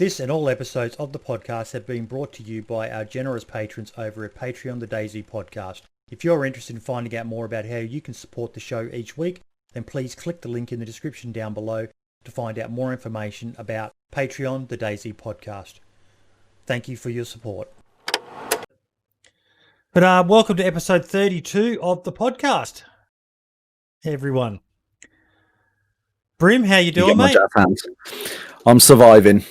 This and all episodes of the podcast have been brought to you by our generous patrons over at Patreon, the DayZ podcast. If you're interested in finding out more about how you can support the show each week, then please click the link in the description down below to find out more information about Patreon, the DayZ podcast. Thank you for your support. But welcome to episode 32 of the podcast. Hey everyone. Brim, how you doing, mate? I'm surviving.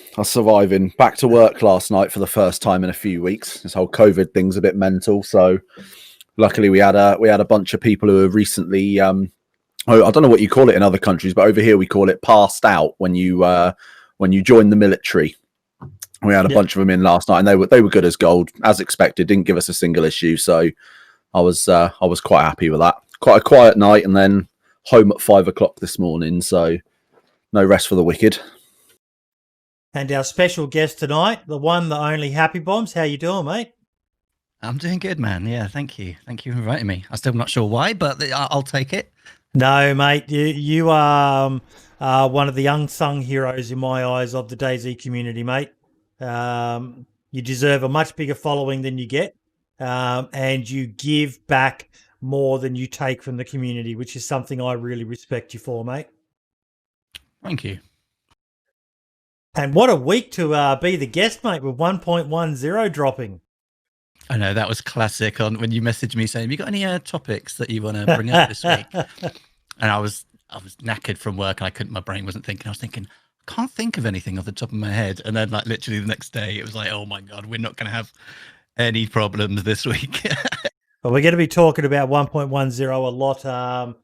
Back to work last night for the first time in a few weeks. This whole COVID thing's a bit mental. So luckily we had a bunch of people who have recently I don't know what you call it in other countries, but over here we call it passed out when you join the military. We had a bunch of them in last night, and they were good as gold, as expected. Didn't give us a single issue, so I was quite happy with that. Quite a quiet night, and then home at 5 o'clock this morning. So no rest for the wicked. And our special guest tonight, the one, the only HappyBombs. How you doing, mate? I'm doing good, man. Yeah, thank you. Thank you for inviting me. I'm still not sure why, but I'll take it. No, mate, you are one of the unsung heroes in my eyes of the DayZ community, mate. You deserve a much bigger following than you get, and you give back more than you take from the community, which is something I really respect you for, mate. Thank you. And what a week to be the guest, mate, with 1.10 dropping. I know, that was classic on when you messaged me saying, have you got any topics that you want to bring up this week? And I was knackered from work, and my brain wasn't thinking. I was thinking, I can't think of anything off the top of my head. And then like literally the next day, it was like, oh my God, we're not going to have any problems this week. Well, we're going to be talking about 1.10 a lot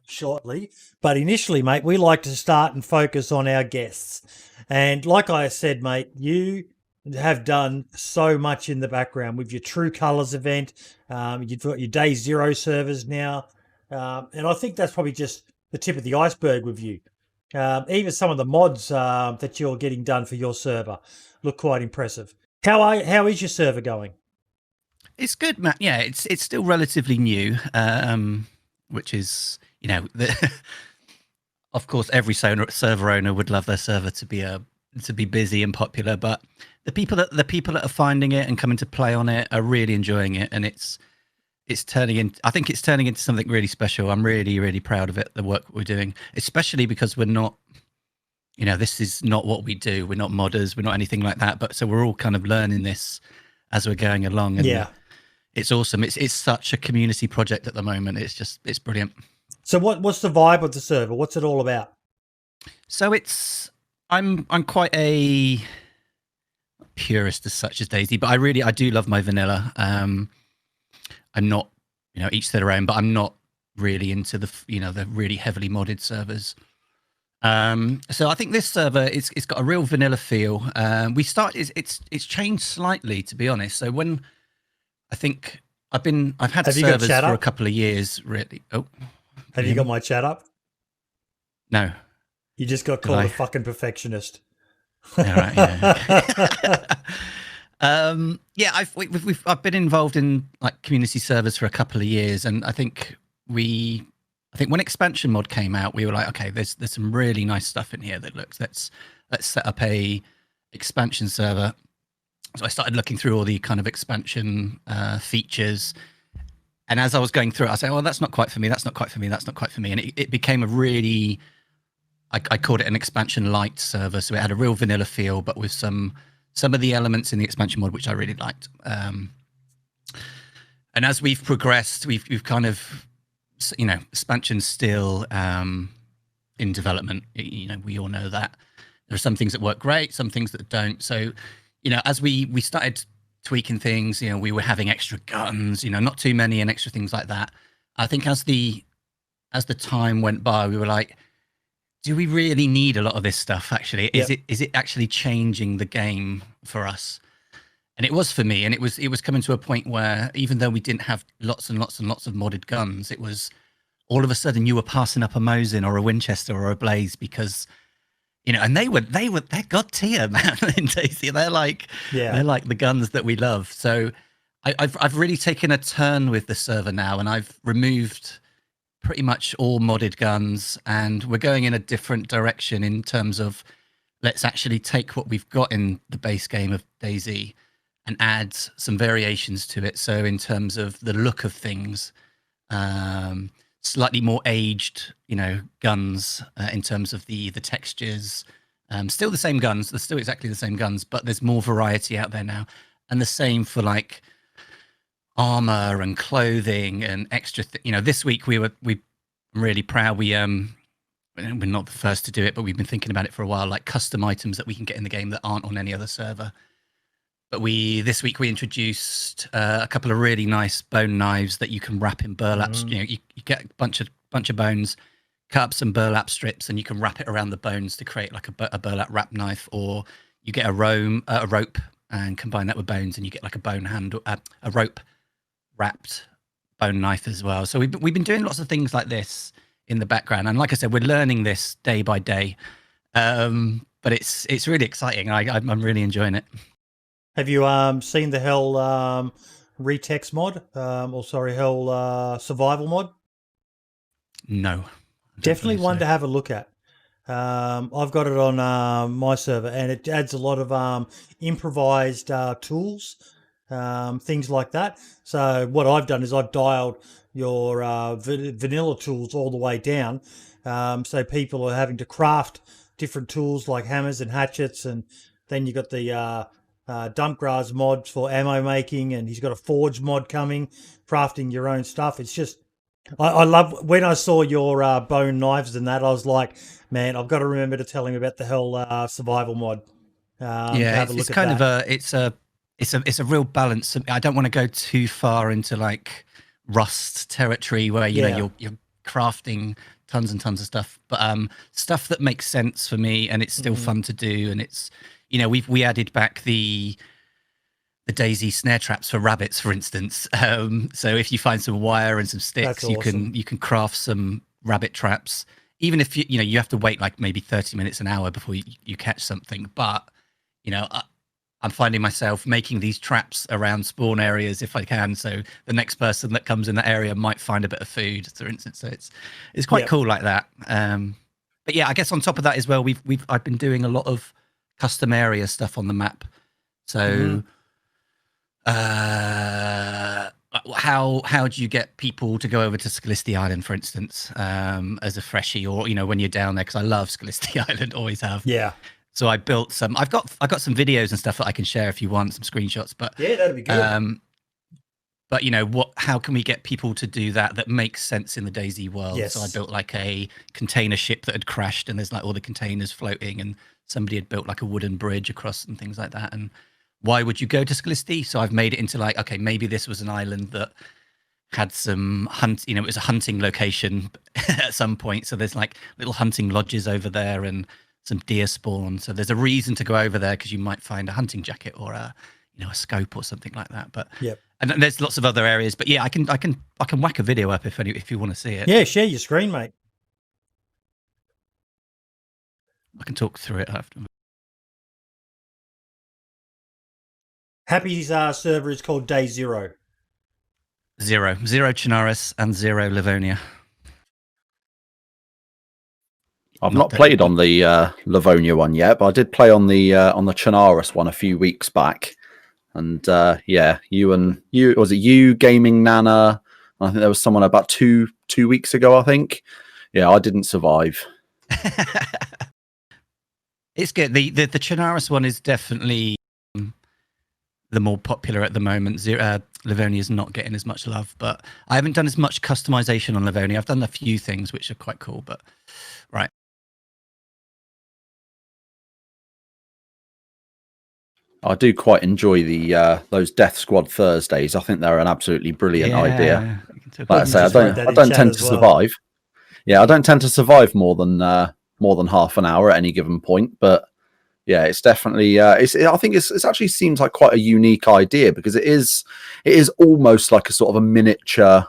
shortly. But initially, mate, we like to start and focus on our guests. And like I said, mate, you have done so much in the background with your True Colors event. You've got your Day Zero servers now. And I think that's probably just the tip of the iceberg with you. Even some of the mods that you're getting done for your server look quite impressive. How is your server going? It's good, Matt. Yeah, it's still relatively new, which is, of course, every server owner would love their server to be busy and popular. But the people that are finding it and coming to play on it are really enjoying it, and it's turning in. I think it's turning into something really special. I'm really, really proud of it. The work we're doing, especially because we're not, this is not what we do. We're not modders. We're not anything like that. But so we're all kind of learning this as we're going along. And yeah, it's awesome. It's such a community project at the moment. It's brilliant. So what's the vibe of the server? What's it all about? So I'm quite a purist as such as DayZ, but I do love my vanilla. I'm not, each to their own, but I'm not really into the really heavily modded servers. So I think this server, it's got a real vanilla feel. It's changed slightly, to be honest. So when I think I've had servers for a couple of years, really. Oh, have you got my chat up? No. You just got called a fucking perfectionist. All right, yeah. I've been involved in like community servers for a couple of years, and I think when expansion mod came out, we were like, okay, there's some really nice stuff in here that looks. Let's set up a expansion server. So I started looking through all the kind of expansion features, and as I was going through it, I said, "Oh, that's not quite for me. That's not quite for me. That's not quite for me." And it became a really, I called it an expansion light server. So it had a real vanilla feel, but with some of the elements in the expansion mod, which I really liked. And as we've progressed, we've kind of, expansion's still in development. We all know that. There are some things that work great, some things that don't. So, as we started tweaking things, we were having extra guns, not too many and extra things like that. I think as the time went by, we were like, do we really need a lot of this stuff? Actually, is it actually changing the game for us? And it was for me. And it was coming to a point where even though we didn't have lots and lots and lots of modded guns, it was all of a sudden you were passing up a Mosin or a Winchester or a Blaze because, and they're god tier, man. In DayZ, they're like the guns that we love. So I've really taken a turn with the server now, and I've removed pretty much all modded guns, and we're going in a different direction in terms of let's actually take what we've got in the base game of DayZ and add some variations to it. So in terms of the look of things, slightly more aged, guns in terms of the textures. Still the same guns. They're still exactly the same guns, but there's more variety out there now. And the same for like armor and clothing and extra. This week we're really proud. We're not the first to do it, but we've been thinking about it for a while, like custom items that we can get in the game that aren't on any other server. But this week we introduced a couple of really nice bone knives that you can wrap in burlaps. You get a bunch of bones, cut up some burlap strips, and you can wrap it around the bones to create like a burlap wrap knife. Or you get a rope and combine that with bones, and you get like a bone handle, a rope wrapped bone knife as well. So we've been doing lots of things like this in the background, and like I said, we're learning this day by day, but it's really exciting. I'm really enjoying it. Have you seen the Hell Retex mod, Hell Survival mod? No, definitely one to have a look at. I've got it on my server, and it adds a lot of improvised tools, things like that. So what I've done is I've dialed your vanilla tools all the way down, so people are having to craft different tools like hammers and hatchets, and then you got the Dumpgrass mod for ammo making, and he's got a forge mod coming, crafting your own stuff. It's just I love when I saw your bone knives and that. I was like, man, I've got to remember to tell him about the Hell Survival mod. It's kind of a real balance. I don't want to go too far into like Rust territory where you're crafting tons and tons of stuff, but stuff that makes sense for me, and it's still fun to do. And it's we added back the DayZ snare traps for rabbits, for instance. So if you find some wire and some sticks, awesome. you can craft some rabbit traps, even if you have to wait like maybe 30 minutes, an hour before you catch something. But I'm finding myself making these traps around spawn areas if I can, so the next person that comes in that area might find a bit of food, for instance. So it's quite cool like that. But yeah, I guess on top of that as well, I've been doing a lot of custom area stuff on the map. So how do you get people to go over to Scalisty Island, for instance, as a freshie, or when you're down there? Because I love Scalisty Island, always have. Yeah. So I built some. I've got some videos and stuff that I can share if you want, some screenshots. But yeah, that'd be good. But how can we get people to do that makes sense in the DayZ world? Yes. So I built like a container ship that had crashed, and there's like all the containers floating, and somebody had built like a wooden bridge across and things like that. And why would you go to Scalisty? So I've made it into like, okay, maybe this was an island that had some it was a hunting location at some point. So there's like little hunting lodges over there and some deer spawn. So there's a reason to go over there, because you might find a hunting jacket or a scope or something like that. But and there's lots of other areas. But yeah, I can whack a video up if you want to see it. Yeah, share your screen, mate. I can talk through it after. Happy's server is called Day Zero. Zero Chinaris and 0 Livonia. I've not played on the Livonia one yet, but I did play on the Chinaris one a few weeks back. And was it you, Gaming Nana? I think there was someone about two weeks ago, I think. Yeah, I didn't survive. It's good. The Chinaris one is definitely the more popular at the moment. Livonia is not getting as much love, but I haven't done as much customization on Livonia. I've done a few things which are quite cool, but right. I do quite enjoy the those Death Squad Thursdays. I think they're an absolutely brilliant idea. Like I say, I don't tend to survive. Yeah, I don't tend to survive more than half an hour at any given point. But yeah, it's definitely I think it actually seems like quite a unique idea, because it is almost like a sort of a miniature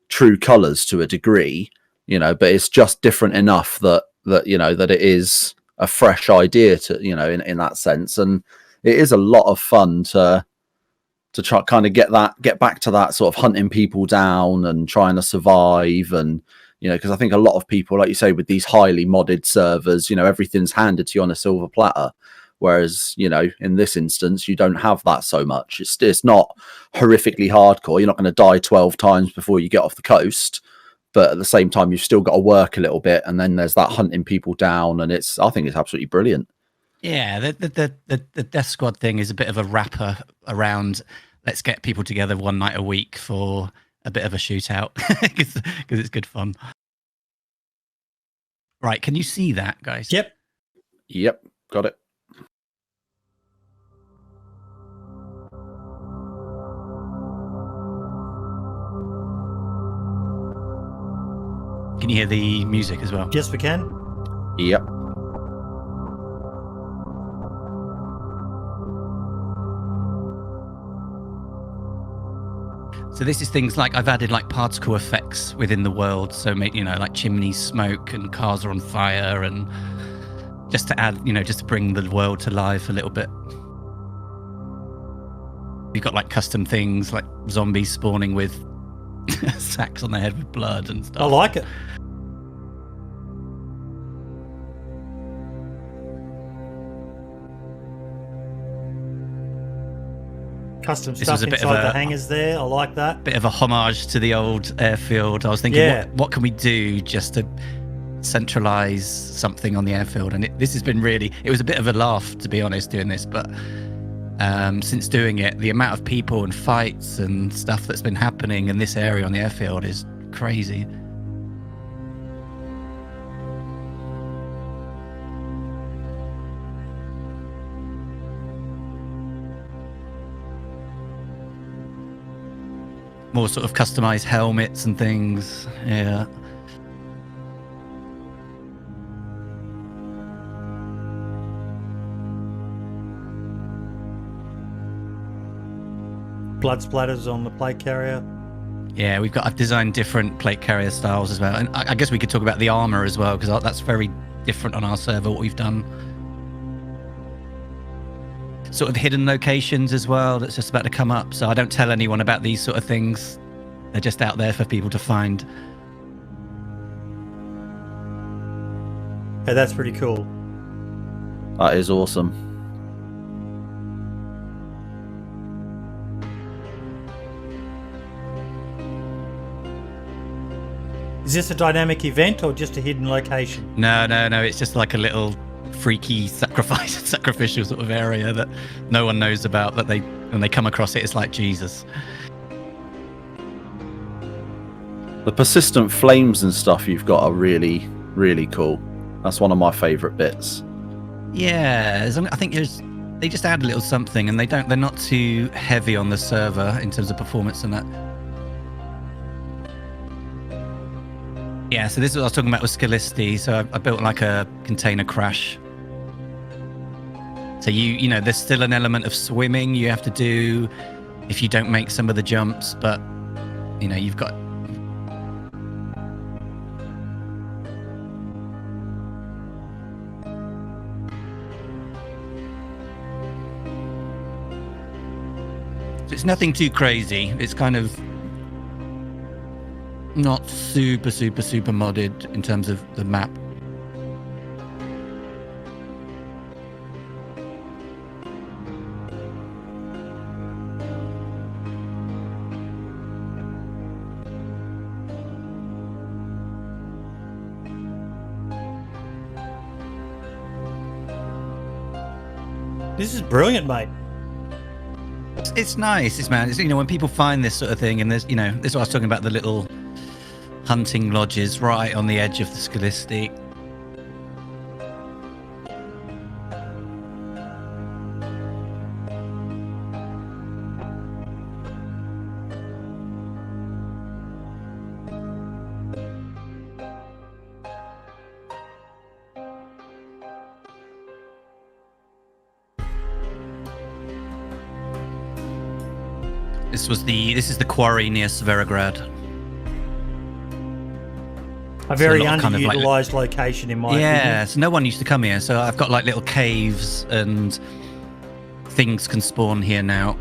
True Colors to a degree, but it's just different enough that it is a fresh idea to in that sense. And it is a lot of fun to try kind of get back to that sort of hunting people down and trying to survive, and You know, because I think a lot of people, like you say, with these highly modded servers, you know, everything's handed to you on a silver platter. Whereas, you know, in this instance, you don't have that so much. It's not horrifically hardcore. You're not going to die 12 times before you get off the coast. But at the same time, you've still got to work a little bit. And then there's that hunting people down. And I think it's absolutely brilliant. Yeah, the Death Squad thing is a bit of a wrapper around, let's get people together one night a week for a bit of a shootout, because it's good fun. Right, can you see that, guys? Yep. Yep, got it. Can you hear the music as well? Yes, we can. Yep. So this is things like I've added like particle effects within the world. So, you know, like chimneys smoke and cars are on fire, and just to add, you know, just to bring the world to life a little bit. You've got like custom things like zombies spawning with sacks on their head with blood and stuff. I like it. Custom stuff inside the hangars there. I like that. Bit of a homage to the old airfield. I was thinking, what can we do just to centralize something on the airfield? And this has been really, it was a bit of a laugh, to be honest, doing this. But since doing it, the amount of people and fights and stuff that's been happening in this area on the airfield is crazy. More sort of customized helmets and things. Yeah. Blood splatters on the plate carrier. Yeah, I've designed different plate carrier styles as well. And I guess we could talk about the armor as well, because that's very different on our server, what we've done. Sort of hidden locations as well that's just about to come up, so I don't tell anyone about these sort of things. They're just out there for people to find. Hey, that's pretty cool. That is awesome. Is this a dynamic event or just a hidden location? No, it's just like a little freaky sacrificial sort of area that no one knows about, that when they come across it, it's like Jesus. The persistent flames and stuff you've got are really, really cool. That's one of my favorite bits. Yeah, I think they just add a little something, and they're not too heavy on the server in terms of performance and that. Yeah, so this is what I was talking about with Scalisti. So I built like a container crash. So you know, there's still an element of swimming you have to do if you don't make some of the jumps, but you know, you've got. So it's nothing too crazy. It's kind of not super modded in terms of the map. This is brilliant, mate. It's nice, you know, when people find this sort of thing, and there's, you know, this is what I was talking about, the little hunting lodges right on the edge of the Scalisti. This is the quarry near Severograd. A very underutilized location in my opinion. Yeah, so no one used to come here. So I've got like little caves and things can spawn here now.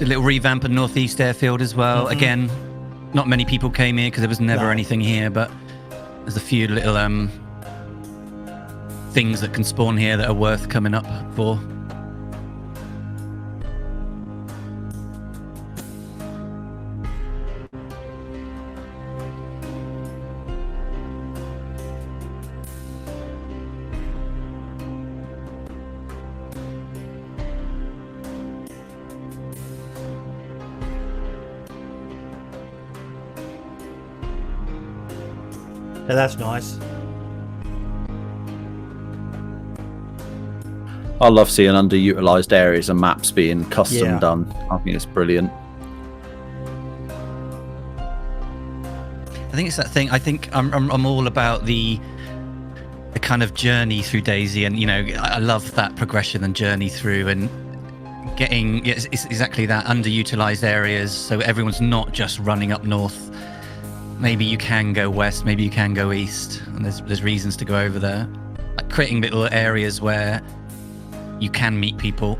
a little revamp of Northeast Airfield as well. Again, not many people came here because there was never anything here, but there's a few little things that can spawn here that are worth coming up for. Yeah, that's nice. I love seeing underutilized areas and maps being custom done. I think it's brilliant. I think it's that thing. I think I'm all about the kind of journey through DayZ, and you know, I love that progression and journey through, and getting it's exactly that, underutilized areas, so everyone's not just running up north. Maybe you can go west, maybe you can go east, and there's reasons to go over there. Like creating little areas where you can meet people.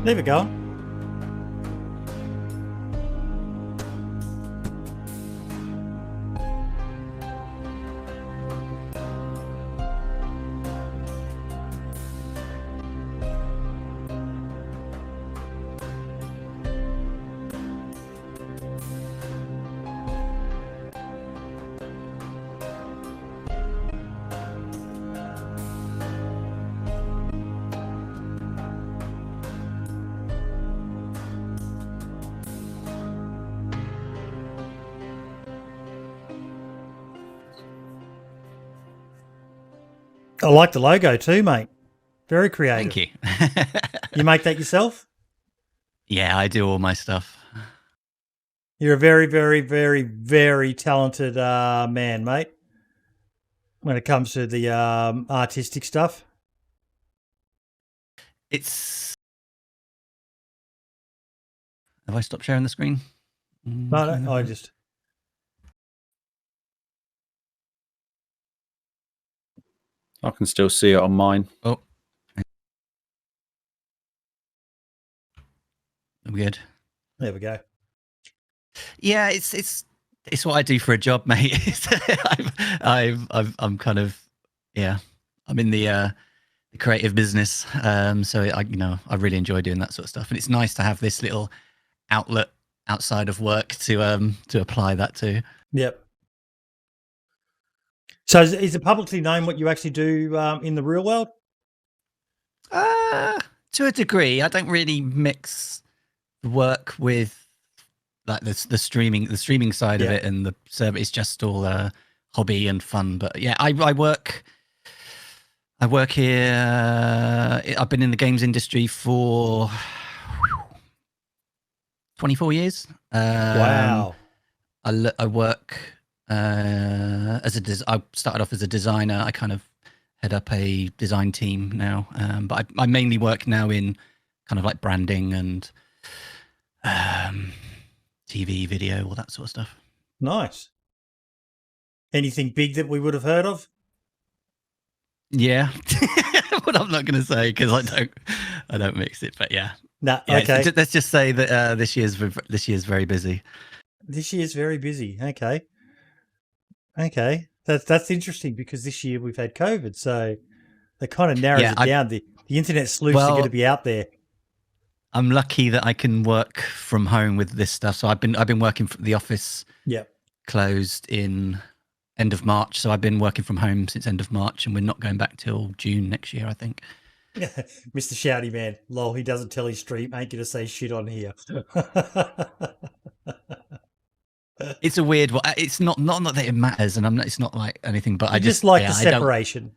There we go. I like the logo too, mate. Very creative. Thank you. You make that yourself? Yeah, I do all my stuff. You're a very, very, very, very talented man, mate, when it comes to the artistic stuff. Have I stopped sharing the screen? No, I just... I can still see it on mine. Oh. I'm good. There we go. Yeah, it's what I do for a job, mate. I'm kind of, yeah, I'm in the creative business. So I really enjoy doing that sort of stuff, and it's nice to have this little outlet outside of work to apply that to. Yep. So is it publicly known what you actually do in the real world? To a degree. I don't really mix work with like the streaming side of it, and the server. It's just all hobby and fun. But yeah, I work here. I've been in the games industry for 24 years. Wow. I work I started off as a designer. I kind of head up a design team now, but I mainly work now in kind of like branding and TV, video, all that sort of stuff. Nice. Anything big that we would have heard of? Yeah. But I'm not going to say because I don't mix it. But yeah. No. Yeah, okay. Let's just say that this year's very busy. This year's very busy. Okay. Okay. That's interesting because this year we've had COVID, so they kind of narrows it down. The internet sleuths are going to be out there. I'm lucky that I can work from home with this stuff. So I've been working from the office. Yep. Closed in end of March, so I've been working from home since end of March, and we're not going back till June next year, I think. Mr. Shouty Man, lol, he doesn't tell his stream, ain't gonna say shit on here. It's a weird one. It's not that it matters, and it's not like anything, but I just like the separation.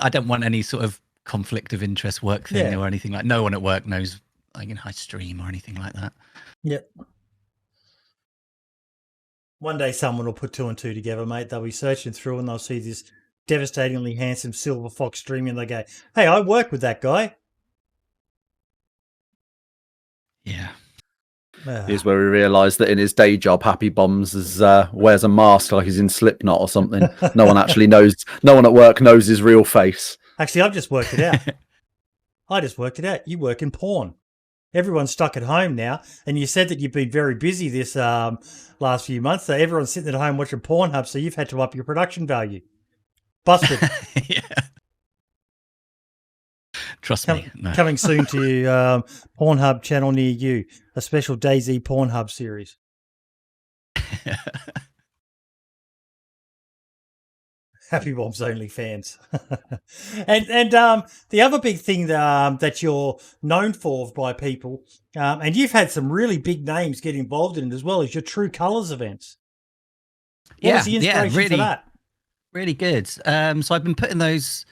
I don't want any sort of conflict of interest work thing or anything like. No one at work knows I stream or anything like that. Yep. One day someone will put two and two together, mate. They'll be searching through and they'll see this devastatingly handsome silver fox streaming, and they go, "Hey, I work with that guy." Yeah. Here's where we realise that in his day job, HappyBombs wears a mask like he's in Slipknot or something. No one actually knows. No one at work knows his real face. Actually, I've just worked it out. I just worked it out. You work in porn. Everyone's stuck at home now, and you said that you've been very busy this last few months. So everyone's sitting at home watching Pornhub. So you've had to up your production value. Busted. Yeah. Trust me. No. Coming soon to Pornhub channel near you, a special DayZ Pornhub series. HappyBombs only fans. and the other big thing that you're known for by people, and you've had some really big names get involved in it as well, is your True Colours events. What was the inspiration for that? Really good. So I've been putting those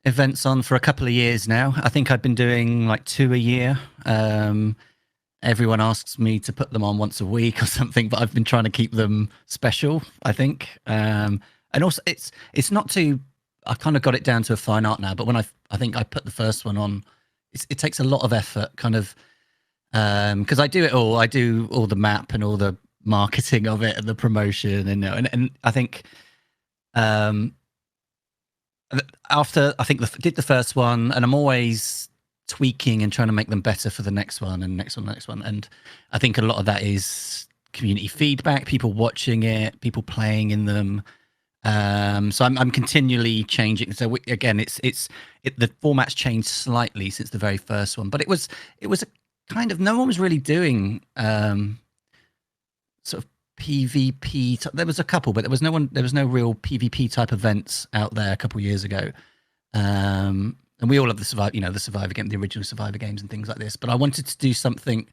events on for a couple of years now. I think I've been doing like 2 a year. Everyone asks me to put them on once a week or something, but I've been trying to keep them special, I think. And also, it's not too. I've kind of got it down to a fine art now. But when I think I put the first one on, it takes a lot of effort, kind of, because I do it all. I do all the map and all the marketing of it and the promotion, and I think, after I think did the first one, and I'm always tweaking and trying to make them better for the next one and next one. And I think a lot of that is community feedback, people watching it, people playing in them. So I'm continually changing. So again, the format's changed slightly since the very first one, but it was a kind of, no one was really doing sort of PvP. There was a couple, but there was no real PvP type events out there a couple of years ago. And we all love the Survivor game, the original Survivor games and things like this. But I wanted to do something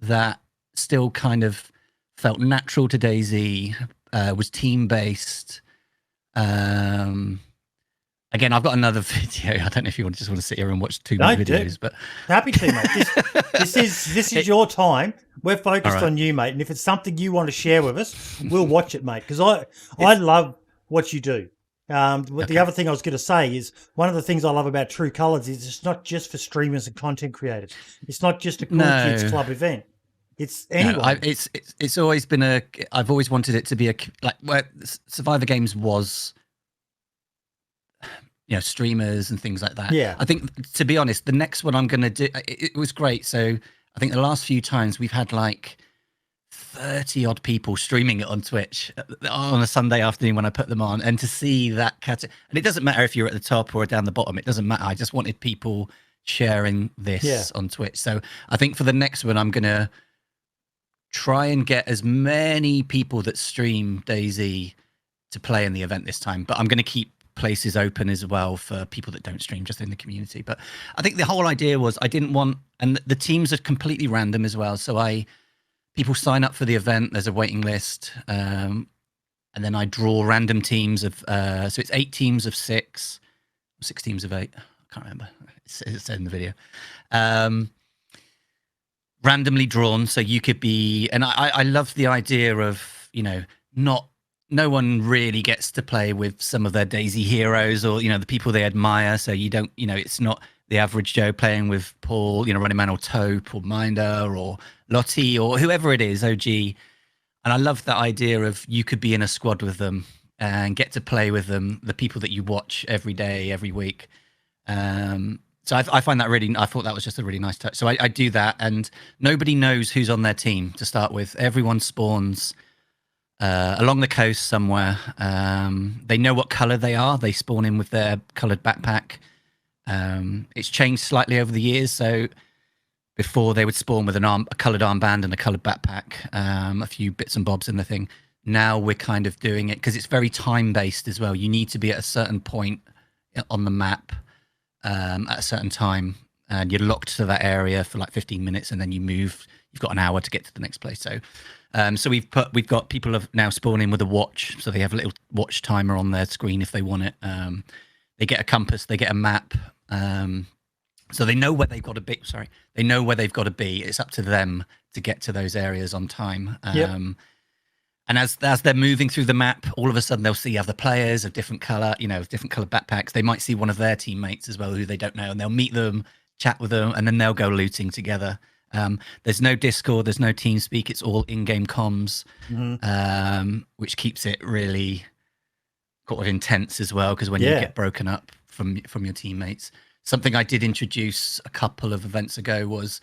that still kind of felt natural to DayZ, was team based. Again, I've got another video. I don't know if you just want to sit here and watch two more videos, but happy to, mate. This is your time. We're focused on you, mate. And if it's something you want to share with us, we'll watch it, mate. Because I love what you do. The other thing I was going to say is one of the things I love about True Colours is it's not just for streamers and content creators. It's not just a cool kids club event. It's anyone. No, it's always been I've always wanted it to be where Survivor Games was, streamers and things like that. Yeah. I think, to be honest, the next one I'm going to do, it was great. So I think the last few times we've had like 30 odd people streaming it on Twitch on a Sunday afternoon when I put them on, and to see that and it doesn't matter if you're at the top or down the bottom, it doesn't matter. I just wanted people sharing this on Twitch. So I think for the next one, I'm going to try and get as many people that stream DayZ to play in the event this time, but I'm going to keep places open as well for people that don't stream, just in the community. But I think the whole idea was I didn't want, and the teams are completely random as well. So people sign up for the event, there's a waiting list, and then I draw random teams of, so it's 8 teams of 6, 6 teams of 8, I can't remember, it said in the video. Randomly drawn, so you could be, and I love the idea of, no one really gets to play with some of their DayZ heroes or, the people they admire. So you don't, it's not the average Joe playing with Paul, Running Man or Taupe or Minder or Lottie or whoever it is, OG. And I love that idea of you could be in a squad with them and get to play with them, the people that you watch every day, every week. So I find that I thought that was just a really nice touch. So I do that, and nobody knows who's on their team to start with. Everyone spawns along the coast somewhere. They know what color they are. They spawn in with their colored backpack. It's changed slightly over the years. So before they would spawn with a colored armband and a colored backpack, a few bits and bobs in the thing. Now we're kind of doing it because it's very time based as well. You need to be at a certain point on the map at a certain time, and you're locked to that area for like 15 minutes, and then you move. You've got an hour to get to the next place. So, so we've got people have now spawned in with a watch, so they have a little watch timer on their screen if they want it. They get a compass, they get a map, so they know where they've got to be. Sorry, they know where they've got to be. It's up to them to get to those areas on time. And as they're moving through the map, all of a sudden they'll see other players of different color, different color backpacks. They might see one of their teammates as well who they don't know, and they'll meet them, chat with them, and then they'll go looting together. There's no Discord, there's no TeamSpeak. It's all in-game comms, which keeps it really sort of intense as well. Because when you get broken up from your teammates, something I did introduce a couple of events ago was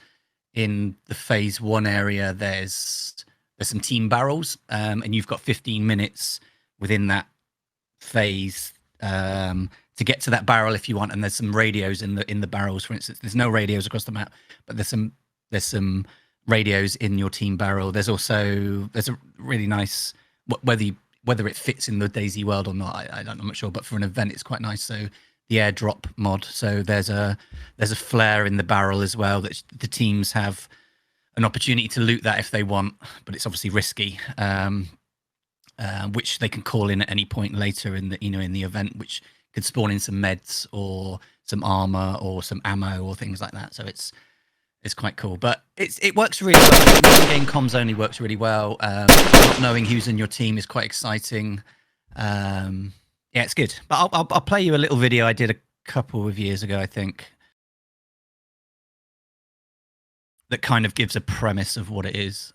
in the phase 1 area. There's some team barrels, and you've got 15 minutes within that phase to get to that barrel if you want. And there's some radios in the barrels, for instance. There's no radios across the map, but there's some radios in your team barrel. There's a really nice, whether it fits in the DayZ world or not, I'm not sure. But for an event, it's quite nice. So the Airdrop Mod. So there's a flare in the barrel as well that the teams have an opportunity to loot that if they want, but it's obviously risky, which they can call in at any point later in the event, which could spawn in some meds or some armor or some ammo or things like that. So it's quite cool, but it works really well. Game comms only works really well. Not knowing who's in your team is quite exciting. Yeah, it's good. But I'll play you a little video I did a couple of years ago, I think, that kind of gives a premise of what it is.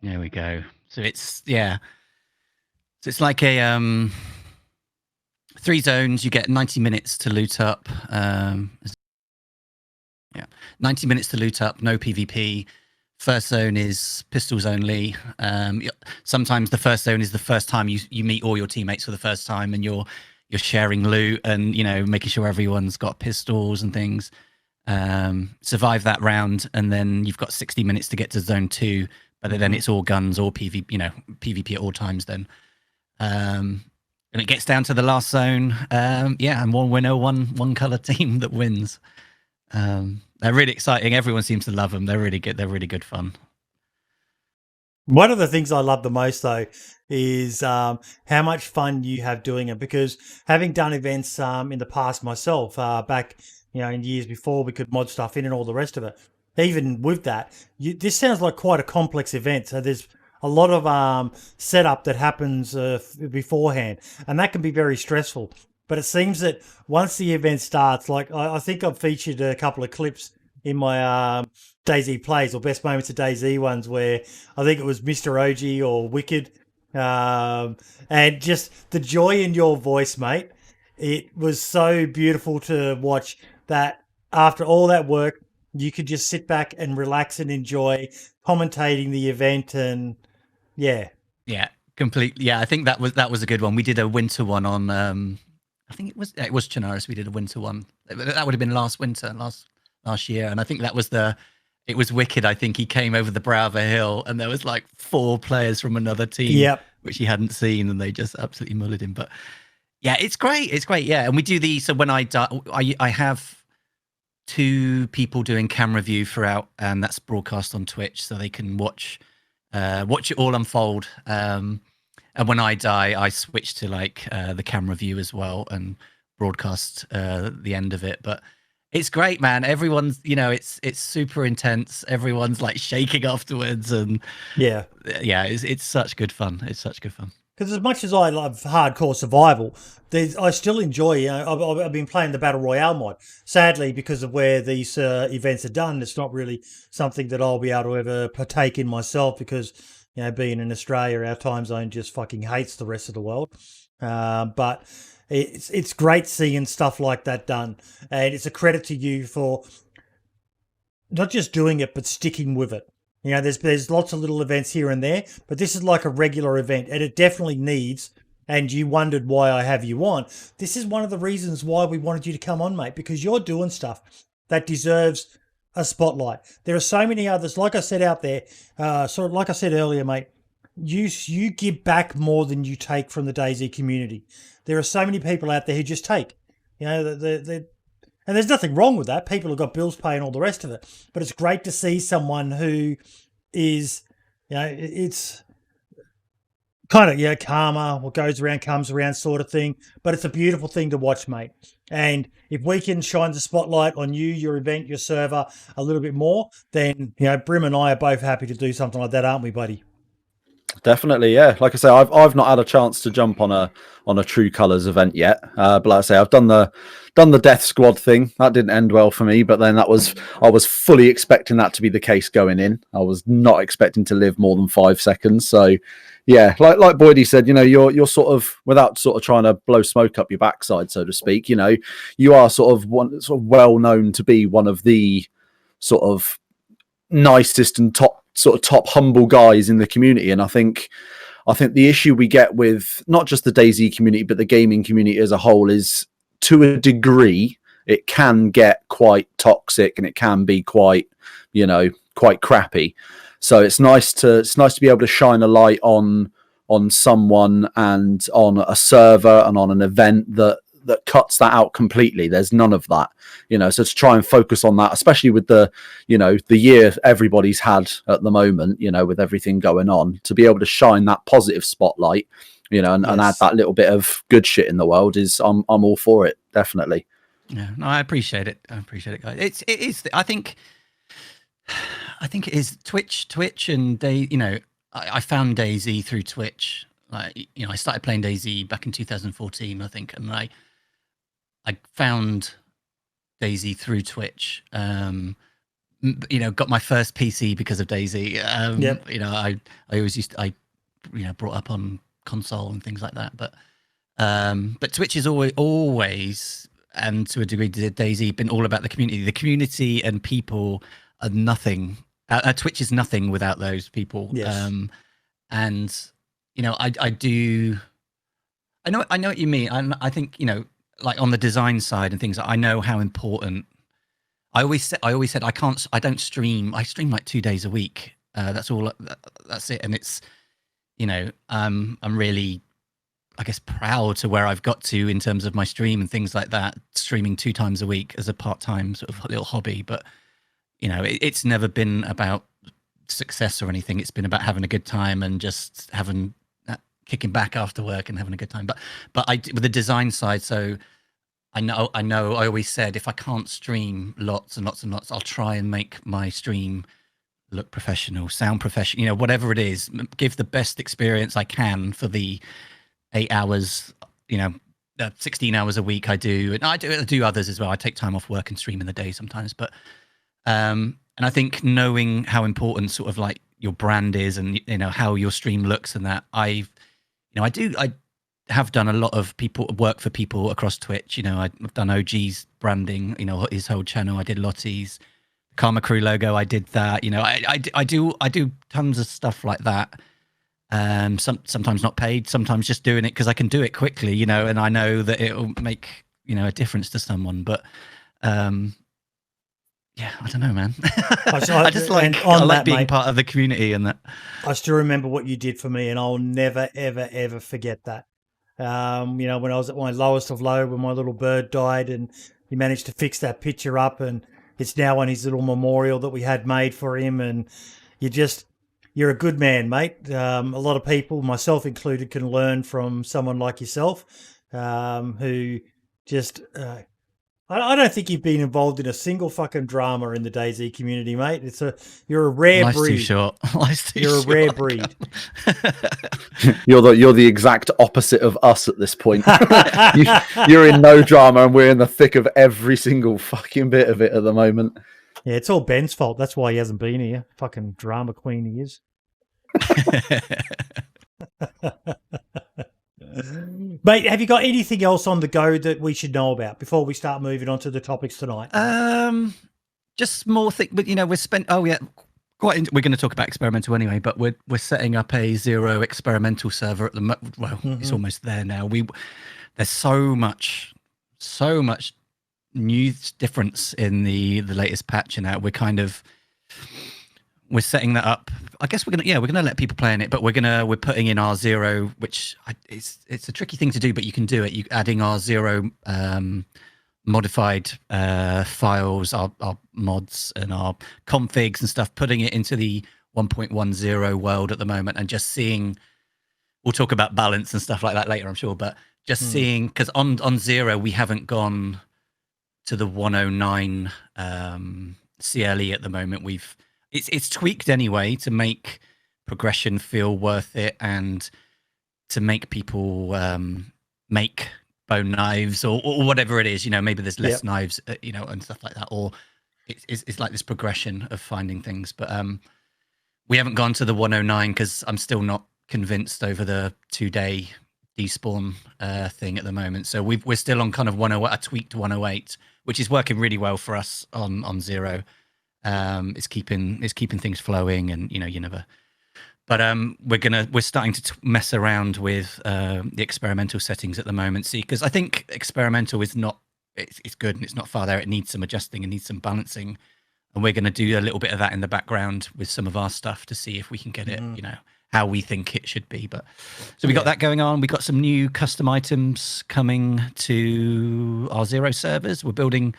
There we go. So it's like a 3 zones. You get 90 minutes to loot up. 90 minutes to loot up. No PvP. First zone is pistols only. Sometimes the first zone is the first time you meet all your teammates for the first time, and you're sharing loot and making sure everyone's got pistols and things. Survive that round, and then you've got 60 minutes to get to zone 2. But then it's all guns or PvP at all times then. And it gets down to the last zone. And one winner, one color team that wins. They're really exciting. Everyone seems to love them. They're really good. They're really good fun. One of the things I love the most, though, is how much fun you have doing it. Because having done events in the past myself, back in years before we could mod stuff in and all the rest of it. Even with that, this sounds like quite a complex event. So there's a lot of setup that happens beforehand, and that can be very stressful. But it seems that once the event starts, like I think I've featured a couple of clips in my DayZ plays or best moments of DayZ ones where I think it was Mr. OG or Wicked, and just the joy in your voice, mate. It was so beautiful to watch that after all that work, you could just sit back and relax and enjoy commentating the event. And yeah, completely. Yeah, I think that was a good one. We did a winter one on. I think it was Chinaris. We did a winter one. That would have been last year, and I think that was it was Wicked. I think he came over the brow of a hill, and there was like 4 players from another team, which he hadn't seen, and they just absolutely mullered him. But yeah, it's great. It's great. Yeah, and we do these. So when I have 2 people doing camera view throughout, and that's broadcast on Twitch, so they can watch it all unfold. And when I die, I switch to like the camera view as well and broadcast the end of it. But it's great, man. Everyone's, it's super intense. Everyone's like shaking afterwards, and it's such good fun. It's such good fun. Because as much as I love hardcore survival, I still enjoy. I've been playing the Battle Royale mod. Sadly, because of where these events are done, it's not really something that I'll be able to ever partake in myself. Because being in Australia, our time zone just fucking hates the rest of the world. But it's great seeing stuff like that done, and it's a credit to you for not just doing it but sticking with it. There's lots of little events here and there, but this is like a regular event, and it definitely needs. And you wondered why I have you on. This is one of the reasons why we wanted you to come on, mate, because you're doing stuff that deserves a spotlight. There are so many others, like I said out there, sort of like I said earlier, mate. You give back more than you take from the DayZ community. There are so many people out there who just take. And there's nothing wrong with that. People have got bills to pay and all the rest of it. But it's great to see someone who is, it's kind of, karma, what goes around comes around sort of thing. But it's a beautiful thing to watch, mate. And if we can shine the spotlight on you, your event, your server a little bit more, then, Brim and I are both happy to do something like that, aren't we, buddy? Definitely, yeah. Like I say, I've not had a chance to jump on a True Colors event yet. But like I say, I've done the Death Squad thing. That didn't end well for me. But then I was fully expecting that to be the case going in. I was not expecting to live more than 5 seconds. So yeah, like Boydie said, you're sort of, without sort of trying to blow smoke up your backside, so to speak. You are sort of well known to be one of the sort of nicest and top humble guys in the community. And I think the issue we get with not just the DayZ community but the gaming community as a whole is, to a degree, it can get quite toxic and it can be quite crappy. So it's nice to be able to shine a light on someone and on a server and on an event that cuts that out completely. There's none of that, so to try and focus on that, especially with the year everybody's had at the moment, with everything going on, to be able to shine that positive spotlight, and add that little bit of good shit in the world I'm all for it, definitely. Yeah, no, I appreciate it. Guys. It is. I think it is Twitch and I found DayZ through Twitch. Like, I started playing DayZ back in 2014, I think, and I found DayZ through Twitch. Got my first PC because of DayZ. I always brought up on console and things like that. But Twitch is always, and to a degree, DayZ, been all about the community. The community and people are nothing. Twitch is nothing without those people. Yes. And I do. I know what you mean. I think like on the design side and things, I know how important. I always said I don't stream. I stream like 2 days a week. That's all. That's it. And it's I'm really I guess, proud to where I've got to in terms of my stream and things like that, streaming 2 times a week as a part-time sort of little hobby. But, you know, it's never been about success or anything. It's been about having a good time and just having kicking back after work and having a good time. But with the design side, so I know I always said, if I can't stream lots and lots and lots, I'll try and make my stream look professional, sound professional, you know, whatever it is, give the best experience I can for the 8 hours, you know, 16 hours a week I do. And I do others as well. I take time off work and stream in the day sometimes. But, and I think knowing how important sort of like your brand is and, you know, how your stream looks and that I have done a lot of work for people across Twitch. You know, I've done OG's branding, you know, his whole channel. I did Lottie's Karma Crew logo. I did that. You know, I do tons of stuff like that. Sometimes not paid, sometimes just doing it because I can do it quickly, you know, and I know that it'll make, you know, a difference to someone. But yeah, I don't know, man. I just like being part of the community and that. I still remember what you did for me, and I'll never, ever, ever forget that. You know, when I was at my lowest of low, when my little bird died, and you managed to fix that picture up, and it's now on his little memorial that we had made for him. And you're a good man, mate. A lot of people, myself included, can learn from someone like yourself, who just, I don't think you've been involved in a single fucking drama in the DayZ community, mate. You're a rare breed. Life's too short. You're a rare breed. You're the exact opposite of us at this point. You're in no drama, and we're in the thick of every single fucking bit of it at the moment. Yeah, it's all Ben's fault. That's why he hasn't been here. Fucking drama queen he is. Mate, have you got anything else on the go that we should know about before we start moving on to the topics tonight? Just small thing, but you know, we're going to talk about experimental anyway, but we're setting up a zero experimental server at the it's almost there now. There's so much new difference in the latest patch, and we're setting that up. I guess we're gonna let people play in it, but we're putting in our zero, which it's a tricky thing to do, but you can do it. You adding our zero modified files, our mods and our configs and stuff, putting it into the 1.10 world at the moment, and just seeing. We'll talk about balance and stuff like that later, I'm sure, but just seeing, because on zero we haven't gone to the 109 CLE at the moment. It's tweaked anyway to make progression feel worth it, and to make people make bone knives or whatever it is. You know, maybe there's less knives, you know, and stuff like that, or it's like this progression of finding things. But we haven't gone to the 109 because I'm still not convinced over the 2-day despawn thing at the moment. So we're still on kind of 108, a tweaked 108, which is working really well for us on zero. It's keeping things flowing, and you know, you never. But we're starting to mess around with the experimental settings at the moment. See, because I think experimental is not, it's good and it's not far there. It needs some adjusting and needs some balancing, and we're going to do a little bit of that in the background with some of our stuff to see if we can get it, you know, how we think it should be. But so we got that going on. We got some new custom items coming to our zero servers. We're building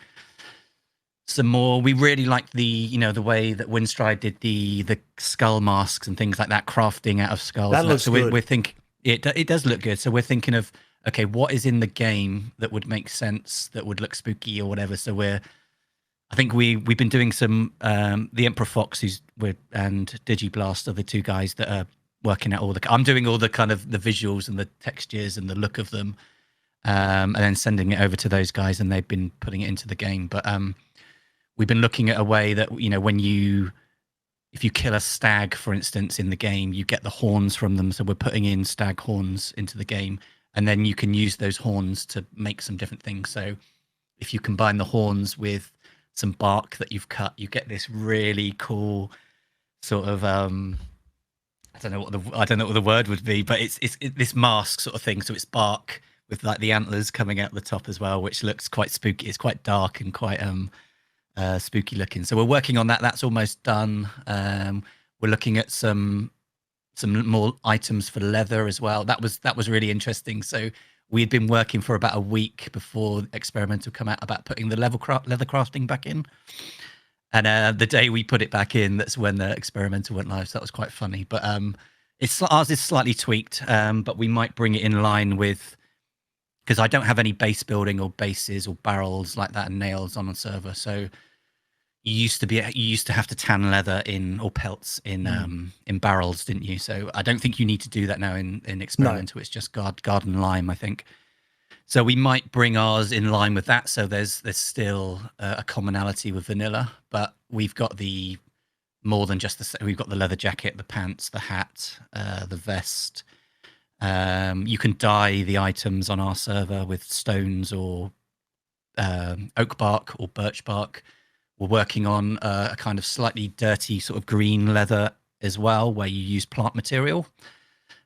some more. We really like the way that Windstride did the skull masks and things like that, crafting out of skulls. That looks good. We're thinking it does look good. So we're thinking of, okay, what is in the game that would make sense, that would look spooky or whatever. So I think we've been doing some the Emperor Fox and Digiblast are the two guys that are working out I'm doing all the kind of the visuals and the textures and the look of them, and then sending it over to those guys, and they've been putting it into the game. But we've been looking at a way that, you know, if you kill a stag, for instance, in the game, you get the horns from them. So we're putting in stag horns into the game, and then you can use those horns to make some different things. So if you combine the horns with some bark that you've cut, you get this really cool sort of I don't know what the word would be, but it's this mask sort of thing. So it's bark with like the antlers coming out the top as well, which looks quite spooky. It's quite dark and quite spooky looking. So we're working on that. That's almost done. We're looking at some some more items for leather as well. That was really interesting. So we had been working for about a week before Experimental come out about putting the leather crafting back in. And the day we put it back in, that's when the Experimental went live. So that was quite funny. But ours is slightly tweaked, but we might bring it in line with, because I don't have any base building or bases or barrels like that and nails on a server. So you used to have to tan leather or pelts in barrels, didn't you? So I don't think you need to do that now in Experimental. No. It's just garden lime, I think. So we might bring ours in line with that. So there's still a commonality with vanilla, but we've got more than just we've got the leather jacket, the pants, the hat, the vest. You can dye the items on our server with stones or oak bark or birch bark. We're working on a kind of slightly dirty sort of green leather as well, where you use plant material.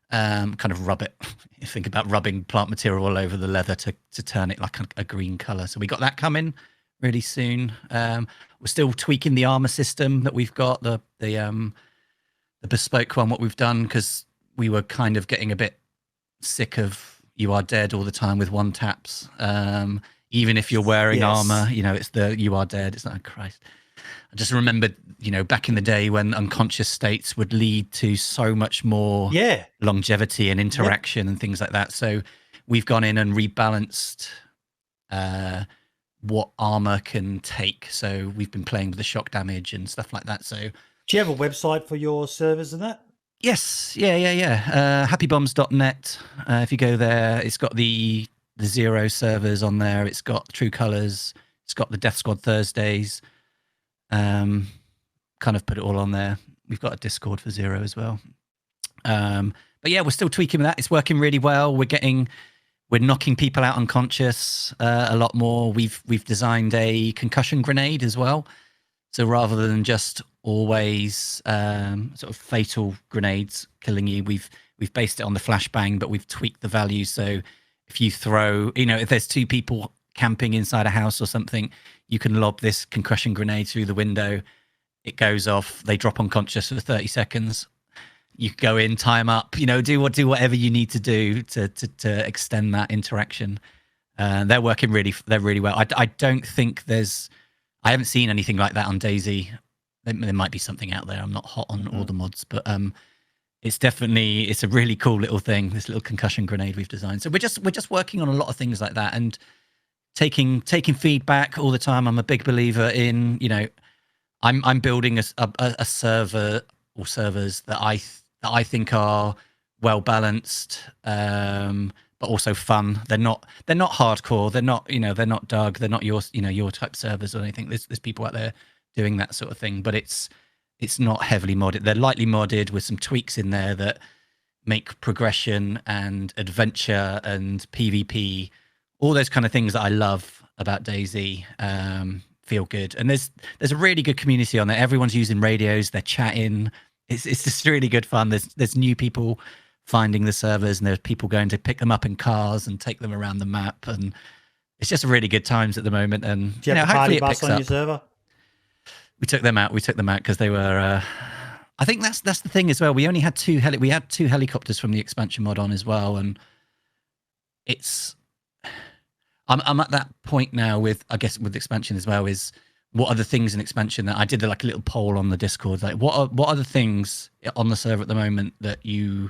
Kind of rub it. You think about rubbing plant material all over the leather to turn it like a green color. So we got that coming really soon. We're still tweaking the armor system that we've got, the bespoke one, what we've done, because we were kind of getting a bit sick of "you are dead" all the time with one taps. Even if you're wearing armor, it's the "you are dead." It's like, oh, Christ. I just remembered, back in the day when unconscious states would lead to so much more longevity and interaction and things like that. So we've gone in and rebalanced what armor can take. So we've been playing with the shock damage and stuff like that. So do you have a website for your servers and that? Yes. Yeah. HappyBombs.net. If you go there, it's got the Zero servers on there. It's got True Colors. It's got the Death Squad Thursdays. Kind of put it all on there. We've got a Discord for Zero as well. But yeah, we're still tweaking that. It's working really well. We're knocking people out unconscious a lot more. We've designed a concussion grenade as well. So rather than just always sort of fatal grenades killing you, we've based it on the flashbang, but we've tweaked the values. So if you throw, if there's two people camping inside a house or something, you can lob this concussion grenade through the window. It goes off. They drop unconscious for 30 seconds. You go in, time up. Do whatever you need to do to extend that interaction. They're working really well. I don't think I haven't seen anything like that on DayZ. There might be something out there. I'm not hot on all the mods, but it's a really cool little thing. This little concussion grenade we've designed. So we're just working on a lot of things like that and taking feedback all the time. I'm a big believer in, I'm building a server or servers that I think are well balanced, but also fun. They're not hardcore. They're not Doug. They're not your type servers or anything. There's people out there doing that sort of thing, but it's not heavily modded. They're lightly modded with some tweaks in there that make progression and adventure and PvP, all those kind of things that I love about DayZ, feel good. And there's a really good community on there. Everyone's using radios. They're chatting. It's just really good fun. There's new people finding the servers, and there's people going to pick them up in cars and take them around the map. And it's just really good times at the moment. And do you have a hopefully party bus on your server? We took them out because they were. I think that's the thing as well. We only had two helicopters from the expansion mod on as well, and it's. I'm at that point now with expansion as well. Is what are the things in expansion that I did like a little poll on the Discord? Like what are the things on the server at the moment that you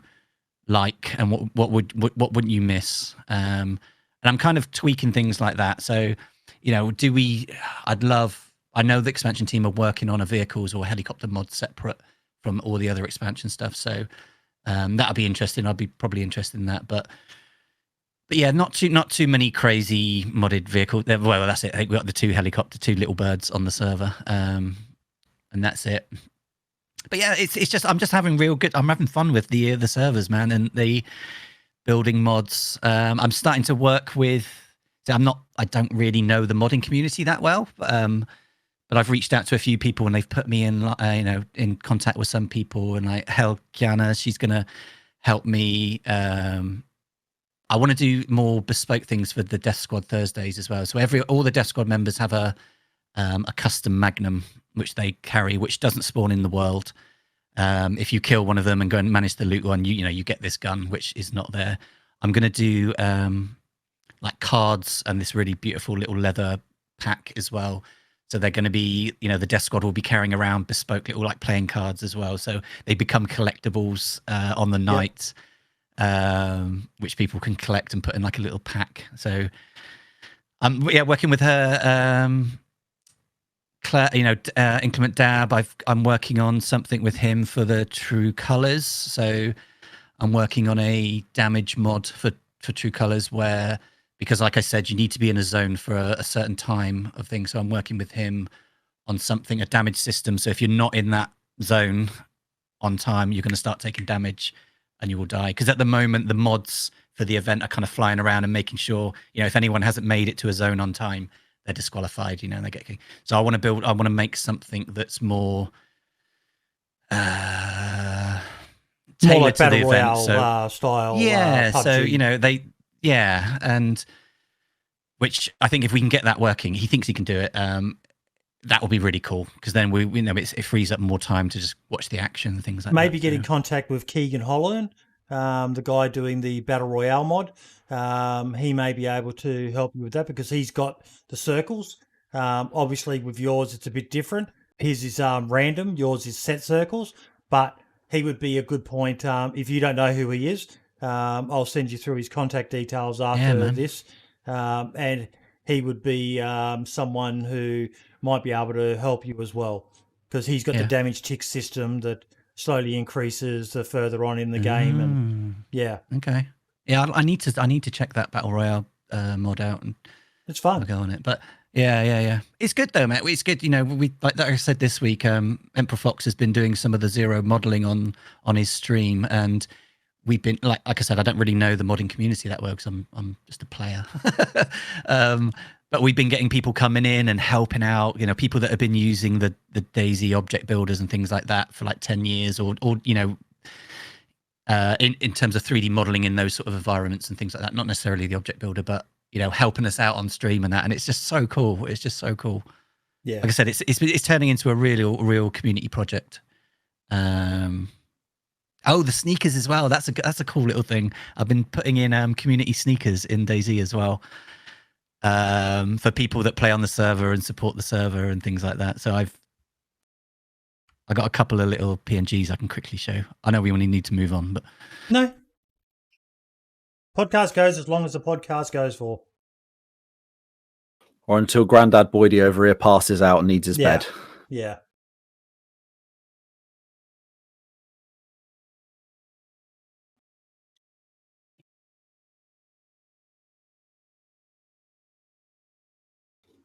like, and what wouldn't you miss? And I'm kind of tweaking things like that. So I know the expansion team are working on a vehicles or helicopter mod separate from all the other expansion stuff. So that'll be interesting. I'll be probably interested in that. But yeah, not too many crazy modded vehicles. Well, that's it. I think we got the two little birds on the server, and that's it. But yeah, it's just I'm having fun with the servers, man, and the building mods. I'm starting to work with. I don't really know the modding community that well, but I've reached out to a few people and they've put me in, in contact with some people. And like Kiana, she's gonna help me. I want to do more bespoke things for the Death Squad Thursdays as well. So all the Death Squad members have a custom Magnum which they carry, which doesn't spawn in the world. If you kill one of them and go and manage the loot one, you get this gun, which is not there. I'm going to do like cards and this really beautiful little leather pack as well. So they're going to be, the death squad will be carrying around bespoke little like playing cards as well. So they become collectibles on the night, which people can collect and put in like a little pack. So I'm working with her, Claire, Inclement Dab. I'm working on something with him for the True Colors. So I'm working on a damage mod for True Colors where, because like I said, you need to be in a zone for a certain time of things. So I'm working with him on something, a damage system. So if you're not in that zone on time, you're going to start taking damage and you will die. Because at the moment, the mods for the event are kind of flying around and making sure, if anyone hasn't made it to a zone on time, they're disqualified, and they get kicked. So I want to make something that's more tailored like to the Battle event. Royale style. PUBG. And which I think if we can get that working, he thinks he can do it. That will be really cool because then it frees up more time to just watch the action and things like that. Maybe get in contact with Keegan Hollern, the guy doing the Battle Royale mod. He may be able to help you with that because he's got the circles. Obviously, with yours, it's a bit different. His is random. Yours is set circles. But he would be a good point if you don't know who he is. I'll send you through his contact details after this. And he would be someone who might be able to help you as well because he's got the damage tick system that slowly increases the further on in the game. And okay. Yeah, I need to check that Battle Royale mod out and it's fun. I'll go on it. But yeah. It's good though, mate. It's good. We like I said this week, Emperor Fox has been doing some of the Zero modeling on his stream, and we've been like I said, I don't really know the modding community that well because I'm just a player. But we've been getting people coming in and helping out. People that have been using the DayZ object builders and things like that for like 10 years, or in terms of 3D modeling in those sort of environments and things like that. Not necessarily the object builder, but helping us out on stream and that. And it's just so cool. It's just so cool. Yeah. Like I said, it's turning into a real community project. Oh, the sneakers as well. That's a cool little thing. I've been putting in community sneakers in DayZ as well, for people that play on the server and support the server and things like that. So I got a couple of little PNGs I can quickly show. I know we only need to move on, but no. Podcast goes as long as the podcast goes for. Or until Grandad Boydie over here passes out and needs his bed. Yeah.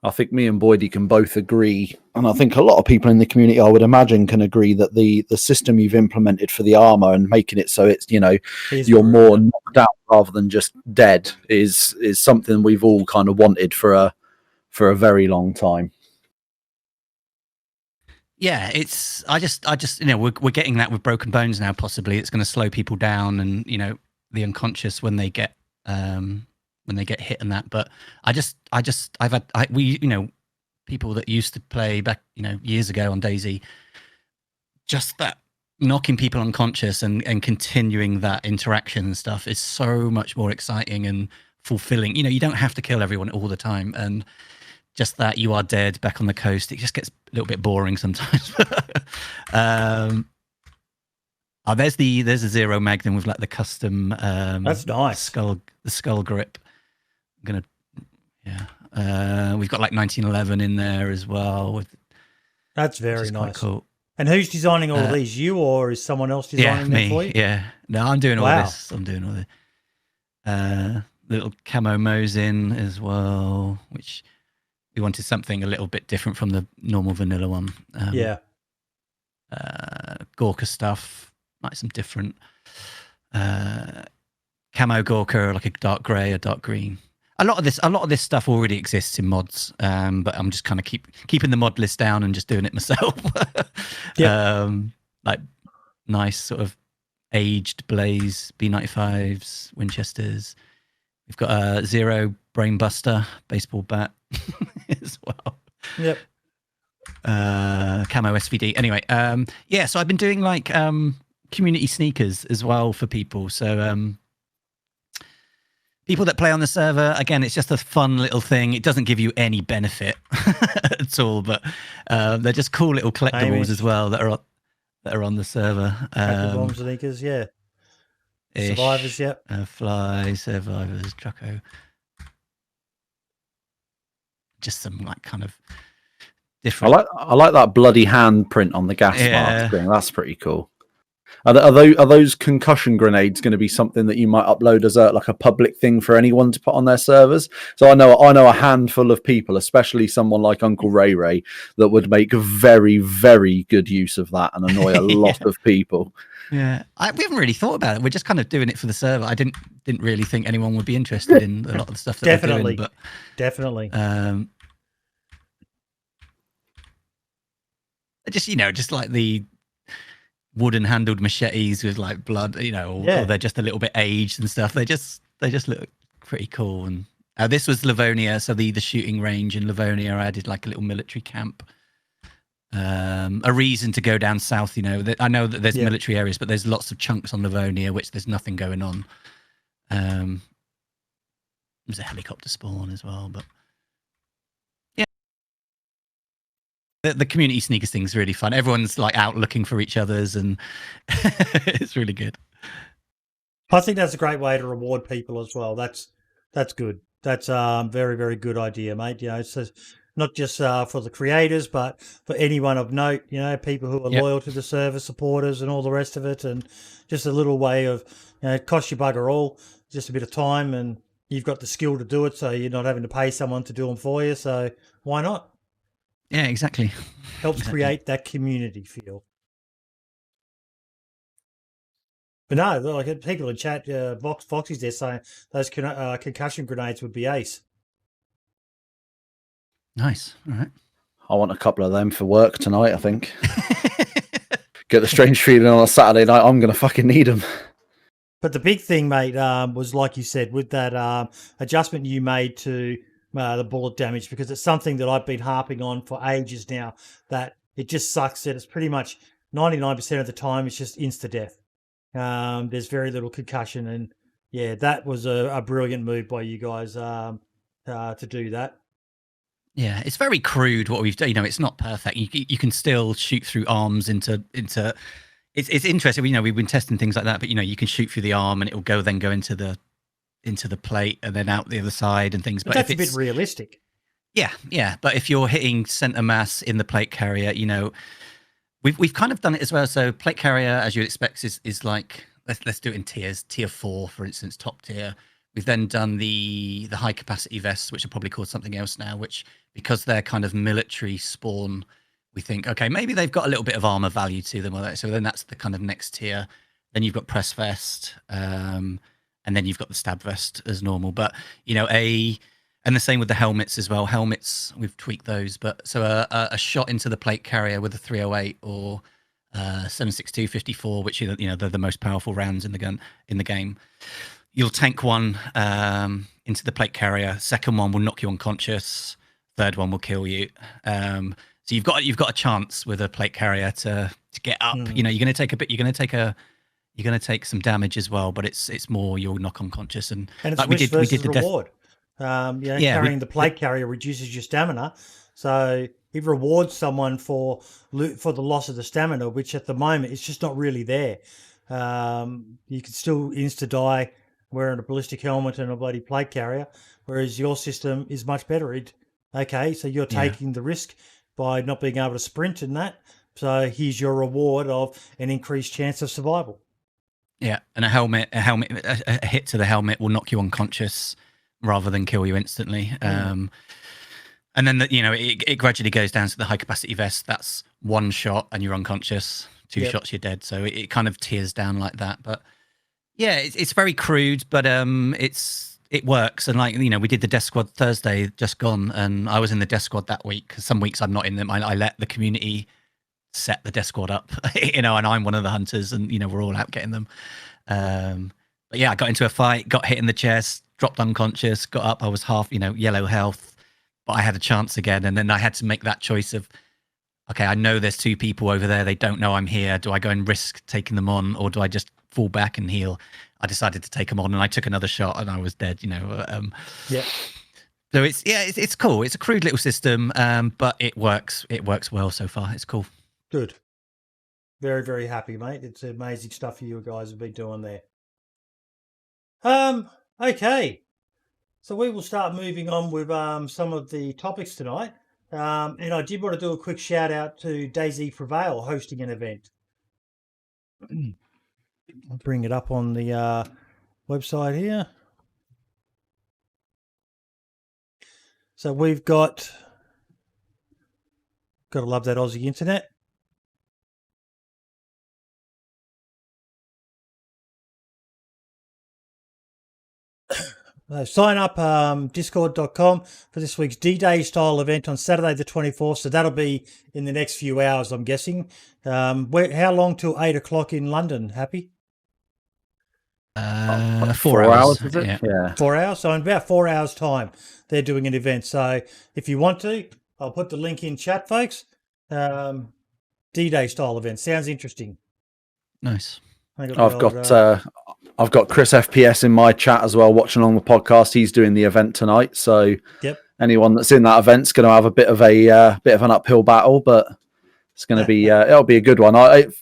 I think me and Boydie can both agree, and I think a lot of people in the community, I would imagine, can agree that the system you've implemented for the armor and making it so it's you're more knocked out rather than just dead is something we've all kind of wanted for a very long time. Yeah, I just we're getting that with Broken Bones now. Possibly it's going to slow people down and the unconscious when they get hit and that. But we people that used to play back years ago on DayZ, just that knocking people unconscious and continuing that interaction and stuff is so much more exciting and fulfilling. You don't have to kill everyone all the time, and just that you are dead back on the coast, it just gets a little bit boring sometimes. There's a Zero Magnum with like the custom that's nice the skull grip. We've got like 1911 in there as well. That's very nice. Quite cool. And who's designing all of these? You or is someone else designing them for you? Yeah, no, I'm doing all this. I'm doing all this. Little camo Mosin as well, which we wanted something a little bit different from the normal vanilla one. Gorka stuff, like some different camo Gorka, like a dark grey, a dark green. A lot of this stuff already exists in mods, but I'm just kind of keeping the mod list down and just doing it myself. Like nice sort of aged Blaze B95s, Winchesters. We've got a Zero Brainbuster baseball bat as well. Yep. Camo SVD. Anyway, yeah, so I've been doing like community sneakers as well for people. So people that play on the server, again, it's just a fun little thing. It doesn't give you any benefit at all, but they're just cool little collectibles as well that are on the server. HappyBombs sneakers, yeah. Survivors, yep. Fly, Survivors, Trucko. Just some like kind of different. I like that bloody handprint on the gas mask thing. That's pretty cool. Are those concussion grenades going to be something that you might upload as a public thing for anyone to put on their servers? So I know a handful of people, especially someone like Uncle Ray, that would make very, very good use of that and annoy a lot of people. Yeah, we haven't really thought about it. We're just kind of doing it for the server. I didn't really think anyone would be interested in a lot of the stuff that we're doing. But definitely. Just like the wooden handled machetes with like blood, or they're just a little bit aged and stuff. They just look pretty cool. And this was Livonia, so the shooting range in Livonia. I did like a little military camp. A reason to go down south, I know that there's military areas, but there's lots of chunks on Livonia which there's nothing going on. There's a helicopter spawn as well, but yeah, the community sneakers thing is really fun. Everyone's like out looking for each other's, and it's really good. I think that's a great way to reward people as well. That's good. That's very, very good idea, mate. So not just for the creators, but for anyone of note, people who are loyal to the server, supporters and all the rest of it. And just a little way of, cost you bugger all, just a bit of time, and you've got the skill to do it, so you're not having to pay someone to do them for you. So why not? Yeah, exactly. Helps create that community feel. But no, like people in chat, Foxy's there saying those concussion grenades would be ace. Nice. All right. I want a couple of them for work tonight, I think. Get the strange feeling on a Saturday night, I'm going to fucking need them. But the big thing, mate, was like you said, with that adjustment you made to the bullet damage, because it's something that I've been harping on for ages now, that it just sucks that it's pretty much 99% of the time it's just insta-death. There's very little concussion, and yeah, that was a brilliant move by you guys to do that. Yeah, it's very crude what we've done. It's not perfect. You can still shoot through arms into. It's interesting. We've been testing things like that, but you can shoot through the arm and it will go into the plate and then out the other side and things. But that's a bit realistic. Yeah. But if you're hitting center mass in the plate carrier, we've kind of done it as well. So plate carrier, as you'd expect, is like let's do it in tiers. Tier 4, for instance, top tier. We've then done the high capacity vests, which are probably called something else now, which, because they're kind of military spawn, we think, okay, maybe they've got a little bit of armor value to them. So then that's the kind of next tier. Then you've got press vest, and then you've got the stab vest as normal. But, and the same with the helmets as well. Helmets, we've tweaked those. But so a shot into the plate carrier with a 308 or 7.62 54, which they're the most powerful rounds in the game. You'll tank one into the plate carrier. Second one will knock you unconscious. Third one will kill you. So you've got a chance with a plate carrier to get up. You're going to take a bit. You're going to take some damage as well, but it's more you'll knock unconscious. And it's like we did the reward. Carrying the plate carrier reduces your stamina, so it rewards someone for the loss of the stamina, which at the moment it's just not really there. You can still insta die wearing a ballistic helmet and a bloody plate carrier, whereas your system is much better. So you're taking the risk by not being able to sprint in that. So here's your reward of an increased chance of survival. Yeah, and a hit to the helmet will knock you unconscious rather than kill you instantly. And then it gradually goes down to the high capacity vest. That's one shot and you're unconscious. Two shots, you're dead. So it kind of tiers down like that. But yeah, it's very crude, but it works. And we did the death squad Thursday just gone, and I was in the death squad that week. Some weeks I'm not in them. I let the community set the death squad up, and I'm one of the hunters, and we're all out getting them. But yeah, I got into a fight, got hit in the chest, dropped unconscious, got up. I was half, yellow health, but I had a chance again, and then I had to make that choice of okay, I know there's 2 people over there. They don't know I'm here. Do I go and risk taking them on, or do I just fall back and heal? I decided to take them on, and I took another shot, and I was dead. Yeah. So it's cool. It's a crude little system, but it works. It works well so far. It's cool. Good. Very, very happy, mate. It's amazing stuff you guys have been doing there. Okay. So we will start moving on with some of the topics tonight. And I did want to do a quick shout out to DayZ Prevail hosting an event. I'll bring it up on the website here. So we've gotta love that Aussie internet. Sign up discord.com for this week's D-Day style event on Saturday the 24th. So that'll be in the next few hours, I'm guessing. How long till 8 o'clock in London, Happy? 4 hours. Is it? Yeah. 4 hours. So in about 4 hours time, they're doing an event. So if you want to, I'll put the link in chat, folks. D-Day style event. Sounds interesting. Nice. I've got Chris FPS in my chat as well, watching on the podcast. He's doing the event tonight, so yep. Anyone that's in that event's going to have a bit of an uphill battle, but it's going to be it'll be a good one.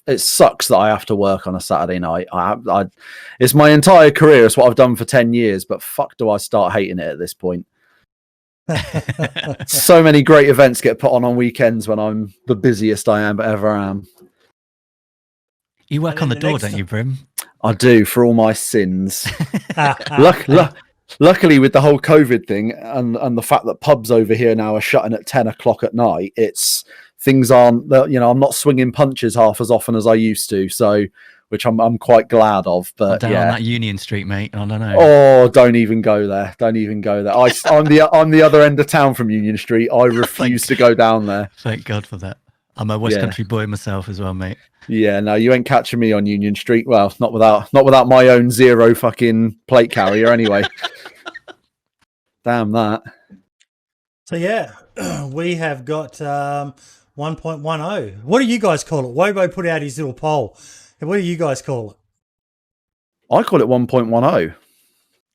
It sucks that I have to work on a Saturday night. It's my entire career. It's what I've done for 10 years, but fuck, do I start hating it at this point? So many great events get put on weekends when I'm the busiest I ever am. You work on the door, don't you, Brim? I do, for all my sins. Luckily, with the whole COVID thing and the fact that pubs over here now are shutting at 10 o'clock at night, things aren't, I'm not swinging punches half as often as I used to. So, which I'm quite glad of. But down on that Union Street, mate. I don't know. Oh, don't even go there. Don't even go there. I'm the other end of town from Union Street. I refuse to go down there. Thank God for that. I'm a West Country boy myself as well, mate. Yeah, no, you ain't catching me on Union Street. Well, not without my own 0 fucking plate carrier anyway. Damn that. So yeah, we have got 1.10. What do you guys call it? Wobo put out his little poll. What do you guys call it? I call it 1.10.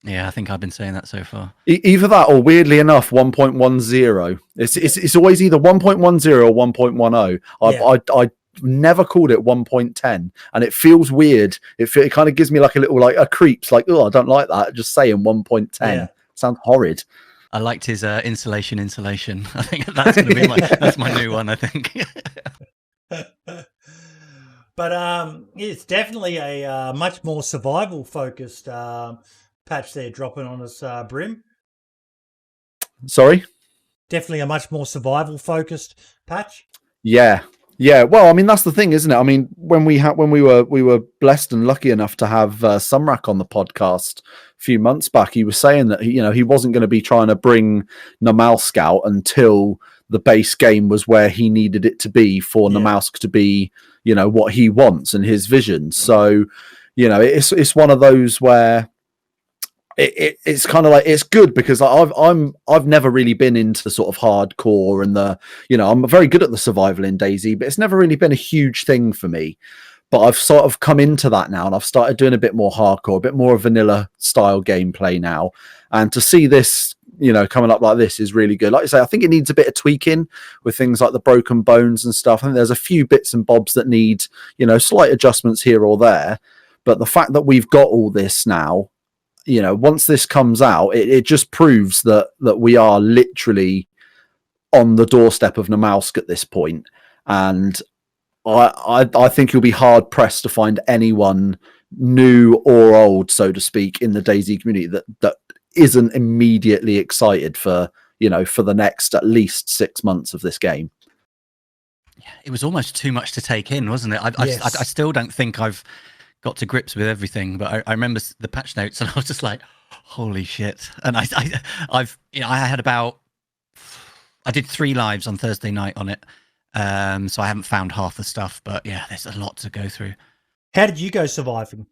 Yeah, I think I've been saying that so far. Either that or, weirdly enough, 1.10. It's always either 1.10 or 1.10. I never called it 1.10, and it feels weird. It kind of gives me like a little a creeps, like, oh, I don't like that. Just saying 1.10 sounds horrid. I liked his insulation. I think that's going to be that's my new one, I think. But it's definitely a much more survival focused patch they're dropping on us, Brim. Sorry? Definitely a much more survival focused patch. Yeah. Well, I mean, that's the thing, isn't it? I mean, when we were blessed and lucky enough to have Sumrak on the podcast a few months back, he was saying that he wasn't going to be trying to bring Namalsk out until the base game was where he needed it to be for Namalsk to be, what he wants and his vision. So, it's one of those where it's kind of like, it's good because I've never really been into the sort of hardcore and I'm very good at the survival in DayZ, but it's never really been a huge thing for me. But I've sort of come into that now, and I've started doing a bit more hardcore, a bit more vanilla style gameplay now. And to see this, coming up like this is really good. Like I say, I think it needs a bit of tweaking with things like the broken bones and stuff. I think there's a few bits and bobs that need, slight adjustments here or there. But the fact that we've got all this now, once this comes out, it just proves that we are literally on the doorstep of Namalsk at this point. And I think you'll be hard pressed to find anyone new or old, so to speak, in the DayZ community that isn't immediately excited for the next at least 6 months of this game. Yeah, it was almost too much to take in, wasn't it? I still don't think I've got to grips with everything, but I remember the patch notes and I was just like, holy shit. And I did 3 lives on Thursday night on it. So I haven't found half the stuff, but yeah, there's a lot to go through. How did you go surviving?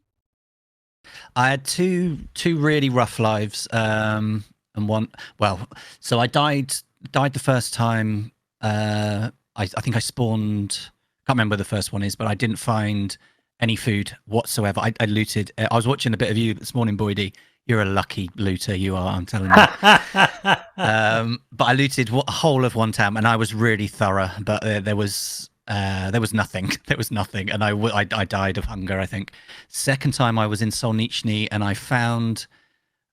I had two really rough lives, and one. Well, so I died the first time. I I think I spawned. Can't remember where the first one is, but I didn't find any food whatsoever. I looted. I was watching a bit of you this morning, Boydie. You're a lucky looter, you are. I'm telling you. But I looted a whole of one town, and I was really thorough. But there was nothing. There was nothing, and I died of hunger. I think. Second time I was in Solnichny, and I found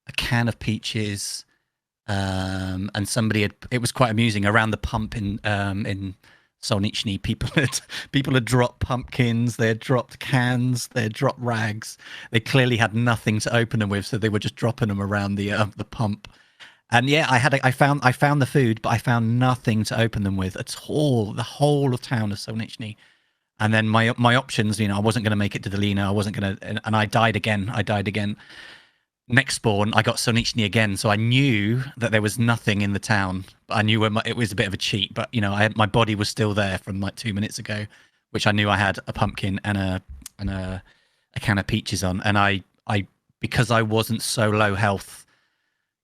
a can of peaches. And somebody had. It was quite amusing around the pump in Solnichny. People had dropped pumpkins. They had dropped cans. They had dropped rags. They clearly had nothing to open them with, so they were just dropping them around the pump. And yeah, I found the food, but I found nothing to open them with at all. The whole of town of Solnichny. And then my options, I wasn't going to make it to the Lena. I wasn't going to, and I died again. Next spawn, I got Solnichny again, so I knew that there was nothing in the town. I knew it was a bit of a cheat, but my body was still there from like 2 minutes ago, which I knew I had a pumpkin and a can of peaches on. And I because I wasn't so low health,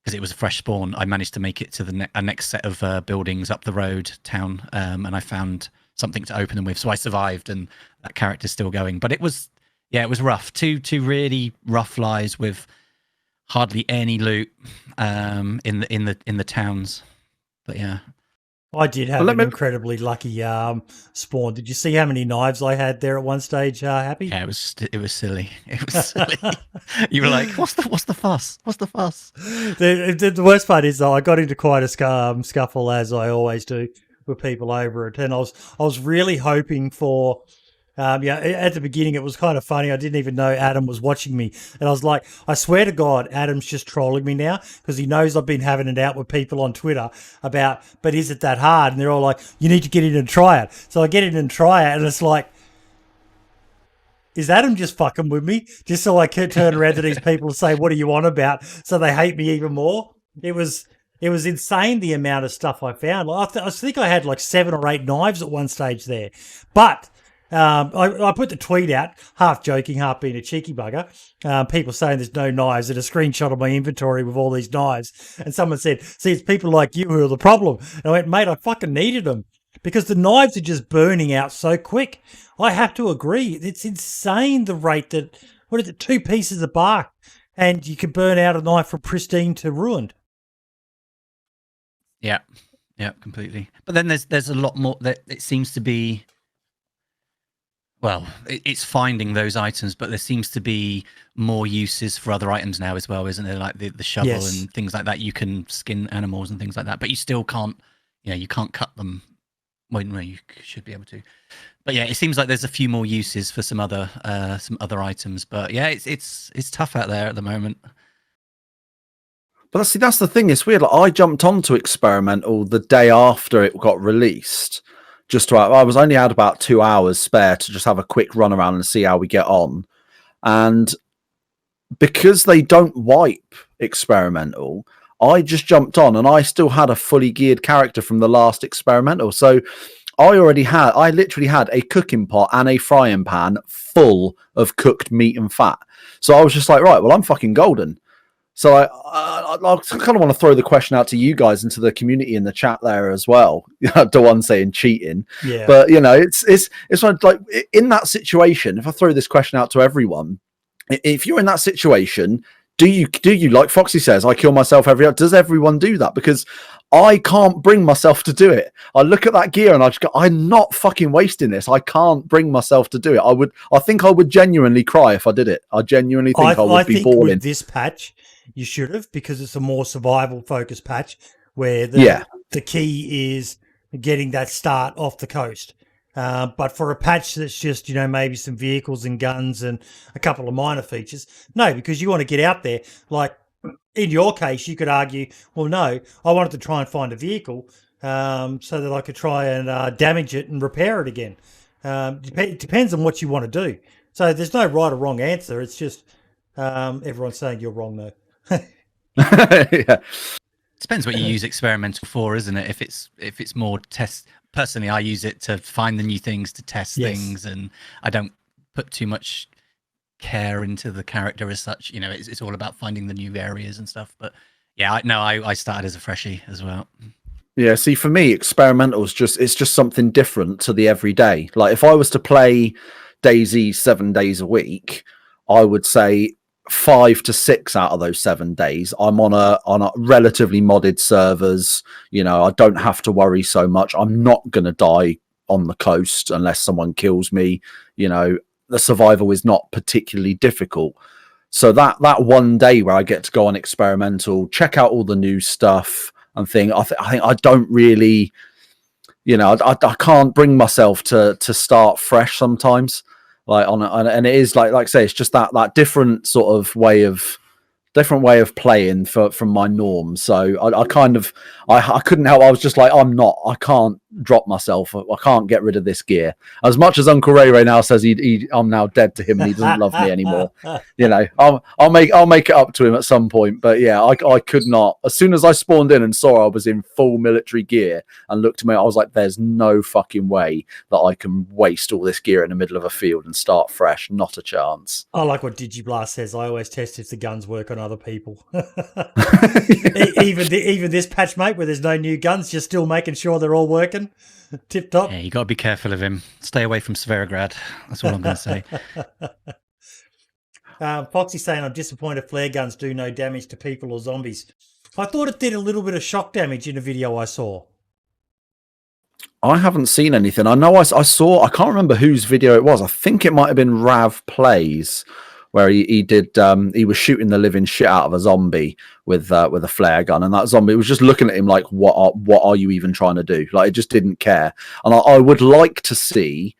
because it was a fresh spawn, I managed to make it to the next set of buildings up the road town, and I found something to open them with. So I survived, and that character's still going. But it was rough. Two really rough lies with hardly any loot in the towns, but yeah. I did have an incredibly lucky spawn. Did you see how many knives I had there at one stage, Happy? Yeah, it was silly. It was silly. You were like, "What's the fuss? What's the fuss?" The worst part is, though, I got into quite a scuffle, as I always do, with people over it, and I was really hoping for. At the beginning, it was kind of funny. I didn't even know Adam was watching me. And I was like, I swear to God, Adam's just trolling me now, because he knows I've been having it out with people on Twitter about, but is it that hard? And they're all like, you need to get in and try it. So I get in and try it, and it's like, is Adam just fucking with me? Just so I can turn around to these people and say, what are you on about? So they hate me even more. It was insane, the amount of stuff I found. Like, I think I had like 7 or 8 knives at one stage there. But I put the tweet out, half joking, half being a cheeky bugger. People saying there's no knives, and a screenshot of my inventory with all these knives. And someone said, see, it's people like you who are the problem. And I went, mate, I fucking needed them, because the knives are just burning out so quick. I have to agree. It's insane, the rate that, 2 pieces of bark, and you can burn out a knife from pristine to ruined. Yeah, completely. But then there's a lot more that it seems to be. Well, it's finding those items, but there seems to be more uses for other items now as well, isn't there? Like the shovel, yes, and things like that. You can skin animals and things like that, but you still can't, you can't cut them. Well, no, you should be able to. But yeah, it seems like there's a few more uses for some other items. But yeah, it's tough out there at the moment. But that's the thing. It's weird. Like, I jumped onto Experimental the day after it got released. I was only had about 2 hours spare to just have a quick run around and see how we get on. And because they don't wipe Experimental, I just jumped on, and I still had a fully geared character from the last Experimental. So I literally had a cooking pot and a frying pan full of cooked meat and fat. So I was just like, right, well, I'm fucking golden. So I kind of want to throw the question out to you guys and to the community in the chat there as well. The one saying cheating, yeah. But it's like in that situation. If I throw this question out to everyone, if you're in that situation, do you like Foxy says, I kill myself every hour? Does everyone do that? Because I can't bring myself to do it. I look at that gear and I just go, I'm not fucking wasting this. I can't bring myself to do it. I think I would genuinely cry if I did it. I genuinely think I would be bawling. With this patch, you should have, because it's a more survival focused patch where the key is getting that start off the coast. But for a patch that's just, maybe some vehicles and guns and a couple of minor features, no, because you want to get out there. Like in your case, you could argue, well, no, I wanted to try and find a vehicle so that I could try and damage it and repair it again. It depends on what you want to do. So there's no right or wrong answer. It's just everyone's saying you're wrong, though. Yeah. Depends what you use Experimental for, isn't it? If it's more test. Personally, I use it to find the new things, to test things, and I don't put too much care into the character as such. It's all about finding the new areas and stuff. But yeah, I started as a freshie as well. Yeah, see, for me, experimental's it's just something different to the everyday. Like if I was to play DayZ 7 days a week, I would say 5 to 6 out of those 7 days I'm on a relatively modded servers. You know, I don't have to worry so much. I'm not gonna die on the coast unless someone kills me. You know, the survival is not particularly difficult. So that one day where I get to go on experimental, check out all the new stuff and think I don't really, you know, I can't bring myself to start fresh sometimes. Like and it is like I say, it's just that different sort of way of playing from my norm. So I kind of I couldn't help. I was just like, I can't drop myself. I can't get rid of this gear. As much as Uncle Ray now says I'm now dead to him and he doesn't love me anymore. You know, I'll make it up to him at some point. But yeah, I could not. As soon as I spawned in and saw I was in full military gear and looked at me, I was like, there's no fucking way that I can waste all this gear in the middle of a field and start fresh. Not a chance. I like what DigiBlast says. I always test if the guns work on other people. Even this patch, mate, where there's no new guns, you're still making sure they're all working. Tip top. Yeah, you got to be careful of him. Stay away from Severograd. That's all I'm going to say. Foxy saying, I'm disappointed flare guns do no damage to people or zombies. I thought it did a little bit of shock damage in a video I saw. I haven't seen anything. I know I saw, I can't remember whose video it was. I think it might have been Rav Plays, where he was shooting the living shit out of a zombie with a flare gun, and that zombie was just looking at him like, what are you even trying to do? Like, it just didn't care. And I would like to see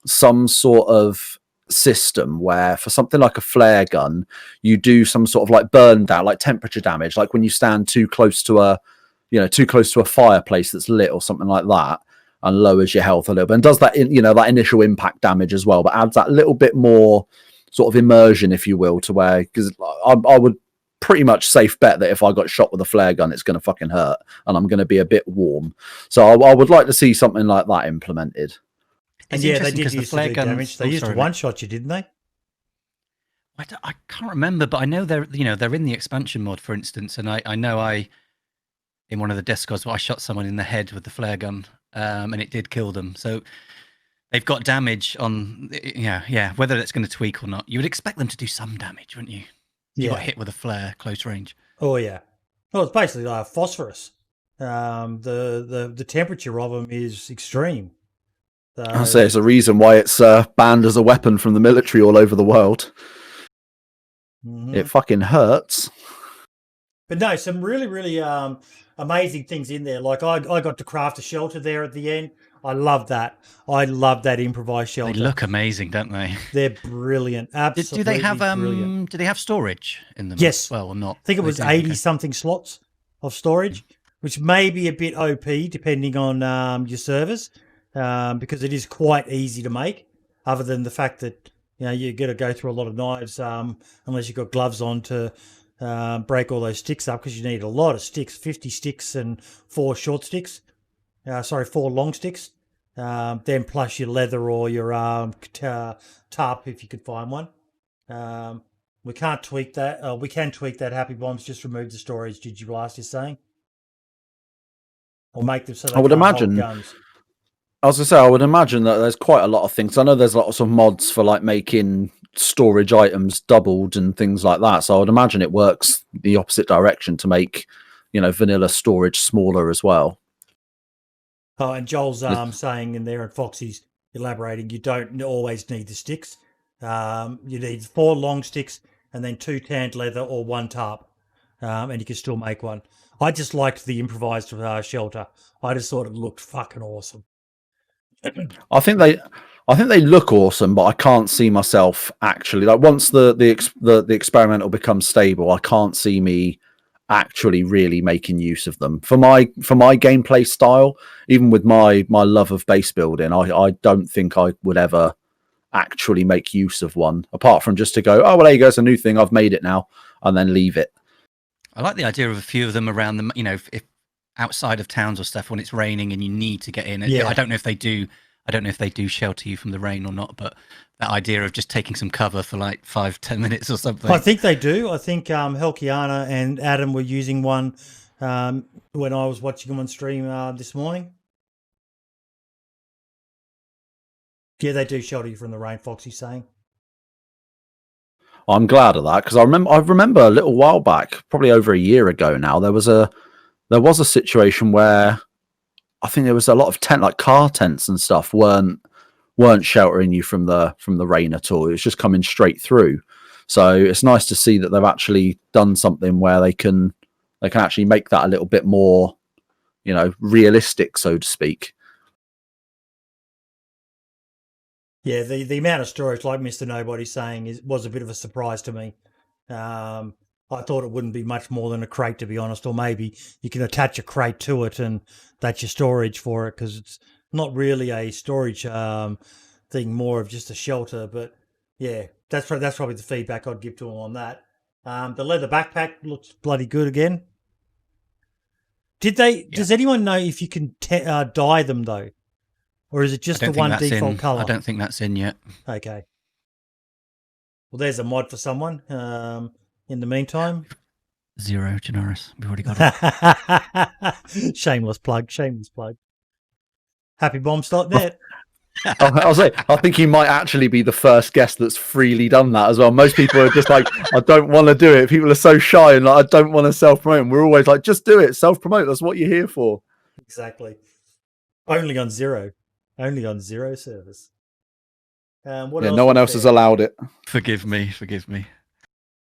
some sort of system where for something like a flare gun, you do some sort of like burn down, like temperature damage, like when you stand too close to a fireplace that's lit or something like that, and lowers your health a little bit, and does that that initial impact damage as well, but adds that little bit more sort of immersion, if you will, to where, because I would pretty much safe bet that if I got shot with a flare gun, it's going to fucking hurt and I'm going to be a bit warm. So I would like to see something like that implemented. And yeah, they did use the flare damage. They used to one-shot you, didn't they? I can't remember, but I know they're in the expansion mod, for instance, and I know in one of the discords I shot someone in the head with the flare gun, and it did kill them. So they've got damage on, whether that's going to tweak or not. You would expect them to do some damage, wouldn't you? You got hit with a flare close range. Oh yeah. Well, it's basically like phosphorus. The temperature of them is extreme. So, I'll say it's a reason why it's banned as a weapon from the military all over the world. Mm-hmm. It fucking hurts. But no, some really, really amazing things in there. Like I got to craft a shelter there at the end. I love that. I love that improvised shelter. They look amazing, don't they? They're brilliant. Absolutely. Do they have brilliant. Do they have storage in them? Yes. As well, or not? I think it was 80 something slots of storage, which may be a bit OP depending on your servers, because it is quite easy to make. Other than the fact that you got to go through a lot of knives, unless you've got gloves on to break all those sticks up, because you need a lot of sticks, 50 sticks and 4 short sticks. 4 long sticks. Then plus your leather or your tarp if you could find one. We can't tweak that. We can tweak that. HappyBombs just remove the storage. DigiBlast is saying, or make them so they I would imagine. Guns. I was gonna say, I would imagine that there's quite a lot of things. I know there's lots of mods for like making storage items doubled and things like that. So I would imagine it works the opposite direction to make, vanilla storage smaller as well. Oh, and Joel's saying in there, and Foxy's elaborating, you don't always need the sticks. You need 4 long sticks and then 2 tanned leather or 1 tarp, and you can still make one. I just liked the improvised shelter. I just thought it looked fucking awesome. I think they look awesome, but I can't see myself actually, like, once the experimental becomes stable, I can't see me actually really making use of them for my gameplay style. Even with my love of base building, I don't think I would ever actually make use of one, apart from just to go, oh well, there you go, it's a new thing, I've made it now, and then leave it. I like the idea of a few of them around them, if outside of towns or stuff when it's raining and you need to get in. Yeah. I don't know if they do shelter you from the rain or not, but that idea of just taking some cover for like 5-10 minutes or something. I think they do. I think Helkiana and Adam were using one when I was watching them on stream this morning. Yeah, they do shelter you from the rain, Foxy's saying. I'm glad of that because I remember a little while back, probably over a year ago now, there was a situation where I think there was a lot of car tents and stuff weren't sheltering you from the rain at all. It was just coming straight through. So it's nice to see that they've actually done something where they can actually make that a little bit more, realistic, so to speak. Yeah, the amount of storage, like Mr. Nobody's saying, was a bit of a surprise to me. I thought it wouldn't be much more than a crate, to be honest, or maybe you can attach a crate to it and that's your storage for it, because it's not really a storage thing, more of just a shelter. But yeah, that's probably the feedback I'd give to them on that. The leather backpack looks bloody good again. Does anyone know if you can dye them though? Or is it just the one default color? I don't think that's in yet. Okay. Well, there's a mod for someone. In the meantime, Zero, Janoris. We've already got it. Shameless plug. HappyBombs.net. I think he might actually be the first guest that's freely done that as well. Most people are just like, I don't want to do it. People are so shy and like, I don't want to self-promote. And we're always like, just do it. Self-promote. That's what you're here for. Exactly. Only on zero servers. No one else has allowed it. Forgive me.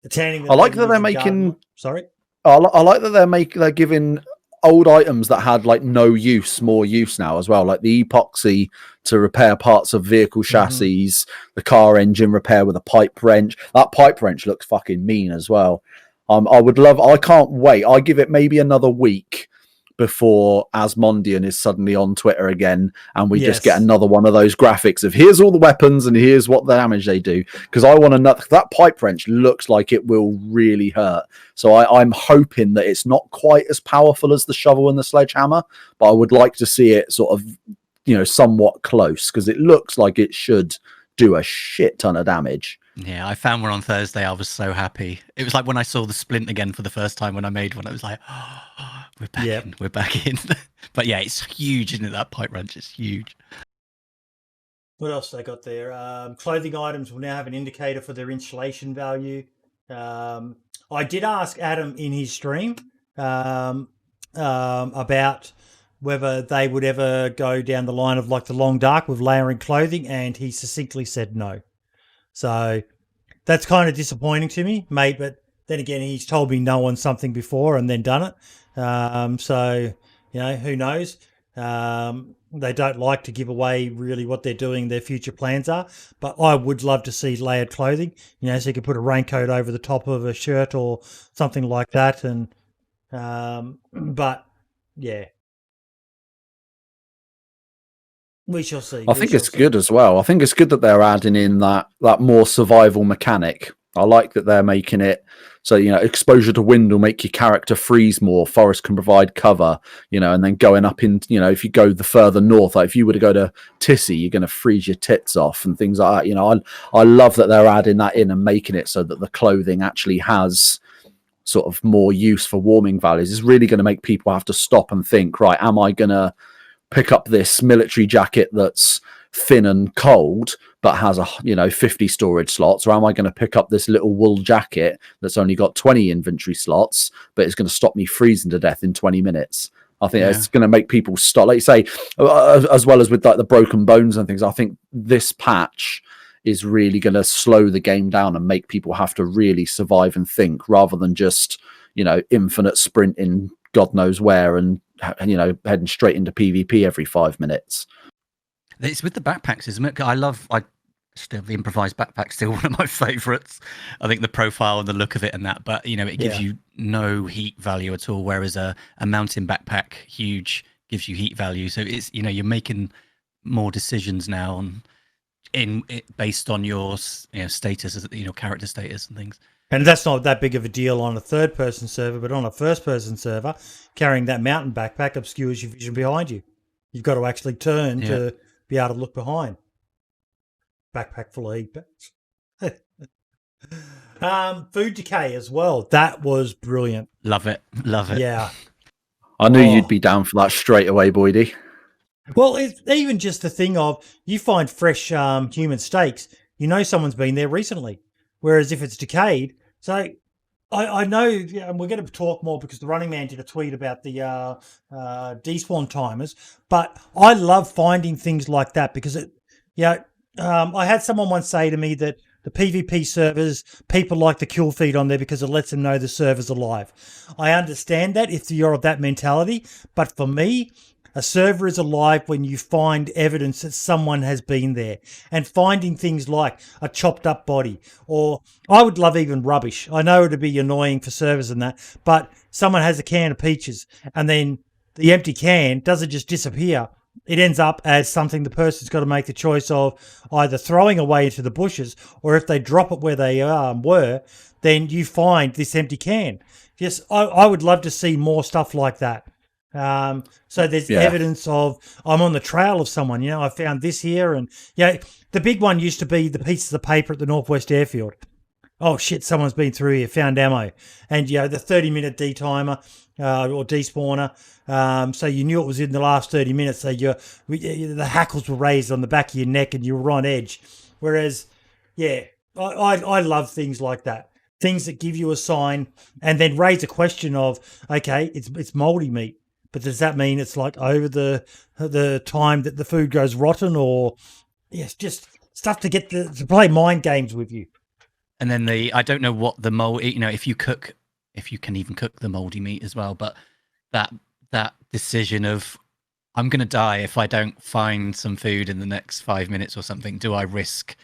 I like that they're making. Sorry. I like that they're giving old items that had like no use more use now as well, like the epoxy to repair parts of vehicle chassis, the car engine repair with a pipe wrench. That pipe wrench looks fucking mean as well. I can't wait. I give it maybe another week before Asmondian is suddenly on Twitter again and we just get another one of those graphics of here's all the weapons and here's what the damage they do, because I want to know. That pipe wrench looks like it will really hurt, so I'm hoping that it's not quite as powerful as the shovel and the sledgehammer, but I would like to see it sort of somewhat close, because it looks like it should do a shit ton of damage. Yeah, I found one on Thursday. I was so happy. It was like when I saw the splint again for the first time when I made one. I was like, oh, we're back in. But yeah, it's huge, isn't it? That pipe wrench is huge. What else they got there? Clothing items will now have an indicator for their installation value. I did ask Adam in his stream about whether they would ever go down the line of like the long dark with layering clothing, and he succinctly said no. So that's kind of disappointing to me, mate. But then again, he's told me no on something before and then done it. So, who knows? They don't like to give away really what they're doing, their future plans are. But I would love to see layered clothing, so you could put a raincoat over the top of a shirt or something like that. And but yeah. We shall see. I think it's good as well. I think it's good that they're adding in that more survival mechanic. I like that they're making it so, exposure to wind will make your character freeze more. Forest can provide cover, and then going up in, if you go the further north, like if you were to go to Tissy, you're going to freeze your tits off and things like that. I love that they're adding that in and making it so that the clothing actually has sort of more use for warming values. It's really going to make people have to stop and think, right, am I going to pick up this military jacket that's thin and cold but has 50 storage slots, or am I going to pick up this little wool jacket that's only got 20 inventory slots but it's going to stop me freezing to death in 20 minutes? I think it's going to make people stop, like you say, as well as with like the broken bones and things. I think this patch is really going to slow the game down and make people have to really survive and think, rather than just infinite sprinting God knows where and heading straight into PvP every 5 minutes. It's with the backpacks, isn't it? Still, the improvised backpack still one of my favorites. I think the profile and the look of it and that, but it gives you no heat value at all, whereas a mountain backpack gives you heat value. So it's you're making more decisions now based on your status, character status and things. And that's not that big of a deal on a third-person server, but on a first-person server, carrying that mountain backpack obscures your vision behind you. You've got to actually turn to be able to look behind. Backpack full of heat packs. Food decay as well. That was brilliant. Love it. Yeah. I knew Oh. you'd be down for that straight away, Boydie. Well, it's even just the thing of you find fresh human steaks, you know someone's been there recently. Whereas if it's decayed, so I know, and we're going to talk more because the Running Man did a tweet about the despawn timers, but I love finding things like that because I had someone once say to me that the PvP servers, people like the kill feed on there because it lets them know the server's alive. I understand that if you're of that mentality, but for me, a server is alive when you find evidence that someone has been there, and finding things like a chopped up body, or I would love even rubbish. I know it'd be annoying for servers and that, but someone has a can of peaches and then the empty can doesn't just disappear. It ends up as something the person's got to make the choice of either throwing away into the bushes, or if they drop it where they were, then you find this empty can. I would love to see more stuff like that. So there's evidence of I'm on the trail of someone. I found this here, and the big one used to be the pieces of paper at the Northwest Airfield. Oh shit, someone's been through here, found ammo, and the 30-minute D-timer or despawner. So you knew it was in the last 30 minutes. So the hackles were raised on the back of your neck, and you were on edge. Whereas, I love things like that. Things that give you a sign and then raise a question of, okay, it's moldy meat. But does that mean it's like over the time that the food goes rotten, or it's just stuff to get to play mind games with you? And then I don't know what the mold, if you can even cook the moldy meat as well, but that decision of I'm going to die if I don't find some food in the next 5 minutes or something. Do I risk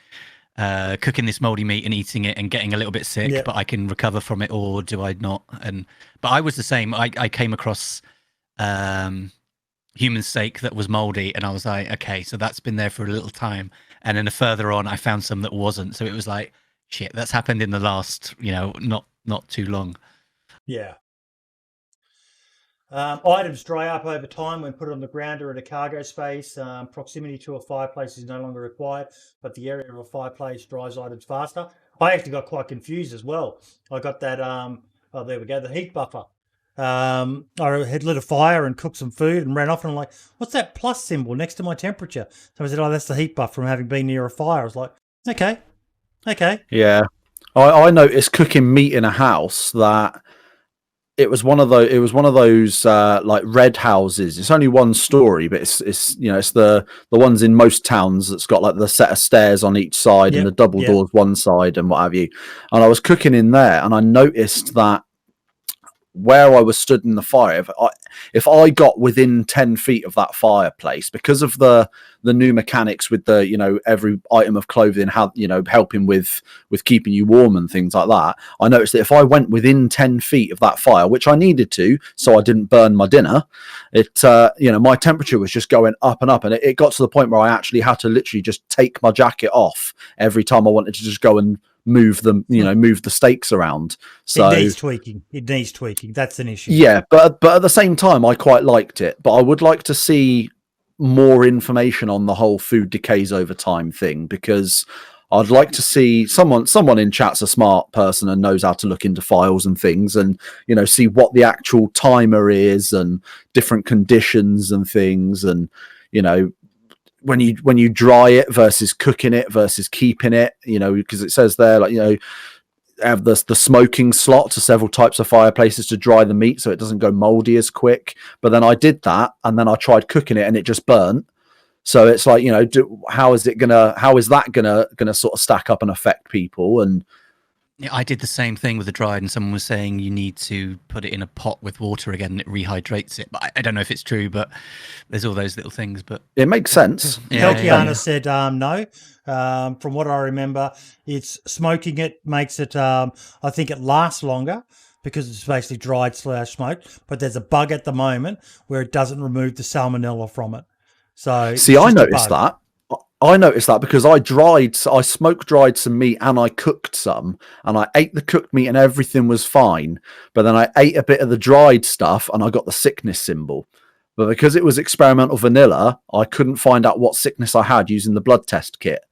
cooking this moldy meat and eating it and getting a little bit sick, but I can recover from it, or do I not? But I was the same. I came across human steak that was moldy, and I was like, okay, so that's been there for a little time. And then further on, I found some that wasn't. So it was like, shit, that's happened in the last, not too long. Yeah. Items dry up over time when put on the ground or in a cargo space. Proximity to a fireplace is no longer required, but the area of a fireplace dries items faster. I actually got quite confused as well. I got that, there we go, the heat buffer. I had lit a fire and cooked some food and ran off, and I'm like, what's that plus symbol next to my temperature? So I said, that's the heat buffer from having been near a fire. I was like, okay. Yeah. I noticed cooking meat in a house that it was one of those like red houses. It's only one story, but it's the ones in most towns that's got like the set of stairs on each side and the double doors one side and what have you. And I was cooking in there, and I noticed that where I was stood in the fire, if I got within 10 feet of that fireplace, because of the new mechanics with the every item of clothing helping with keeping you warm and things like that, I noticed that if I went within 10 feet of that fire, which I needed to so I didn't burn my dinner, my temperature was just going up and up, and it got to the point where I actually had to literally just take my jacket off every time I wanted to just go and move the steaks around. So it needs tweaking. That's an issue. Yeah, but at the same time, I quite liked it. But I would like to see more information on the whole food decays over time thing, because I'd like to see someone in chat's a smart person and knows how to look into files and things, and see what the actual timer is and different conditions and things, and when you dry it versus cooking it versus keeping it, because it says there, have the smoking slot to several types of fireplaces to dry the meat so it doesn't go moldy as quick. But then I did that, and then I tried cooking it and it just burnt. So it's like, how is that gonna sort of stack up and affect people? And yeah, I did the same thing with the dried, and someone was saying you need to put it in a pot with water again and it rehydrates it. But I don't know if it's true, but there's all those little things. But it makes sense. Helkiana said no. From what I remember, it's smoking it makes it, I think it lasts longer because it's basically dried / smoked. But there's a bug at the moment where it doesn't remove the salmonella from it. So see, I noticed that. I noticed that because I smoke dried some meat and I cooked some, and I ate the cooked meat and everything was fine. But then I ate a bit of the dried stuff and I got the sickness symbol. But because it was experimental vanilla, I couldn't find out what sickness I had using the blood test kit.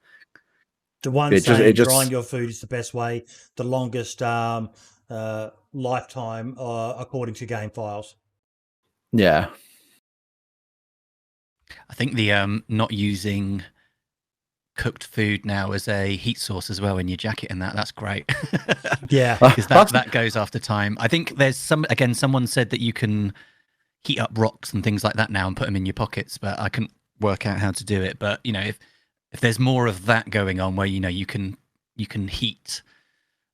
The one saying drying your food is the best way, the longest lifetime, according to game files. Yeah. I think the not using cooked food now as a heat source as well in your jacket and that's great. Yeah. Because that goes after time. I think there's someone said that you can heat up rocks and things like that now and put them in your pockets, but I couldn't work out how to do it. But if there's more of that going on where you can heat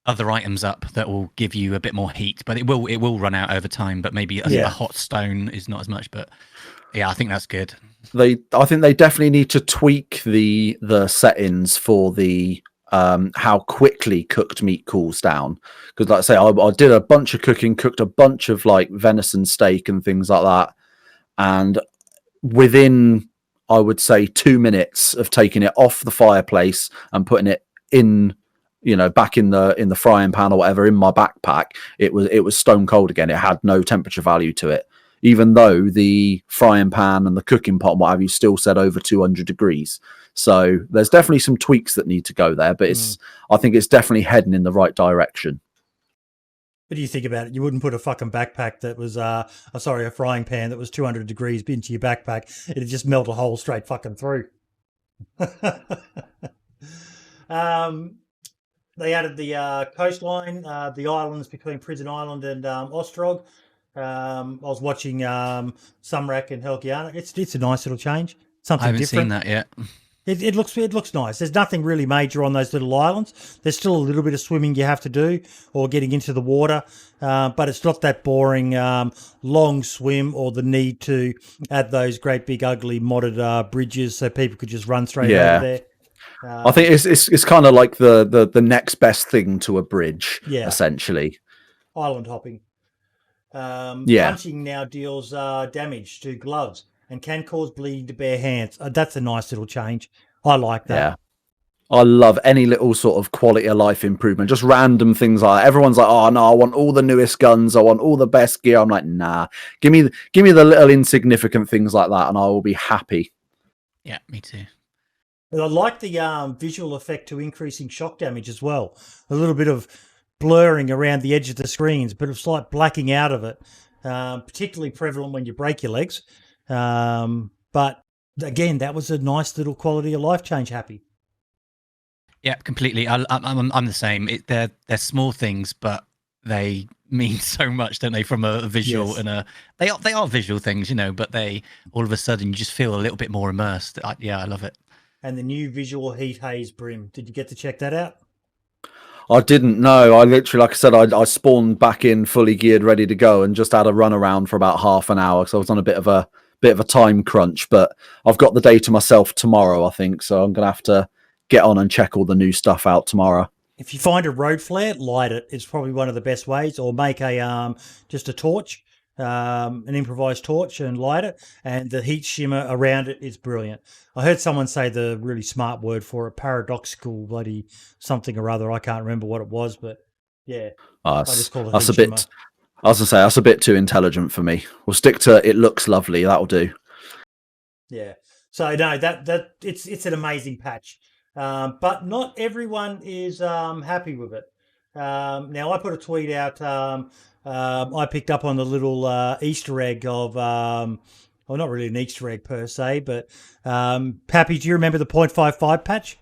other items up that will give you a bit more heat, but it will run out over time. But maybe a hot stone is not as much. But yeah, I think that's good. I think they definitely need to tweak the settings for the how quickly cooked meat cools down. Because like I say, I did a bunch of cooking, cooked a bunch of like venison steak and things like that, and within, I would say, 2 minutes of taking it off the fireplace and putting it in, back in the frying pan or whatever in my backpack, it was stone cold again. It had no temperature value to it, even though the frying pan and the cooking pot and what have you still said over 200 degrees. So there's definitely some tweaks that need to go there, but I think it's definitely heading in the right direction. What do you think about it? You wouldn't put a fucking backpack that was, a frying pan that was 200 degrees into your backpack. It'd just melt a hole straight fucking through. They added the coastline, the islands between Prison Island and Ostrog. I was watching Sumrak and Helgiana. It's a nice little change. Something I haven't different. seen that yet. It looks nice. There's nothing really major on those little islands. There's still a little bit of swimming you have to do or getting into the water, but it's not that boring long swim or the need to add those great big ugly modded bridges so people could just run straight over there. I think it's kind of like the next best thing to a bridge, essentially. Island hopping. Punching now deals damage to gloves and can cause bleeding to bare hands. That's a nice little change. I like that. Yeah. I love any little sort of quality of life improvement, just random things like that. Everyone's like, oh no, I want all the newest guns. I want all the best gear. I'm like, nah, give me the little insignificant things like that and I will be happy. Yeah, me too. And I like the visual effect to increasing shock damage as well. A little bit of blurring around the edge of the screens, but a slight blacking out of it, particularly prevalent when you break your legs. But again, that was a nice little quality of life change, Happy. Yeah, completely. I'm the same. They're small things, but they mean so much, don't they? From a visual and they are visual things, but they all of a sudden you just feel a little bit more immersed. I love it. And the new visual heat haze brim. Did you get to check that out? I didn't know. I literally, like I said, I spawned back in fully geared, ready to go, and just had a run around for about half an hour because I was on a bit of a time crunch. But I've got the data myself tomorrow, I think, so I'm gonna have to get on and check all the new stuff out tomorrow. If you find a road flare, light it. It's probably one of the best ways. Or make just a torch, an improvised torch, and light it. And the heat shimmer around it is brilliant. I heard someone say the really smart word for it, paradoxical bloody something or other. I can't remember what it was, but yeah, I just call it that's heat a shimmer. bit. I was gonna say that's a bit too intelligent for me. We'll stick to it. Looks lovely. That'll do. Yeah. So no, that it's an amazing patch. But not everyone is happy with it. Now, I put a tweet out. I picked up on the little Easter egg of, well, not really an Easter egg per se, but Pappy, do you remember the 0.55 patch?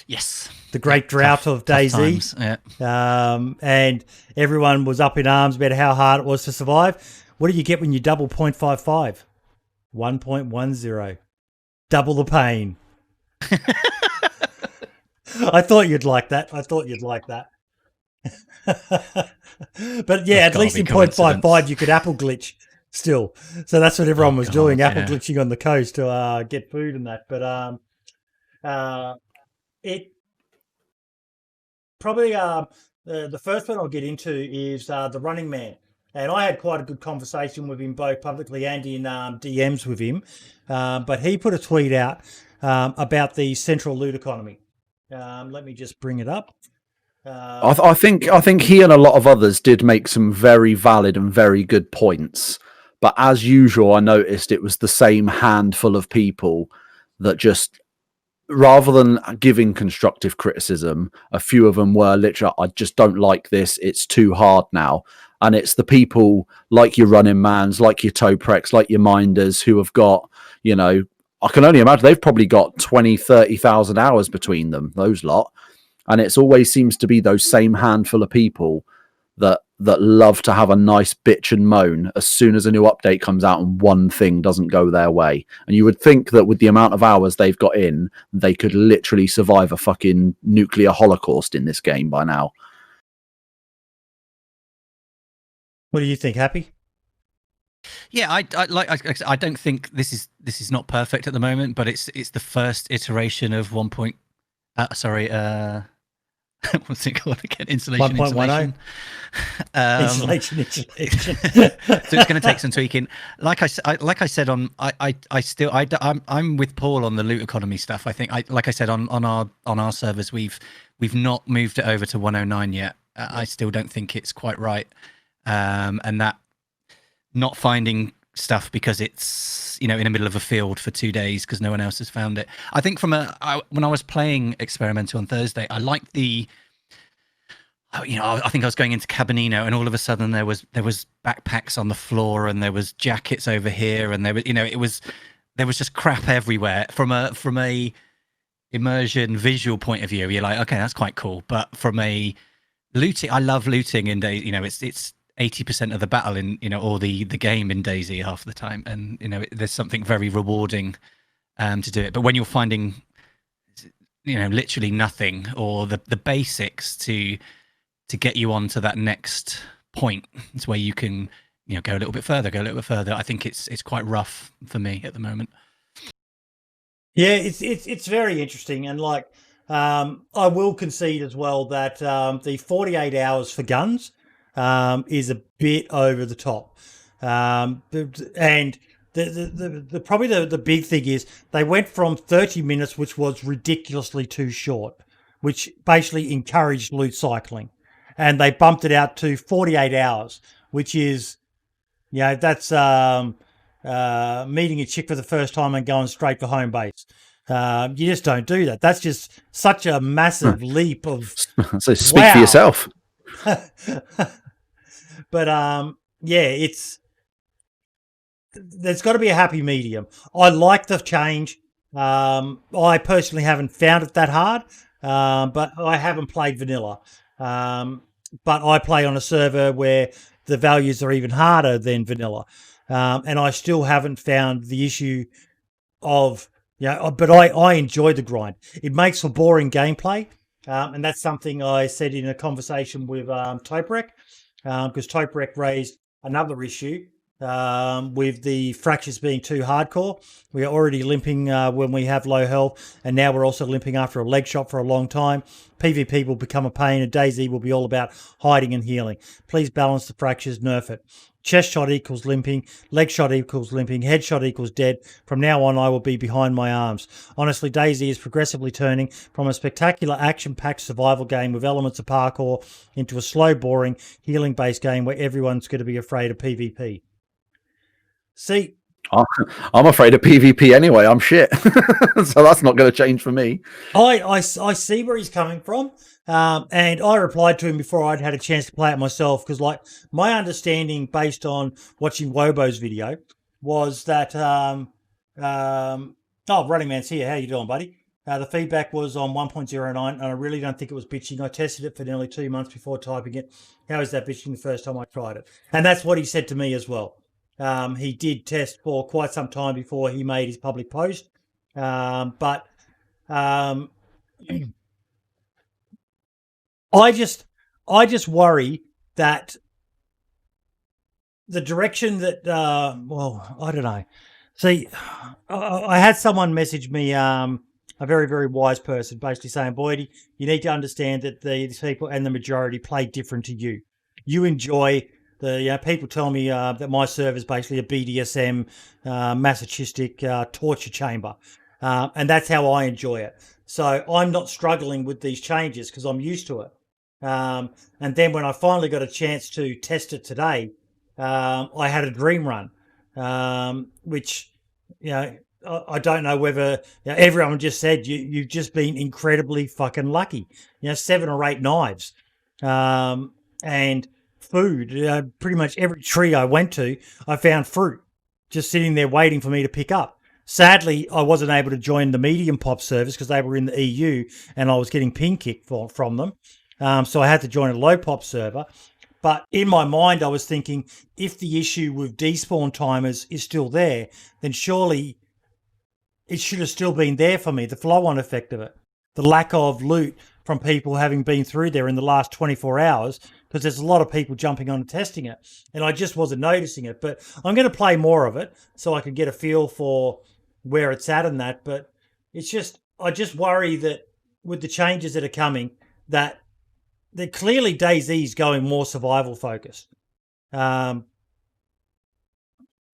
Yes. The great drought of DayZ. Yeah. And everyone was up in arms about how hard it was to survive. What do you get when you double 0.55? 1.10. Double the pain. I thought you'd like that. But yeah, at least in 0.55 you could apple glitch still. So that's what everyone was doing, apple glitching on the coast to get food and that. But it probably the first one I'll get into is the Running Man. And I had quite a good conversation with him both publicly and in DMs with him. But he put a tweet out about the central loot economy. Let me just bring it up. I think he and a lot of others did make some very valid and very good points. But as usual, I noticed it was the same handful of people that just rather than giving constructive criticism, a few of them were literally, I just don't like this. It's too hard now. And it's the people like your running mans, like your Toprex, like your minders who have got, you know, I can only imagine they've probably got 20, 30,000 hours between them, those lot. And it's always seems to be those same handful of people that love to have a nice bitch and moan as soon as a new update comes out and one thing doesn't go their way. And you would think that with the amount of hours they've got in, they could literally survive a fucking nuclear holocaust in this game by now. What do you think, Happy? Yeah, I don't think this is not perfect at the moment, but it's the first iteration of 1. What's it called again? Insulation. 1.10. Insulation. So it's going to take some tweaking. Like I said I'm with Paul on the loot economy stuff. I think like I said on our servers, we've not moved it over to 109 yet. I still don't think it's quite right, and that not finding stuff because it's, you know, in the middle of a field for 2 days because no one else has found it. I think when I was playing Experimental on Thursday, I liked the, you know, I think I was going into Cabanino and all of a sudden there was backpacks on the floor and there was jackets over here and there was, you know, there was just crap everywhere. From a immersion visual point of view, you're like, okay, that's quite cool. But from a looting, I love looting in DayZ. You know, it's 80% of the battle in, you know, or the game in DayZ half the time, and you know there's something very rewarding to do it. But when you're finding, you know, literally nothing or the basics to get you on to that next point, it's where you can, you know, go a little bit further. I think it's quite rough for me at the moment. Yeah, it's very interesting, and like I will concede as well that the 48 hours for guns is a bit over the top, and the probably the big thing is they went from 30 minutes, which was ridiculously too short, which basically encouraged loot cycling, and they bumped it out to 48 hours, which is, you know, that's meeting a chick for the first time and going straight for home base. You just don't do that. That's just such a massive leap of. So speak for yourself. But yeah, there's got to be a happy medium. I like the change. I personally haven't found it that hard, but I haven't played vanilla. But I play on a server where the values are even harder than vanilla, and I still haven't found the issue of, you know, but I enjoy the grind. It makes for boring gameplay, and that's something I said in a conversation with Toprek. Because Toprek raised another issue with the fractures being too hardcore. We are already limping when we have low health, and now we're also limping after a leg shot for a long time. PvP will become a pain, and DayZ will be all about hiding and healing. Please balance the fractures, nerf it. Chest shot equals limping, leg shot equals limping, head shot equals dead. From now on, I will be behind my arms. Honestly, DayZ is progressively turning from a spectacular action-packed survival game with elements of parkour into a slow, boring, healing-based game where everyone's going to be afraid of PvP. See, I'm afraid of PvP anyway. I'm shit. So that's not going to change for me. I see where he's coming from. And I replied to him before I'd had a chance to play it myself, because like my understanding based on watching Wobo's video was that Running Man's here. How you doing, buddy? The feedback was on 1.09, and I really don't think it was bitching. I tested it for nearly 2 months before typing it. How is that bitching the first time I tried it? And that's what he said to me as well. He did test for quite some time before he made his public post. But I just worry that the direction that, well, I don't know. See, I had someone message me, a very, very wise person, basically saying, Boydie, you need to understand that these people and the majority play different to you. You enjoy the, you know, people tell me that my server is basically a BDSM, masochistic torture chamber. And that's how I enjoy it. So I'm not struggling with these changes because I'm used to it. And then when I finally got a chance to test it today, I had a dream run, which, you know, I don't know whether everyone just said you've just been incredibly fucking lucky. 7 or 8 knives, and food. Pretty much every tree I went to, I found fruit just sitting there waiting for me to pick up. Sadly, I wasn't able to join the medium pop service because they were in the EU and I was getting ping kicked from them. So I had to join a low pop server. But in my mind, I was thinking, if the issue with despawn timers is still there, then surely it should have still been there for me, the flow-on effect of it. The lack of loot from people having been through there in the last 24 hours, because there's a lot of people jumping on and testing it. And I just wasn't noticing it. But I'm going to play more of it so I can get a feel for where it's at and that. But it's just, I just worry that with the changes that are coming, that clearly DayZ is going more survival focused.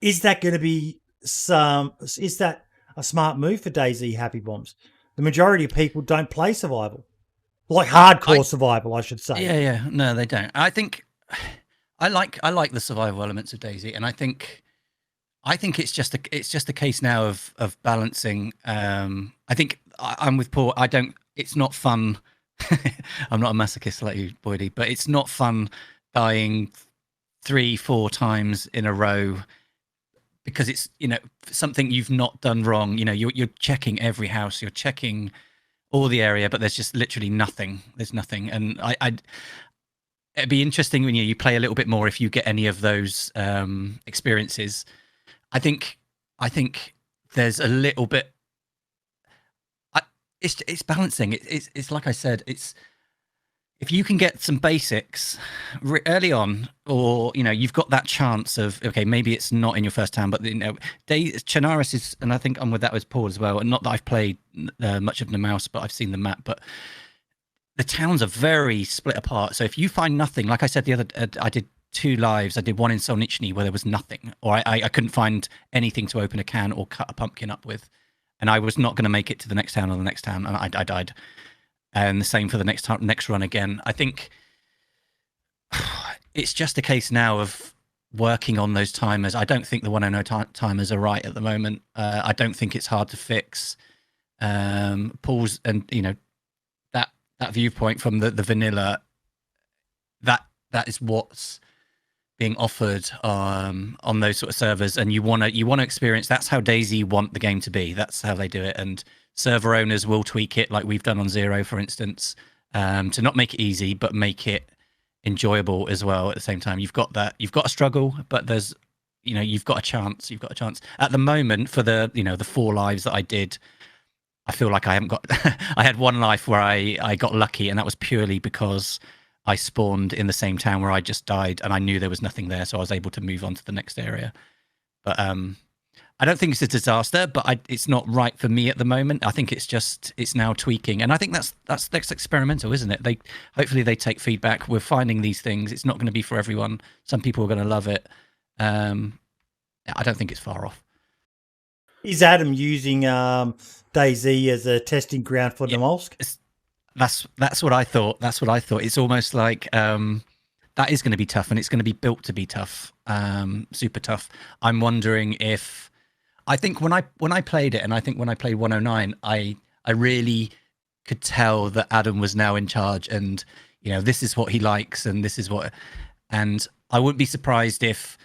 Is that going to be is that a smart move for DayZ HappyBombs? The majority of people don't play survival, like hardcore survival, I should say. Yeah. No, they don't. I think I like the survival elements of DayZ, and I think it's just a case now of balancing. I think I'm with Paul. It's not fun. I'm not a masochist like you, Boydie, but it's not fun dying 3-4 times in a row because it's something you've not done wrong. You're checking every house, you're checking all the area, but there's just literally nothing. There's nothing, and it'd be interesting when you play a little bit more if you get any of those experiences. I think there's a little bit. It's balancing. It's like I said. It's if you can get some basics early on, or you've got that chance of maybe it's not in your first town, but Chernarus is, and I think I'm with that with Paul as well. And not that I've played much of the mouse, but I've seen the map. But the towns are very split apart. So if you find nothing, like I said the other, I did 2 lives. I did one in Solnichny where there was nothing, or I couldn't find anything to open a can or cut a pumpkin up with. And I was not going to make it to the next town or the next town, and I died. And the same for the next run again. I think it's just a case now of working on those timers. I don't think the 109 timers are right at the moment. I don't think it's hard to fix. Paul's and that viewpoint from the vanilla. That is what's being offered on those sort of servers, and you want to experience. That's how DayZ want the game to be. That's how they do it, and server owners will tweak it, like we've done on Zero, for instance, to not make it easy, but make it enjoyable as well. At the same time, you've got a struggle, but there's you've got a chance. You've got a chance at the moment for the the 4 lives that I did. I feel like I haven't got. I had 1 life where I got lucky, and that was purely because I spawned in the same town where I just died, and I knew there was nothing there, so I was able to move on to the next area. But I don't think it's a disaster, but it's not right for me at the moment. I think it's now tweaking, and I think that's experimental, isn't it? Hopefully they take feedback. We're finding these things. It's not going to be for everyone. Some people are going to love it. I don't think it's far off. Is Adam using DayZ as a testing ground for Namolsk? That's what I thought. It's almost like that is going to be tough, and it's going to be built to be tough, super tough. I'm wondering if I think when I played it, and I think when I played 109, I really could tell that Adam was now in charge, and this is what he likes, and this is what, and I wouldn't be surprised if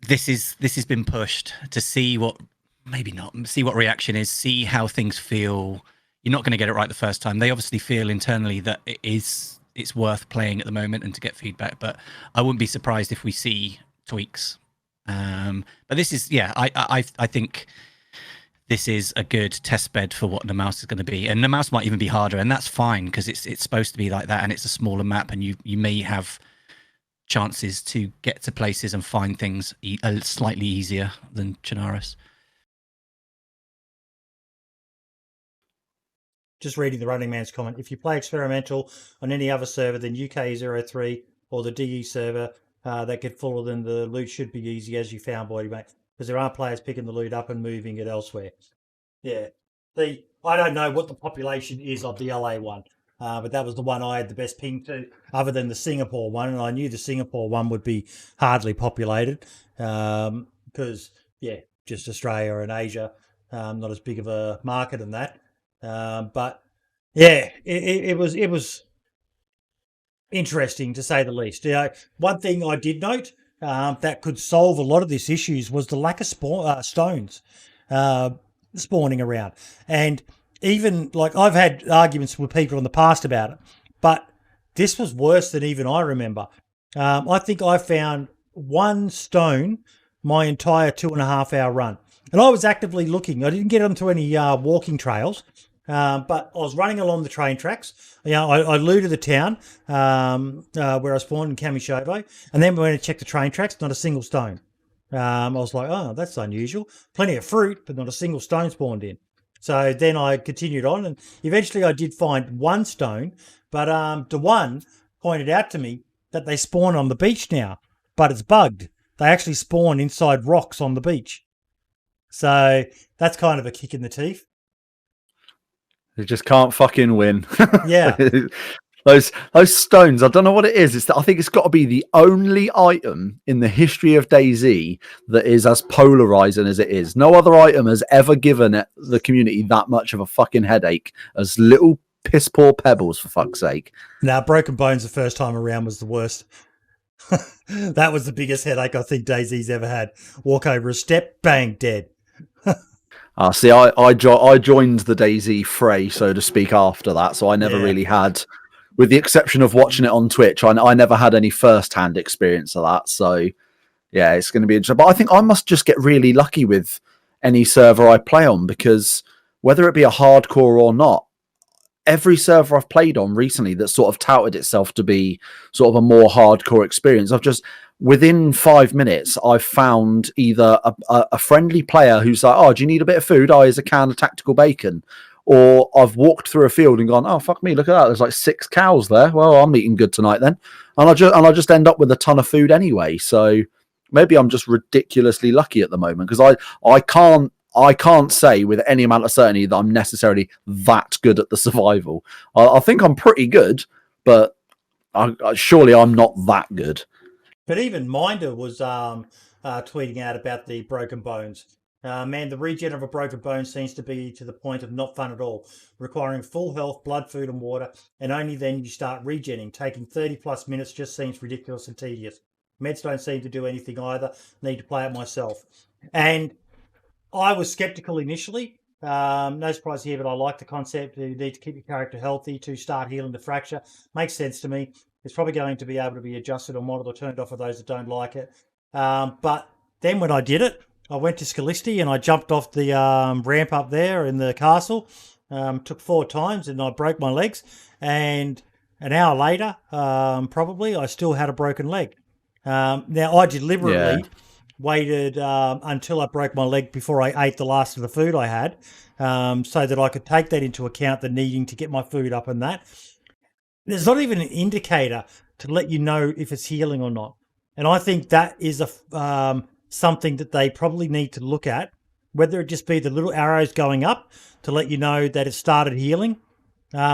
this has been pushed to see what, maybe not, see what reaction is, see how things feel. You're not going to get it right the first time. They obviously feel internally that it's worth playing at the moment and to get feedback, but I wouldn't be surprised if we see tweaks. But this is, I think this is a good test bed for what the mouse is going to be, and the mouse might even be harder, and that's fine because it's supposed to be like that, and it's a smaller map, and you may have chances to get to places and find things slightly easier than Chernarus. Just reading the Running Man's comment. If you play experimental on any other server than UK03 or the DE server that get fuller, then the loot should be easy, as you found, Boydie, mate, because there are players picking the loot up and moving it elsewhere. Yeah. I don't know what the population is of the LA one, but that was the one I had the best ping to, other than the Singapore one, and I knew the Singapore one would be hardly populated because, just Australia and Asia, not as big of a market in that. But yeah, it was interesting to say the least. One thing I did note that could solve a lot of these issues was the lack of stones spawning around. And even like I've had arguments with people in the past about it, but this was worse than even I remember. I think I found one stone my entire 2.5 hour run. And I was actively looking. I didn't get onto any walking trails, but I was running along the train tracks. I looted the town where I spawned in Kamishovo, and then we went to check the train tracks, not a single stone. I was like, oh, that's unusual. Plenty of fruit, but not a single stone spawned in. So then I continued on, and eventually I did find one stone, but Daone pointed out to me that they spawn on the beach now, but it's bugged. They actually spawn inside rocks on the beach. So that's kind of a kick in the teeth. They just can't fucking win. Yeah. Those stones, I don't know what it is. I think it's got to be the only item in the history of DayZ that is as polarizing as it is. No other item has ever given the community that much of a fucking headache as little piss poor pebbles, for fuck's sake. Now, Broken Bones the first time around was the worst. That was the biggest headache I think DayZ's ever had. Walk over a step, bang, dead. See, I joined the DayZ fray, so to speak, after that, so I never really had, with the exception of watching it on Twitch, I never had any first-hand experience of that. So, yeah, it's going to be interesting. But I think I must just get really lucky with any server I play on, because whether it be a hardcore or not, every server I've played on recently that sort of touted itself to be sort of a more hardcore experience, I've just, within 5 minutes, I've found either a friendly player who's like, oh, do you need a bit of food? Oh, here's a can of tactical bacon. Or I've walked through a field and gone, oh, fuck me, look at that. There's like 6 cows there. Well, I'm eating good tonight then. And I just end up with a ton of food anyway. So maybe I'm just ridiculously lucky at the moment, because I can't say with any amount of certainty that I'm necessarily that good at the survival. I think I'm pretty good, but surely I'm not that good. But even Minder was tweeting out about the Broken Bones. Man, the regen of a broken bone seems to be to the point of not fun at all, requiring full health, blood, food, and water, and only then you start regenning. Taking 30+ minutes just seems ridiculous and tedious. Meds don't seem to do anything either. Need to play it myself. And I was skeptical initially. No surprise here, but I like the concept. You need to keep your character healthy to start healing the fracture. Makes sense to me. It's probably going to be able to be adjusted or modded or turned off for those that don't like it. But then when I did it, I went to Scalisti and I jumped off the ramp up there in the castle. Took 4 times and I broke my legs. And an hour later, probably, I still had a broken leg. Now, I deliberately waited until I broke my leg before I ate the last of the food I had, so that I could take that into account, the needing to get my food up and that. There's not even an indicator to let you know if it's healing or not. And I think that is something that they probably need to look at, whether it just be the little arrows going up to let you know that it started healing,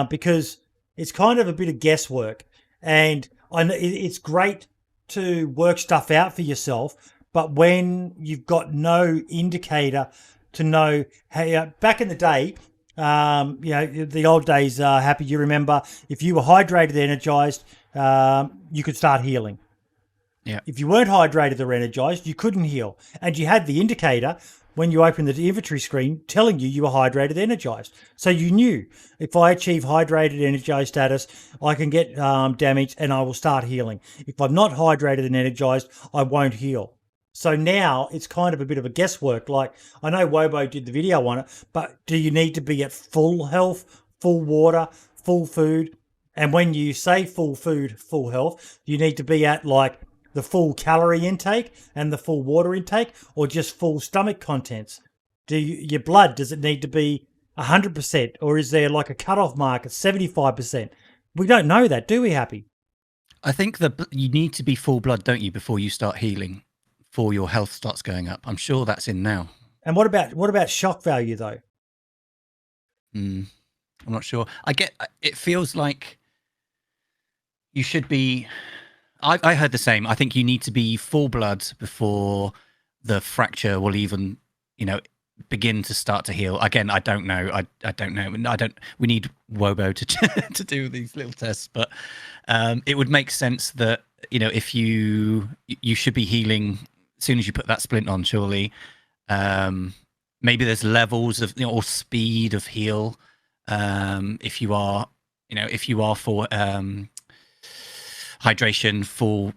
because it's kind of a bit of guesswork. And I know it's great to work stuff out for yourself, but when you've got no indicator to know, hey, back in the day, the old days, Happy, you remember, if you were hydrated, energized, you could start healing. Yeah. If you weren't hydrated or energized, you couldn't heal. And you had the indicator when you opened the inventory screen telling you were hydrated, energized. So you knew, if I achieve hydrated, energized status, I can get damage and I will start healing. If I'm not hydrated and energized, I won't heal. So now it's kind of a bit of a guesswork. Like, I know Wobo did the video on it, but do you need to be at full health, full water, full food? And when you say full food, full health, you need to be at like the full calorie intake and the full water intake, or just full stomach contents? Your blood, does it need to be 100%, or is there like a cutoff mark at 75%? We don't know that, do we, Happy? I think that you need to be full blood, don't you, before you start healing, before your health starts going up. I'm sure that's in now. And what about shock value though? I'm not sure. It feels like you should be. I heard the same. I think you need to be full blood before the fracture will even begin to start to heal. Again, I don't know. I don't know. We need Wobo to to do these little tests, but it would make sense that if you should be healing as soon as you put that splint on. Surely, maybe there's levels of or speed of heal. If you are for hydration, full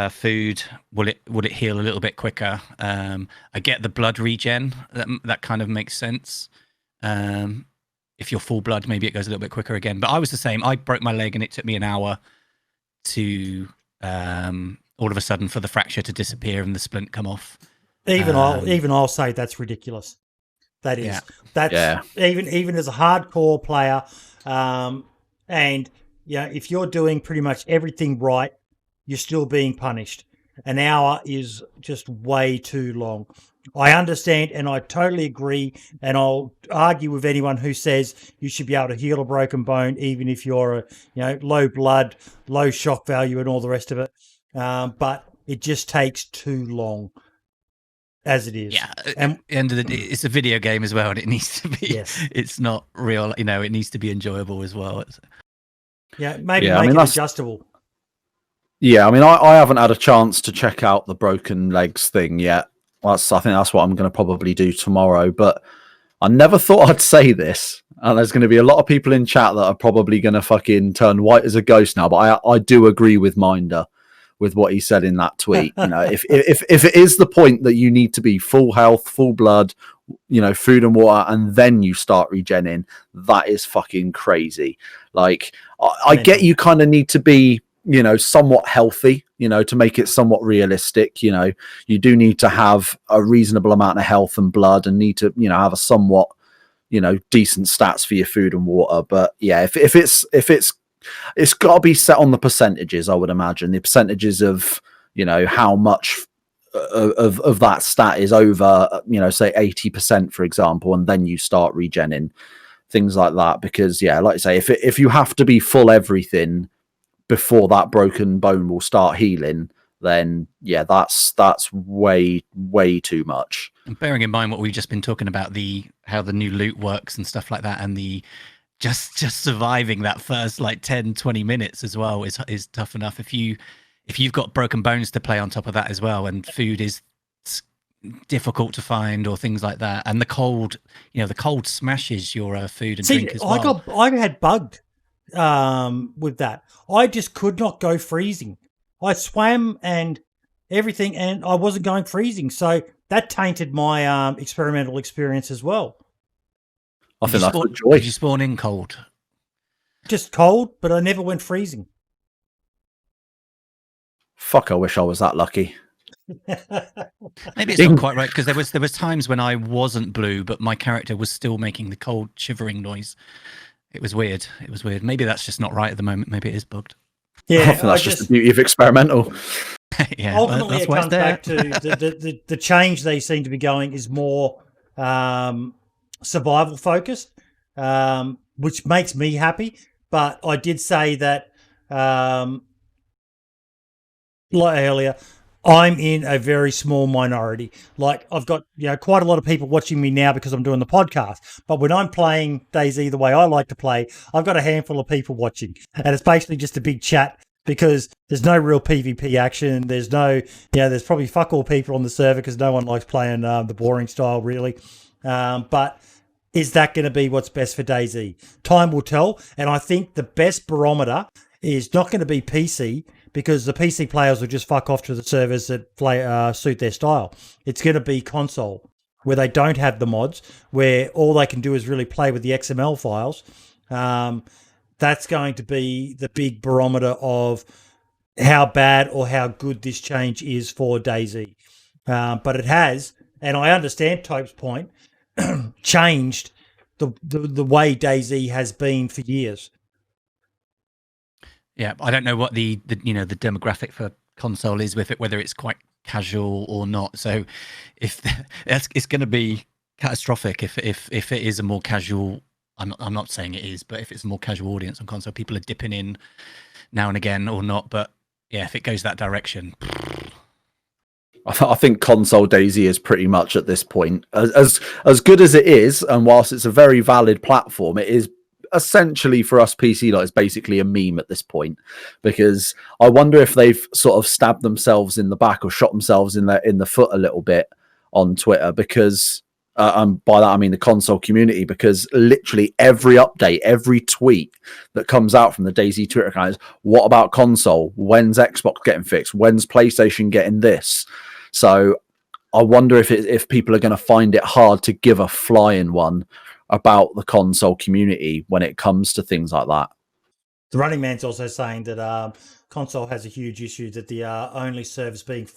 food, will it heal a little bit quicker? I get the blood regen, that kind of makes sense. If you're full blood, maybe it goes a little bit quicker again, but I was the same. I broke my leg and it took me an hour to all of a sudden for the fracture to disappear and the splint come off. I'll say that's ridiculous. That is even as a hardcore player, and if you're doing pretty much everything right, you're still being punished. An hour is just way too long. I understand, and I totally agree, and I'll argue with anyone who says you should be able to heal a broken bone, even if you're low blood, low shock value, and all the rest of it. But it just takes too long, as it is. Yeah, and at the end of the day, it's a video game as well, and it needs to be. Yes. It's not real. It needs to be enjoyable as well. Make it adjustable. Yeah, I mean, I haven't had a chance to check out the broken legs thing yet. I think that's what I'm going to probably do tomorrow. But I never thought I'd say this, and there's going to be a lot of people in chat that are probably going to fucking turn white as a ghost now. But I do agree with Minder with what he said in that tweet. If it is the point that you need to be full health, full blood, food and water, and then you start regenning, that is fucking crazy. Like, I get you kind of need to be somewhat healthy, to make it somewhat realistic. You do need to have a reasonable amount of health and blood, and need to have a somewhat decent stats for your food and water. But yeah, if it's got to be set on the percentages. I would imagine the percentages of how much of that stat is over say 80%, for example, and then you start regenning, things like that. Because like I say, if you have to be full everything before that broken bone will start healing, then that's way too much. And bearing in mind what we've just been talking about, how the new loot works and stuff like that, and the just surviving that first 10-20 minutes as well is tough enough. If you've got broken bones to play on top of that as well, and food is difficult to find or things like that, and the cold smashes your food and drink as well. I had bugged with that. I just could not go freezing. I swam and everything, and I wasn't going freezing, so that tainted my experimental experience as well. I think that's the joy. Did you spawn in cold? Just cold, but I never went freezing. Fuck, I wish I was that lucky. Maybe it's not quite right, because there was times when I wasn't blue, but my character was still making the cold shivering noise. It was weird. Maybe that's just not right at the moment. Maybe it is bugged. Yeah, I think that's just the beauty of experimental. Yeah, ultimately, it comes back to the change they seem to be going is more survival focused, which makes me happy. But I did say that, like earlier, I'm in a very small minority. Like, I've got quite a lot of people watching me now because I'm doing the podcast. But when I'm playing DayZ the way I like to play, I've got a handful of people watching, and it's basically just a big chat because there's no real PvP action. There's no, there's probably fuck all people on the server because no one likes playing the boring style really. But is that going to be what's best for DayZ? Time will tell, and I think the best barometer is not going to be PC, because the PC players will just fuck off to the servers that suit their style. It's going to be console, where they don't have the mods, where all they can do is really play with the XML files. That's going to be the big barometer of how bad or how good this change is for DayZ. But it has, and I understand Tope's point, changed the way DayZ has been for years. Yeah, I don't know what the demographic for console is with it, whether it's quite casual or not. So if it's going to be catastrophic if it is a more casual, I'm not saying it is, but if it's a more casual audience on console, people are dipping in now and again or not. But yeah, if it goes that direction. I think console DayZ is pretty much at this point as good as it is, and whilst it's a very valid platform, it is essentially for us PC like it's basically a meme at this point, because I wonder if they've sort of stabbed themselves in the back or shot themselves in the foot a little bit on Twitter, because by that I mean the console community, because literally every update, every tweet that comes out from the DayZ Twitter account is, what about console? When's Xbox getting fixed? When's PlayStation getting this? So I wonder if people are going to find it hard to give a flying one about the console community when it comes to things like that. The Running Man's also saying that console has a huge issue, that the only servers being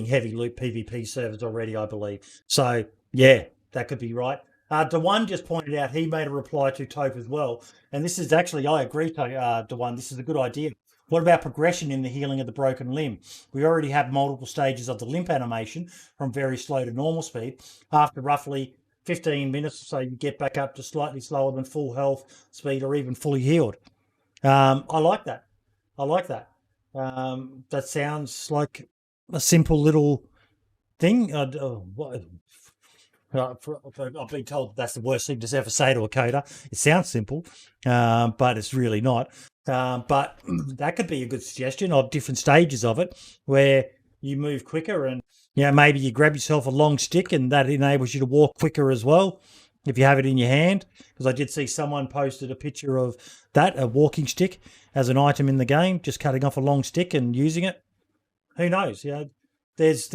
heavy loot PvP servers already, I believe. So, yeah, that could be right. Daone just pointed out, he made a reply to Tope as well. And this is actually, I agree, Daone, this is a good idea. What about progression in the healing of the broken limb? We already have multiple stages of the limp animation, from very slow to normal speed. After roughly 15 minutes or so, you get back up to slightly slower than full health speed or even fully healed. I like that. That sounds like a simple little thing. I've been told that's the worst thing to ever say to a coder. It sounds simple, but it's really not. But that could be a good suggestion of different stages of it, where you move quicker, and maybe you grab yourself a long stick, and that enables you to walk quicker as well if you have it in your hand. Because I did see someone posted a picture of that, a walking stick as an item in the game, just cutting off a long stick and using it. Who knows? There's.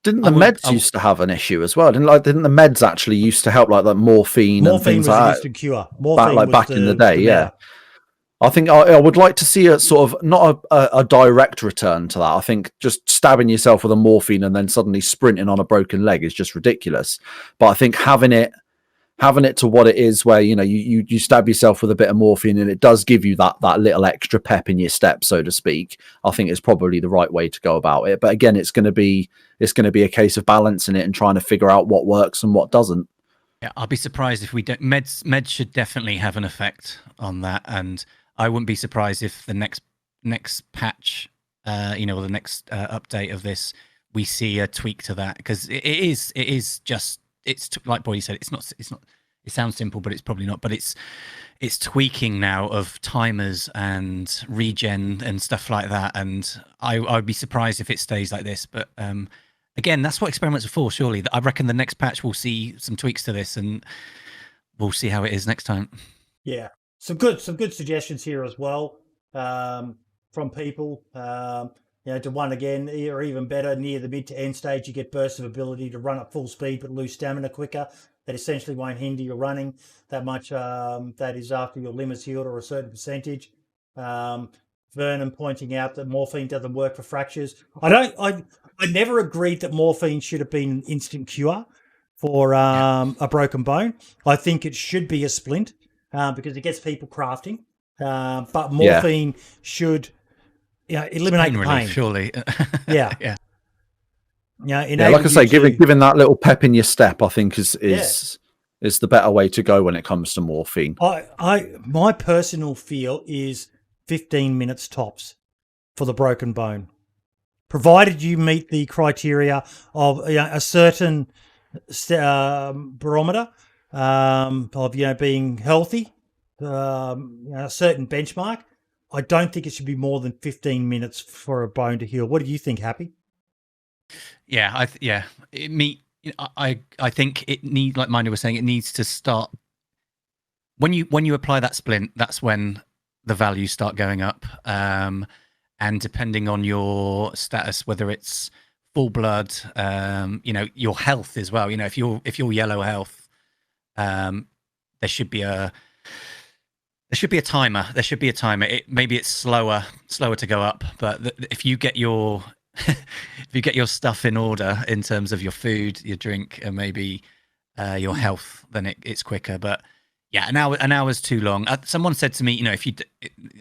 Didn't the meds used to have an issue as well? Didn't the meds actually used to help, like that morphine and things like that? Morphine was an instant cure. Morphine back in the day, yeah. I think I would like to see a sort of not a direct return to that. I think just stabbing yourself with a morphine and then suddenly sprinting on a broken leg is just ridiculous. But I think having it to what it is, where you stab yourself with a bit of morphine and it does give you that little extra pep in your step, so to speak, I think is probably the right way to go about it. But again, it's going to be a case of balancing it and trying to figure out what works and what doesn't. Yeah, I'll be surprised if we don't. Meds should definitely have an effect on that, and I wouldn't be surprised if the next patch, or the next update of this, we see a tweak to that, because it is just, it's like Boydie said, it's not. It sounds simple, but it's probably not. But it's tweaking now of timers and regen and stuff like that, and I'd be surprised if it stays like this. But again, that's what experiments are for. Surely, I reckon the next patch we'll see some tweaks to this, and we'll see how it is next time. Yeah. Some good suggestions here as well from people. To one again, or even better, near the mid to end stage, you get bursts of ability to run at full speed but lose stamina quicker. That essentially won't hinder your running that much. That is after your limb is healed or a certain percentage. Vernon pointing out that morphine doesn't work for fractures. I never agreed that morphine should have been an instant cure for a broken bone. I think it should be a splint. Because it gets people crafting, but morphine should, eliminate the pain. Surely, yeah. Like I say, giving that little pep in your step, I think is the better way to go when it comes to morphine. My personal feel is 15 minutes tops for the broken bone, provided you meet the criteria of a certain barometer. Of being healthy, a certain benchmark. I don't think it should be more than 15 minutes for a bone to heal. What do you think, Happy? Yeah, I think it needs, like Mindy was saying, it needs to start when you apply that splint. That's when the values start going up, and depending on your status, whether it's full blood, your health as well. If you're yellow health. There should be a timer. Maybe it's slower to go up, but if you get your stuff in order in terms of your food, your drink, and maybe your health, then it's quicker. But yeah, an hour's too long. Someone said to me,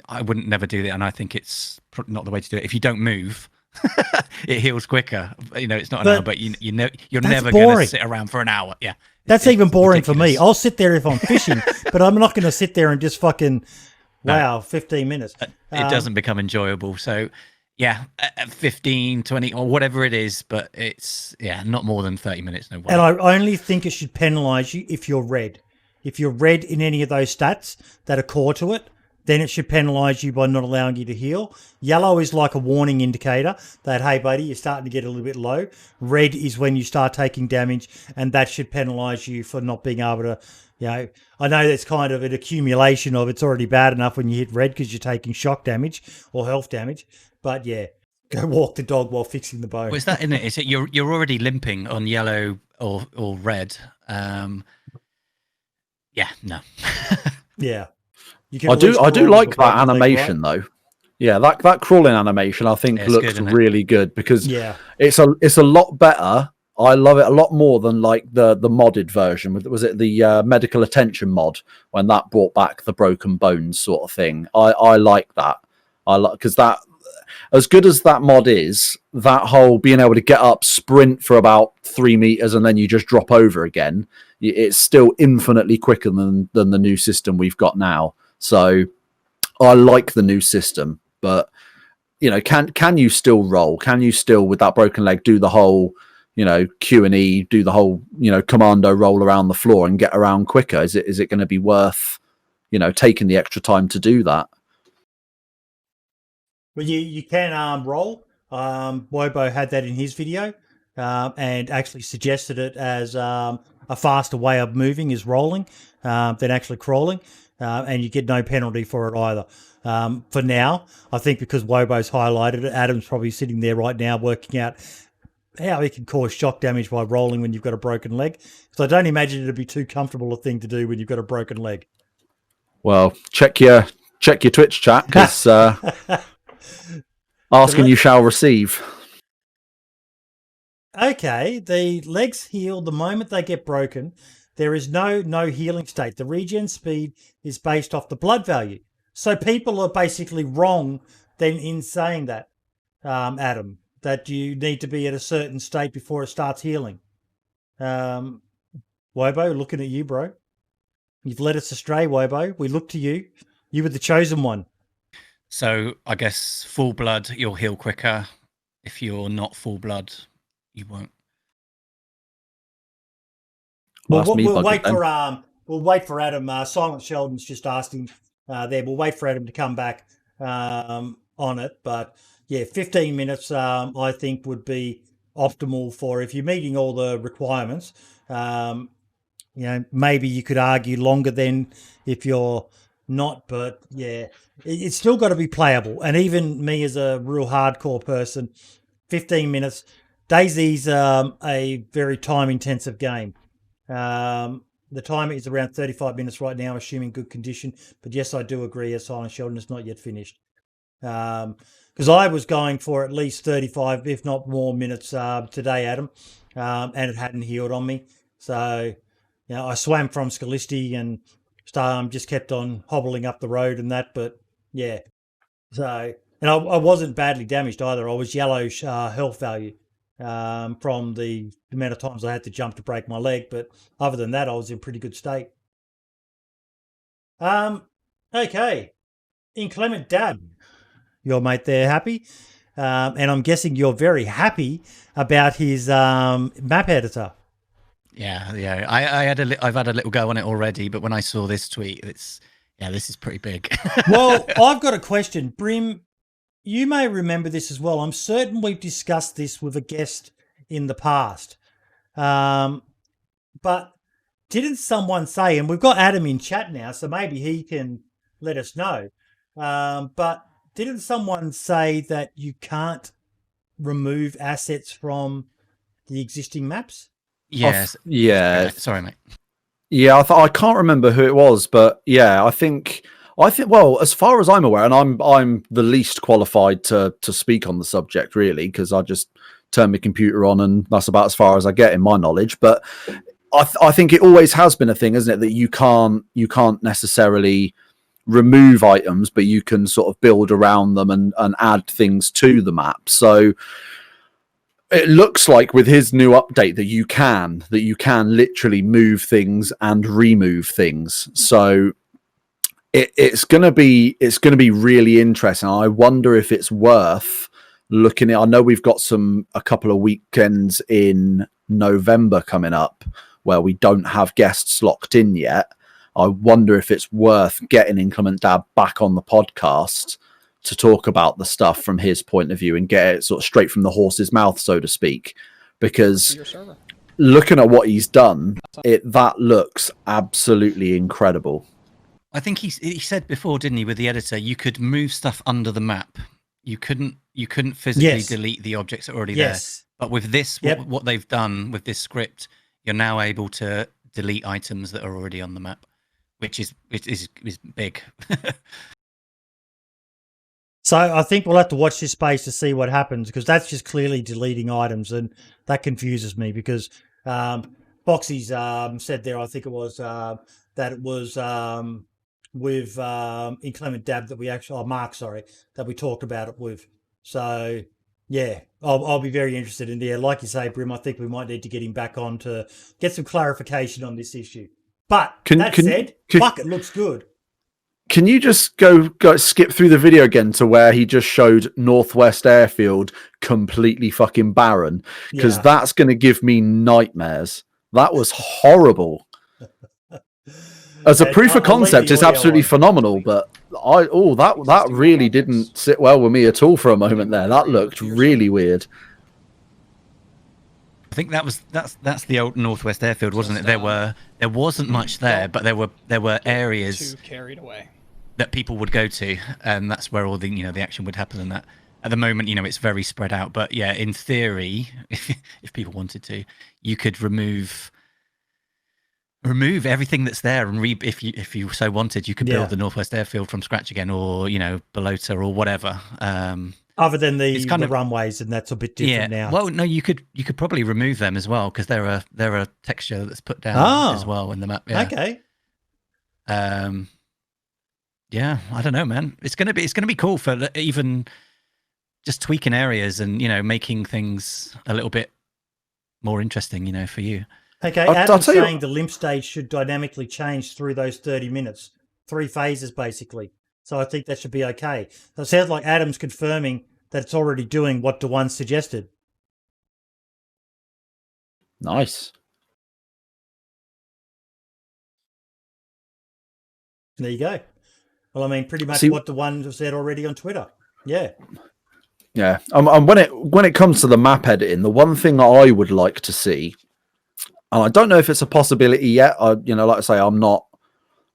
I wouldn't never do that, and I think it's not the way to do it. If you don't move, it heals quicker. It's not an hour, but you're never going to sit around for an hour. Yeah. That's even boring ridiculous. For me. I'll sit there if I'm fishing, but I'm not going to sit there and just fucking 15 minutes. It doesn't become enjoyable. So Yeah, 15, 20 or whatever it is, but it's not more than 30 minutes. No way. And I only think it should penalise you if you're red. If you're red in any of those stats that are core to it, then it should penalise you by not allowing you to heal. Yellow is like a warning indicator that, hey, buddy, you're starting to get a little bit low. Red is when you start taking damage, and that should penalise you for not being able to, I know that's kind of an accumulation of it's already bad enough when you hit red because you're taking shock damage or health damage. But yeah, go walk the dog while fixing the bone. Well, is that in it? Is it you're already limping on yellow or red? Yeah, no. Yeah. I do like that animation though. Yeah, that crawling animation I think looks good, really good because it's a lot better. I love it a lot more than like the modded version. Was it the medical attention mod when that brought back the broken bones sort of thing? I like that. I like because that as good as that mod is, that whole being able to get up, sprint for about 3 meters, and then you just drop over again. It's still infinitely quicker than the new system we've got now. So I like the new system, but can you still roll? Can you still, with that broken leg, do the whole, Q&E, do the whole, commando roll around the floor and get around quicker? Is it going to be worth, taking the extra time to do that? Well, you can roll. Wobo had that in his video and actually suggested it as a faster way of moving is rolling than actually crawling. And you get no penalty for it either. For now, I think because Wobo's highlighted it, Adam's probably sitting there right now working out how he can cause shock damage by rolling when you've got a broken leg. So I don't imagine it'd be too comfortable a thing to do when you've got a broken leg. Well, check your Twitch chat because asking you shall receive. Okay, the legs heal the moment they get broken. There is no healing state. The regen speed is based off the blood value. So people are basically wrong then in saying that, Adam, that you need to be at a certain state before it starts healing. Wobo, looking at you, bro. You've led us astray, Wobo. We look to you. You were the chosen one. So I guess full blood, you'll heal quicker. If you're not full blood, you won't. Well, we'll wait for Adam. Silent Sheldon's just asked him there. We'll wait for Adam to come back on it. But yeah, 15 minutes I think would be optimal for if you're meeting all the requirements. Maybe you could argue longer than if you're not. But yeah, it's still got to be playable. And even me as a real hardcore person, 15 minutes. DayZ's a very time-intensive game. The timer is around 35 minutes right now, assuming good condition. But yes, I do agree, as Silent Sheldon is not yet finished. Because I was going for at least 35, if not more minutes today, Adam, and it hadn't healed on me. So, I swam from Scalisti and just kept on hobbling up the road and that. But yeah, so and I wasn't badly damaged either. I was yellow health value. From the amount of times I had to jump to break my leg, but other than that, I was in pretty good state. Okay. Inclement Dad, your mate there, Happy, and I'm guessing you're very happy about his map editor. Yeah. I've had a little go on it already, but when I saw this tweet, this is pretty big. Well, I've got a question, Brim. You may remember this as well. I'm certain we've discussed this with a guest in the past. But didn't someone say, and we've got Adam in chat now, so maybe he can let us know. But didn't someone say that you can't remove assets from the existing maps? Yes. Yeah. Sorry, mate. Yeah, I can't remember who it was, but yeah, I think well, as far as I'm aware, and I'm the least qualified to speak on the subject really, because I just turn my computer on and that's about as far as I get in my knowledge. But I think it always has been a thing, isn't it, that you can't necessarily remove items, but you can sort of build around them and add things to the map. So it looks like with his new update that you can literally move things and remove things. So it's going to be really interesting. I wonder if it's worth looking at, I know we've got a couple of weekends in November coming up where we don't have guests locked in yet. I wonder if it's worth getting Inclement Dad back on the podcast to talk about the stuff from his point of view and get it sort of straight from the horse's mouth, so to speak, because looking at what he's done, that looks absolutely incredible. I think he said before, didn't he, with the editor, you could move stuff under the map. You couldn't physically delete the objects that are already there. But with this, what they've done with this script, you're now able to delete items that are already on the map, which is big. So I think we'll have to watch this space to see what happens, because that's just clearly deleting items, and that confuses me because Foxy's said there, I think it was that it was with Inclement Dab that we actually, Mark, sorry, that we talked about it with. So yeah, I'll be very interested in there. Like you say, Brim, I think we might need to get him back on to get some clarification on this issue. But fuck, it looks good. Can you just go skip through the video again to where he just showed Northwest Airfield completely fucking barren? Because that's going to give me nightmares. That was horrible. As a proof of concept, it's absolutely phenomenal, but that really didn't sit well with me at all for a moment there. That looked really weird. I think that's the old Northwest Airfield, wasn't it? There wasn't much there, but there were areas carried away that people would go to, and that's where all the the action would happen. And that at the moment, it's very spread out. But yeah, in theory, if people wanted to, you could remove everything that's there, and if you so wanted, you could build the Northwest Airfield from scratch again, or Balota or whatever. Other than the runways, and that's a bit different now. Well, no, you could probably remove them as well, because they're a texture that's put down as well in the map. Yeah. Okay. Yeah, I don't know, man. It's gonna be cool for even just tweaking areas and making things a little bit more interesting, for you. Okay, Adam's saying the limp stage should dynamically change through those 30 minutes, 3 phases basically. So I think that should be okay. So it sounds like Adam's confirming that it's already doing what Daone suggested. Nice. There you go. Well, I mean, pretty much what Daone said already on Twitter. Yeah. Yeah. And when it comes to the map editing, the one thing I would like to see, and I don't know if it's a possibility yet. Like I say, I'm not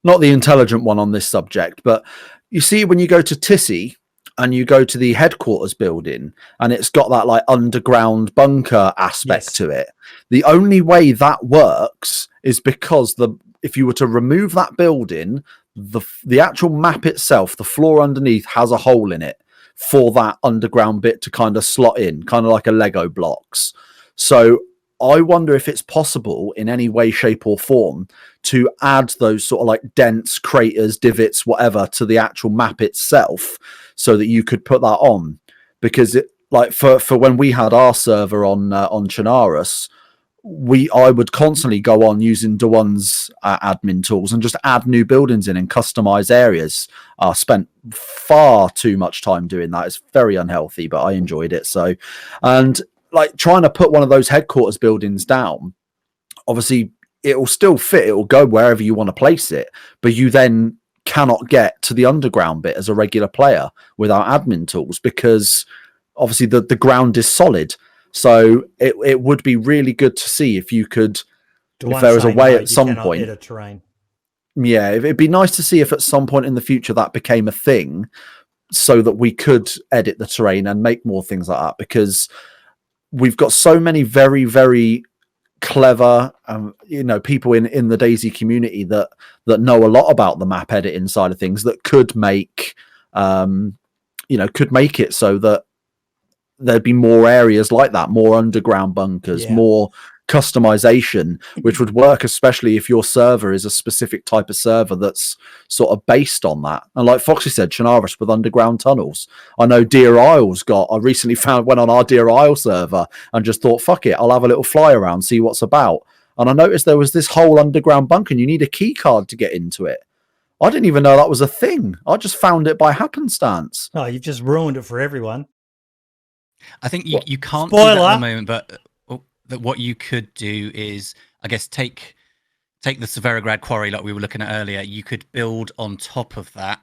the intelligent one on this subject, but you see when you go to Tissy and you go to the headquarters building and it's got that like underground bunker aspect to it. The only way that works is because if you were to remove that building, the actual map itself, the floor underneath has a hole in it for that underground bit to kind of slot in, kind of like a Lego blocks. So I wonder if it's possible in any way, shape or form to add those sort of like dents, craters, divots, whatever to the actual map itself so that you could put that on. Because it, like for when we had our server on Chernarus, I would constantly go on using Daone's admin tools and just add new buildings in and customize areas. I spent far too much time doing that. It's very unhealthy, but I enjoyed it. So, and like trying to put one of those headquarters buildings down, obviously it will still fit. It will go wherever you want to place it, but you then cannot get to the underground bit as a regular player without admin tools because obviously the ground is solid. So it would be really good to see if you could, if there was a way at some point. Yeah, it'd be nice to see if at some point in the future that became a thing so that we could edit the terrain and make more things like that, because we've got so many very, very clever, people in the DayZ community that know a lot about the map editing side of things that could make, could make it so that there'd be more areas like that, more underground bunkers, more customization, which would work, especially if your server is a specific type of server that's sort of based on that. And like Foxy said, Chernarus with underground tunnels. I know Deer Isle's I recently went on our Deer Isle server and just thought, fuck it, I'll have a little fly around, see what's about. And I noticed there was this whole underground bunker and you need a key card to get into it. I didn't even know that was a thing. I just found it by happenstance. Oh, you've just ruined it for everyone. I think you can't do Spoiler. that at the moment, but what you could do is, I guess, take the Severograd quarry like we were looking at earlier. You could build on top of that.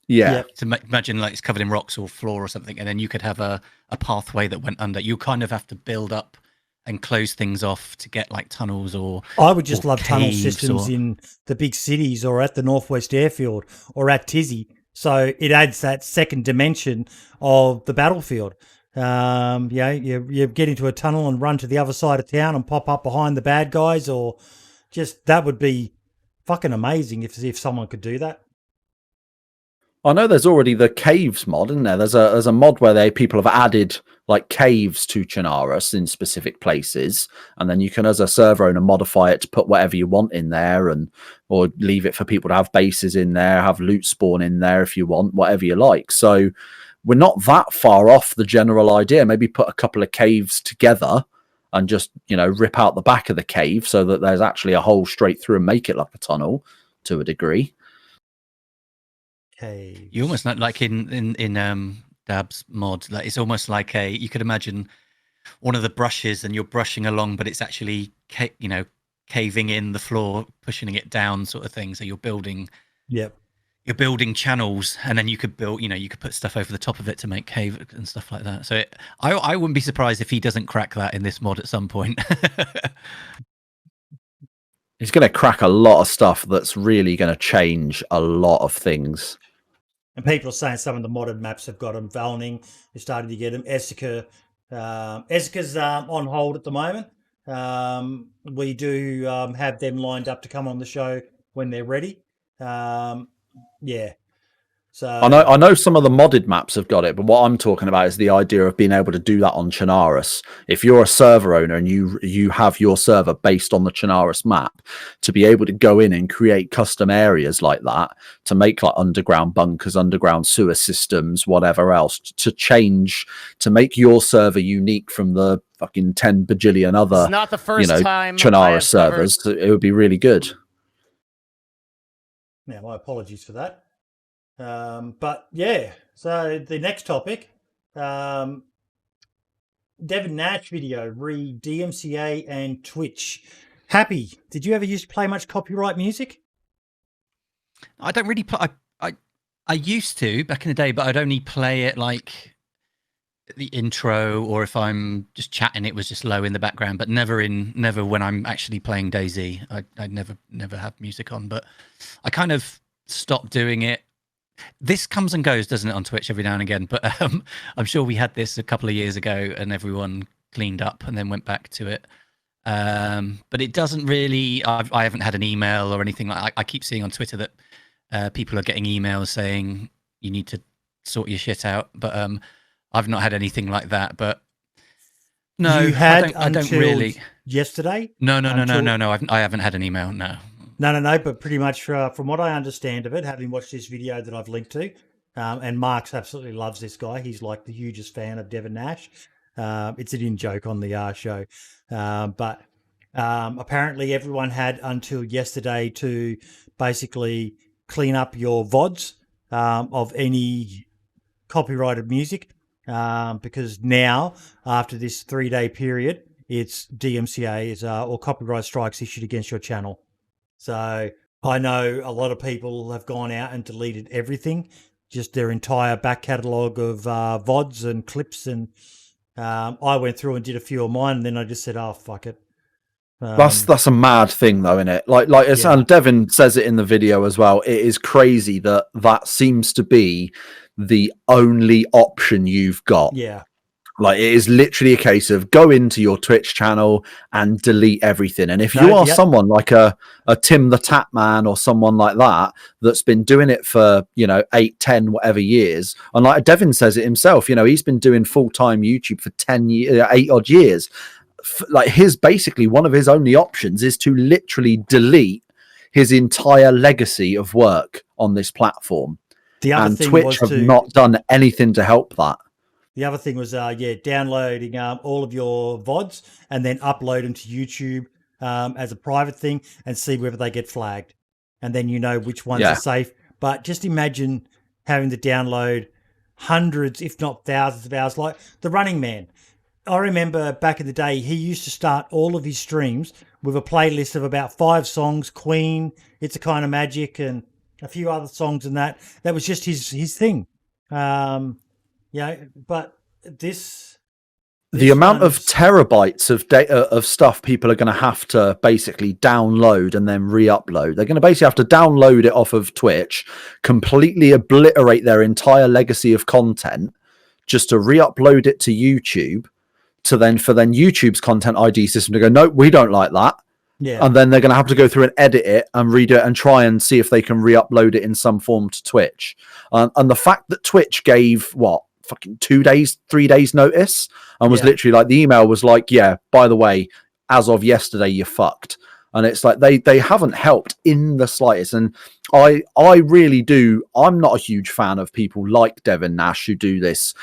Yeah. Yep. To imagine like it's covered in rocks or floor or something, and then you could have a pathway that went under. You kind of have to build up and close things off to get like tunnels or. I would just love tunnel caves systems or- in the big cities or at the Northwest Airfield or at Tisy. So it adds that second dimension of the battlefield. You get into a tunnel and run to the other side of town and pop up behind the bad guys, or just that would be fucking amazing if someone could do that. I know there's already the caves mod, isn't there? There's a mod where people have added like caves to Chernarus in specific places, and then you can, as a server owner, modify it to put whatever you want in there, or leave it for people to have bases in there, have loot spawn in there if you want, whatever you like. So we're not that far off the general idea. Maybe put a couple of caves together and just, rip out the back of the cave so that there's actually a hole straight through and make it like a tunnel to a degree. Okay. You almost like in Dab's mod, like it's almost like you could imagine one of the brushes and you're brushing along, but it's actually caving in the floor, pushing it down, sort of thing. So you're building. Yep. You're building channels, and then you could build. You could put stuff over the top of it to make cave and stuff like that. So I wouldn't be surprised if he doesn't crack that in this mod at some point. He's going to crack a lot of stuff that's really going to change a lot of things. And people are saying some of the modern maps have got them. Valning is starting to get them. Essica. Essica's on hold at the moment. We do have them lined up to come on the show when they're ready. Yeah. So I know some of the modded maps have got it, but what I'm talking about is the idea of being able to do that on Chernarus. If you're a server owner and you have your server based on the Chernarus map, to be able to go in and create custom areas like that, to make like underground bunkers, underground sewer systems, whatever else, to make your server unique from the fucking 10 bajillion other, It's not the first time I Chernarus have servers. It would be really good. Now, my apologies for that. But yeah, so the next topic, Devin Nash video, re DMCA and Twitch. Happy, did you ever used to play much copyright music? I don't really play. I used to back in the day, but I'd only play it like the intro, or if I'm just chatting, it was just low in the background. But never when I'm actually playing DayZ. I never have music on. But I kind of stopped doing it. This comes and goes, doesn't it, on Twitch every now and again? But I'm sure we had this a couple of years ago, and everyone cleaned up and then went back to it. But it doesn't really. I haven't had an email or anything like. I keep seeing on Twitter that people are getting emails saying you need to sort your shit out, but I've not had anything like that. But no, you had I don't really. Yesterday? No. I haven't had an email. No. No. But pretty much from what I understand of it, having watched this video that I've linked to, and Mark's absolutely loves this guy. He's like the hugest fan of Devin Nash. It's an in-joke on the show. But apparently everyone had until yesterday to basically clean up your VODs of any copyrighted music, because now, after this 3-day period, it's DMCA or copyright strikes issued against your channel. So I know a lot of people have gone out and deleted everything, just their entire back catalogue of VODs and clips. And I went through and did a few of mine, and then I just said, oh, fuck it. That's a mad thing, though, isn't it? And Devin says it in the video as well. It is crazy that seems to be the only option you've got. Yeah. Like, it is literally a case of go into your Twitch channel and delete everything. And if you are someone like a Tim the Tap Man or someone like that, that's been doing it for, 8, 10, whatever years. And like Devin says it himself, he's been doing full-time YouTube for 10 years, 8 odd years. Like, basically one of his only options is to literally delete his entire legacy of work on this platform. And Twitch have not done anything to help that. The other thing was, downloading all of your VODs and then upload them to YouTube as a private thing and see whether they get flagged. And then you know which ones are safe. But just imagine having to download hundreds, if not thousands of hours, like the Running Man. I remember back in the day, he used to start all of his streams with a playlist of about 5 songs, Queen, It's a Kind of Magic, and a few other songs and that. That was just his thing. But this the amount of terabytes of data of stuff people are going to have to basically download and then re-upload. They're going to basically have to download it off of Twitch, completely obliterate their entire legacy of content just to re-upload it to YouTube, for YouTube's content ID system to go, no, we don't like that. Yeah. And then they're going to have to go through and edit it and redo it and try and see if they can re-upload it in some form to Twitch. And the fact that Twitch gave fucking 2 days, 3 days notice, and was literally like, the email was like, yeah, by the way, as of yesterday, you're fucked. And it's like they haven't helped in the slightest. And I really do. I'm not a huge fan of people like Devin Nash who do this,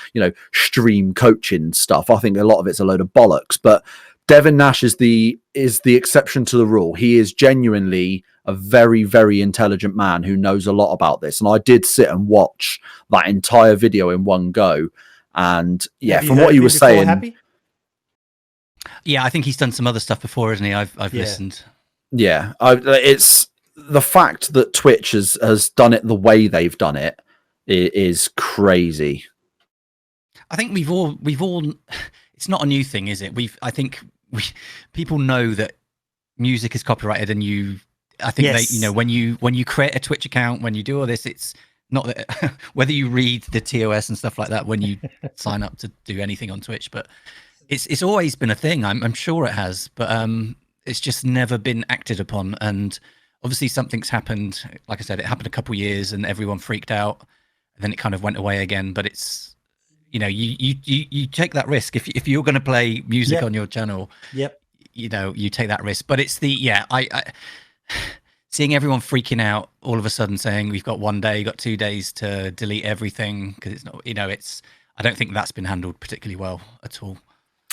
stream coaching stuff. I think a lot of it's a load of bollocks. But Devin Nash is the exception to the rule. He is genuinely a very, very intelligent man who knows a lot about this. And I did sit and watch that entire video in one go. And from what he was saying, Happy? Yeah, I think he's done some other stuff before, hasn't he? I've listened. Yeah, it's the fact that Twitch has done it the way they've done it is crazy. I think we've all. It's not a new thing, is it? People know that music is copyrighted, and I think they, when you create a Twitch account, when you do all this, it's not that whether you read the TOS and stuff like that when you sign up to do anything on Twitch, but it's always been a thing. I'm sure it has, but it's just never been acted upon. And obviously something's happened. Like I said, it happened a couple of years and everyone freaked out, and then it kind of went away again. But it's, you take that risk if you're going to play music on your channel. Yep. You take that risk. But it's I seeing everyone freaking out all of a sudden, saying we've got 1 day, you've got 2 days to delete everything because it's not. I don't think that's been handled particularly well at all.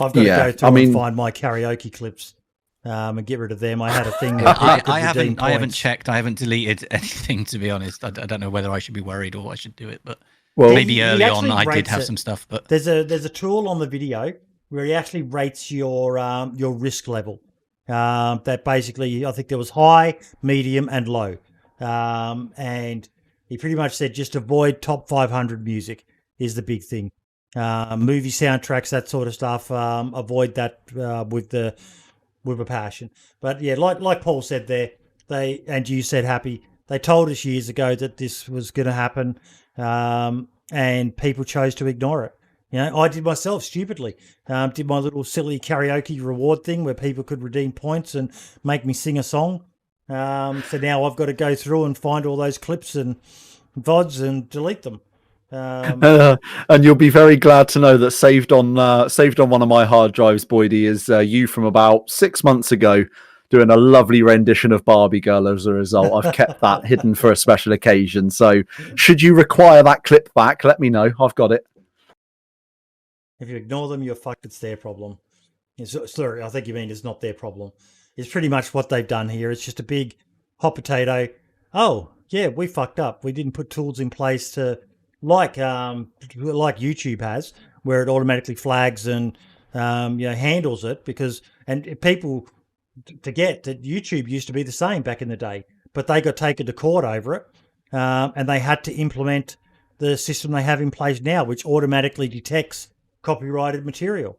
I've got to go through and find my karaoke clips and get rid of them. I had a thing. I haven't checked. I haven't deleted anything, to be honest. I don't know whether I should be worried or I should do it, but maybe early on I did have some stuff. But there's a tool on the video where he actually rates your risk level. That basically, I think there was high, medium, and low, and he pretty much said just avoid top 500 music is the big thing. Movie soundtracks, that sort of stuff. Avoid that with a passion. But yeah, like Paul said there, and you said, Happy, they told us years ago that this was going to happen, and people chose to ignore it. I did myself stupidly. Did my little silly karaoke reward thing where people could redeem points and make me sing a song. So now I've got to go through and find all those clips and VODs and delete them. And you'll be very glad to know that saved on one of my hard drives, Boydie, is you from about 6 months ago doing a lovely rendition of Barbie Girl as a result. I've kept that hidden for a special occasion. So should you require that clip back, let me know. I've got it. If you ignore them, you're fucked. It's their problem. Sorry, I think you mean it's not their problem. It's pretty much what they've done here. It's just a big hot potato. Oh, yeah, we fucked up. We didn't put tools in place to, like YouTube has, where it automatically flags and handles it, and people forget that YouTube used to be the same back in the day, but they got taken to court over it, and they had to implement the system they have in place now, which automatically detects copyrighted material.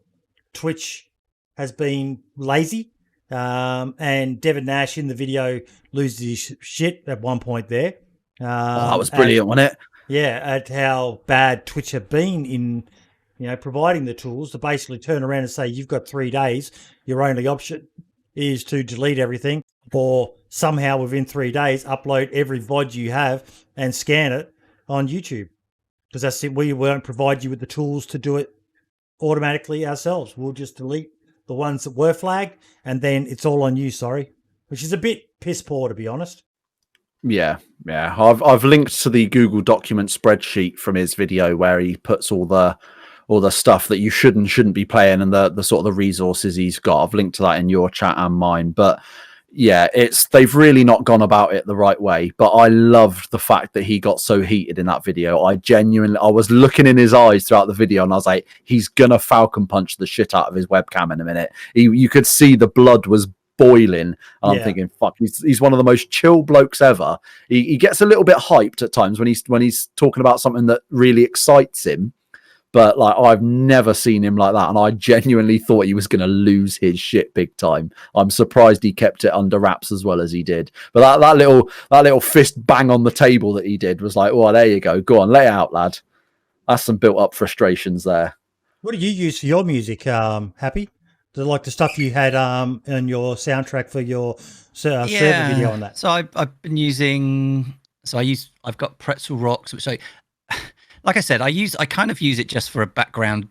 Twitch has been lazy, and Devin Nash in the video loses his shit at one point there. That was brilliant, wasn't it? Yeah, at how bad Twitch have been in, providing the tools to basically turn around and say, you've got 3 days. Your only option is to delete everything, or somehow within 3 days, upload every VOD you have and scan it on YouTube. Because that's it. We won't provide you with the tools to do it automatically ourselves. We'll just delete the ones that were flagged, and then it's all on you, sorry. Which is a bit piss poor, to be honest. Yeah. I've linked to the Google document spreadsheet from his video where he puts all the stuff that you should and shouldn't be playing and the sort of the resources he's got. I've linked to that in your chat and mine. But yeah, they've really not gone about it the right way. But I loved the fact that he got so heated in that video. I was looking in his eyes throughout the video, and I was like, he's gonna Falcon punch the shit out of his webcam in a minute. You could see the blood was boiling, and I'm thinking, fuck, he's one of the most chill blokes ever. He gets a little bit hyped at times when he's talking about something that really excites him. But like, I've never seen him like that, and I genuinely thought he was going to lose his shit big time. I'm surprised he kept it under wraps as well as he did. But that little fist bang on the table that he did was like, oh, there you go on, lay out, lad. That's some built up frustrations there. What do you use for your music, Happy? Like the stuff you had in your soundtrack for your server video on that. So I've been using. So I've got Pretzel Rocks, which like I said, I kind of use it just for a background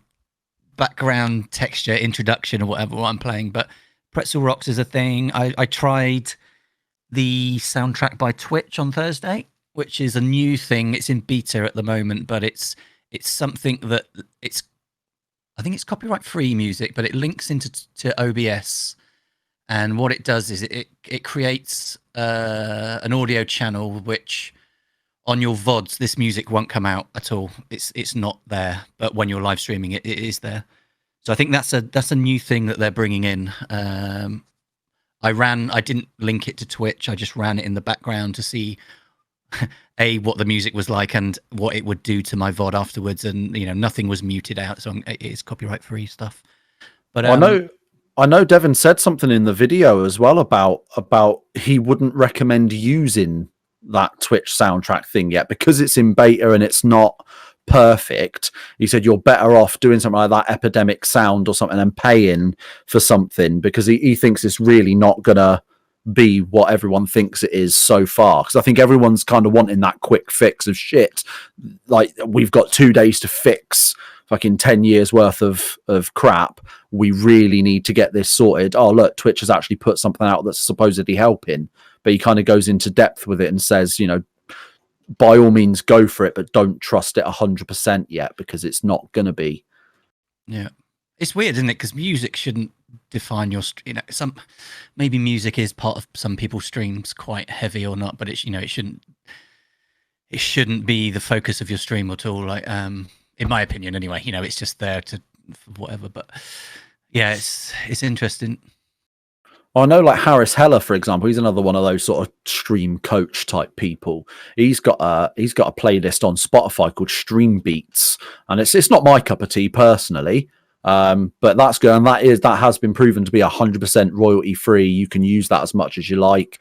texture introduction or whatever I'm playing. But Pretzel Rocks is a thing. I tried the soundtrack by Twitch on Thursday, which is a new thing. It's in beta at the moment, but it's something that I think it's copyright free music, but it links into OBS. And what it does is it creates an audio channel which, on your VODs, this music won't come out at all. It's not there, but when you're live streaming it is there. So I think that's a new thing that they're bringing in. I didn't link it to Twitch. I just ran it in the background to see what the music was like and what it would do to my VOD afterwards. And nothing was muted out, so it is copyright free stuff. But I know Devin said something in the video as well about he wouldn't recommend using that Twitch soundtrack thing yet because it's in beta and it's not perfect. He said you're better off doing something like that Epidemic Sound or something and paying for something, because he thinks it's really not gonna be what everyone thinks it is so far. Because I think everyone's kind of wanting that quick fix of shit. Like, we've got 2 days to fix fucking 10 years worth of crap. We really need to get this sorted. Oh, look, Twitch has actually put something out that's supposedly helping. But he kind of goes into depth with it and says, by all means go for it, but don't trust it 100% yet, because it's not going to be. Yeah. It's weird, isn't it? Because music shouldn't define your, maybe music is part of some people's streams, quite heavy or not, but it shouldn't be the focus of your stream at all. Like, in my opinion anyway, it's just there to whatever, but yeah, it's interesting. I know, like Harris Heller, for example, he's another one of those sort of stream coach type people. He's got a playlist on Spotify called Stream Beats, and it's not my cup of tea personally, but that's good, and that has been proven to be 100% royalty free. You can use that as much as you like,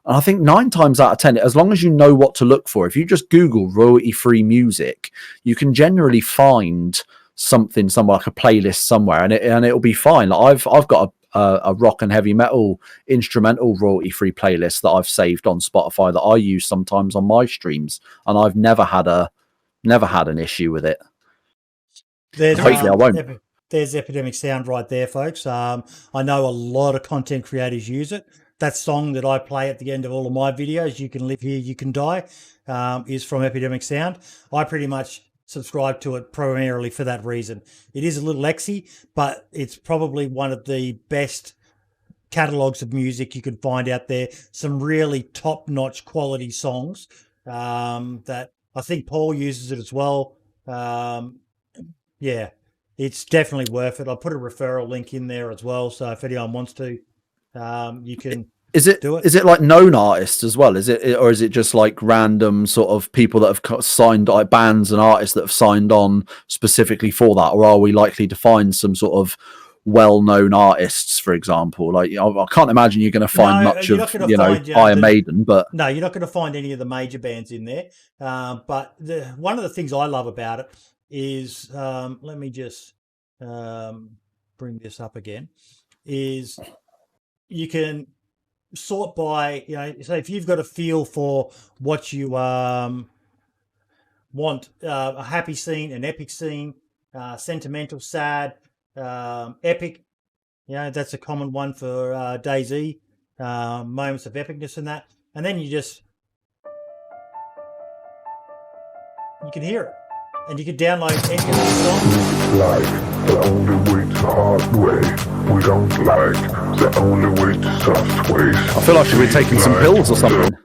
and I think 9 times out of 10, as long as you know what to look for, if you just Google royalty free music, you can generally find something somewhere, like a playlist somewhere, and it'll be fine. Like I've got a rock and heavy metal instrumental royalty-free playlist that I've saved on Spotify that I use sometimes on my streams, and I've never had an issue with it. Hopefully I won't. There's Epidemic Sound right there, folks. I know a lot of content creators use it. That song that I play at the end of all of my videos, "You Can Live Here, You Can Die," is from Epidemic Sound. I pretty much subscribe to it primarily for that reason. It is a little Lexy, but it's probably one of the best catalogs of music you could find out there. Some really top-notch quality songs that I think Paul uses it as well. Yeah, it's definitely worth it. I'll put a referral link in there as well, so if anyone wants to, you can. Is it like known artists as well? Is it just like random sort of people that have signed, like bands and artists that have signed on specifically for that, or are we likely to find some sort of well-known artists, for example? Like, I can't imagine you're going to find much of Iron Maiden, but no, you're not going to find any of the major bands in there. But one of the things I love about it is, let me just bring this up again, is you can sort by, so if you've got a feel for what you want, a happy scene, an epic scene, sentimental, sad, epic, that's a common one for DayZ, moments of epicness and that, and then you can hear it. and you can download any of the songs. Like the only way to hard way. We don't like the only way to soft ways. I feel like I should be taking some pills or something.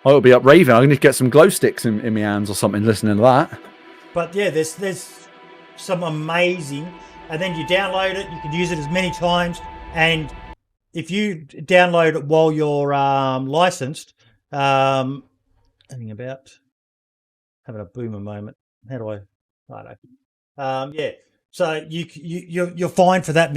I will be up raving. I need to get some glow sticks in my hands or something listening to that. But yeah, there's some amazing, and then you download it, you can use it as many times, and if you download it while you're licensed, having a boomer moment. How do I know. Yeah. So you're fine for that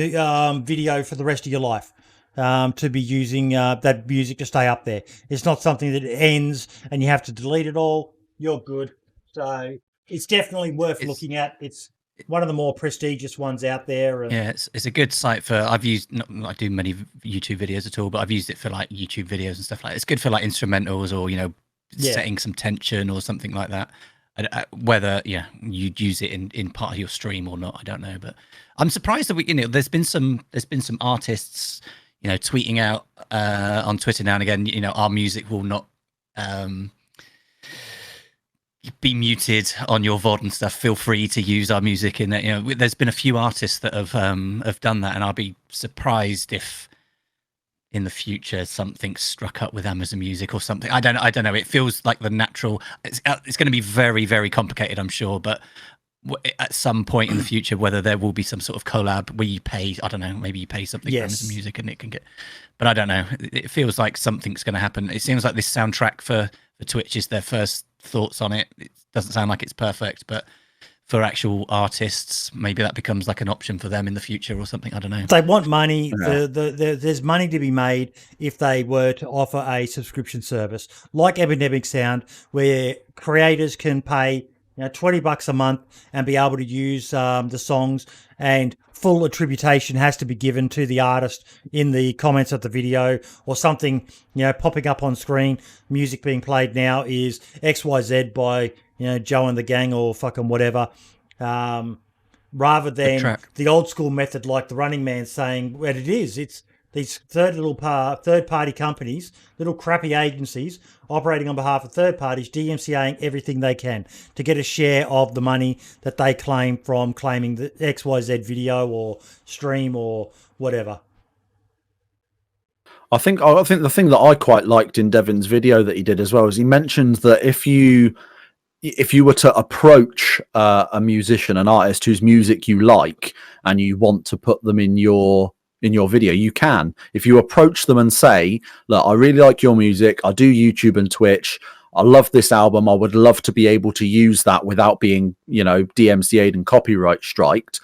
video for the rest of your life. To be using that music to stay up there. It's not something that ends and you have to delete it all. You're good. So it's definitely worth looking at. It's one of the more prestigious ones out there. And yeah, it's a good site for. I've used not I do many YouTube videos at all, but I've used it for like YouTube videos and stuff like that. It's good for like instrumentals or setting some tension or something like that. Whether you'd use it in part of your stream or not, I don't know. But I'm surprised that there's been some artists tweeting out on Twitter now and again, our music will not be muted on your VOD and stuff. Feel free to use our music in that. There's been a few artists that have done that, and I'll be surprised if in the future something struck up with Amazon Music or something. I don't know. It feels like the natural. It's going to be very, very complicated, I'm sure, but at some point in the future, whether there will be some sort of collab where you pay, I don't know, maybe you pay something for Amazon Music and it can get, but I don't know. It feels like something's going to happen. It seems like this soundtrack for Twitch is their first thoughts on it. It doesn't sound like it's perfect, but for actual artists, maybe that becomes like an option for them in the future or something. I don't know. They want money. There's money to be made if they were to offer a subscription service like Epidemic Sound, where creators can pay $20 a month and be able to use the songs, and full attribution has to be given to the artist in the comments of the video or something, popping up on screen. Music being played now is XYZ by, Joe and the Gang or fucking whatever. Rather than the old school method like the Running Man saying what it is. It's these third-party companies, little crappy agencies operating on behalf of third parties, DMCAing everything they can to get a share of the money that they claim from claiming the XYZ video or stream or whatever. I think the thing that I quite liked in Devin's video that he did as well is he mentioned that if you were to approach a musician, an artist whose music you like, and you want to put them in your video, you can. If you approach them and say, look, I really like your music, I do YouTube and Twitch, I love this album, I would love to be able to use that without being, DMCA'd and copyright striked.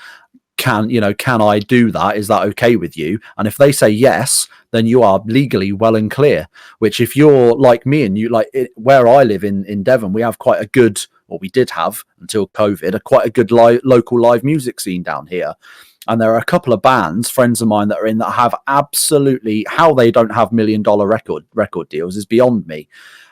Can I do that? Is that okay with you? And if they say yes, then you are legally well and clear. Which if you're like me and you where I live in Devon, we have quite a good, or we did have until COVID, quite a good local live music scene down here. And there are a couple of bands, friends of mine that are in that have absolutely, how they don't have $1 million record deals is beyond me.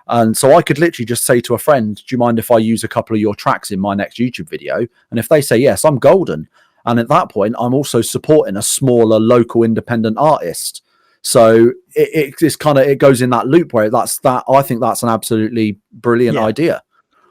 And so I could literally just say to a friend, do you mind if I use a couple of your tracks in my next YouTube video? And if they say yes, I'm golden. And at that point, I'm also supporting a smaller local independent artist. So it goes in that loop where I think that's an absolutely brilliant idea.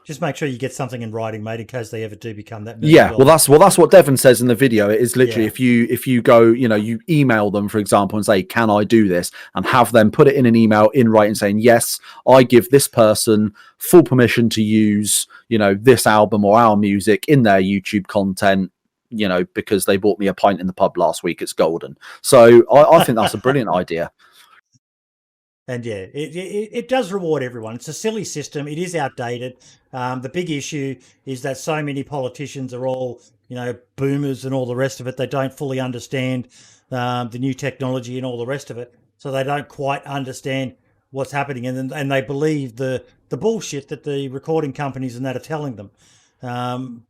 Just make sure you get something in writing, mate, in case they ever do become that. Yeah, well, that's what Devin says in the video. It is literally if you go, you email them, for example, and say, "Can I do this?" and have them put it in an email in writing saying, "Yes, I give this person full permission to use, this album or our music in their YouTube content." Because they bought me a pint in the pub last week. It's golden. So I think that's a brilliant idea. And yeah, it does reward everyone. It's a silly system. It is outdated. The big issue is that so many politicians are all, boomers and all the rest of it. They don't fully understand the new technology and all the rest of it. So they don't quite understand what's happening. And they believe the bullshit that the recording companies and that are telling them.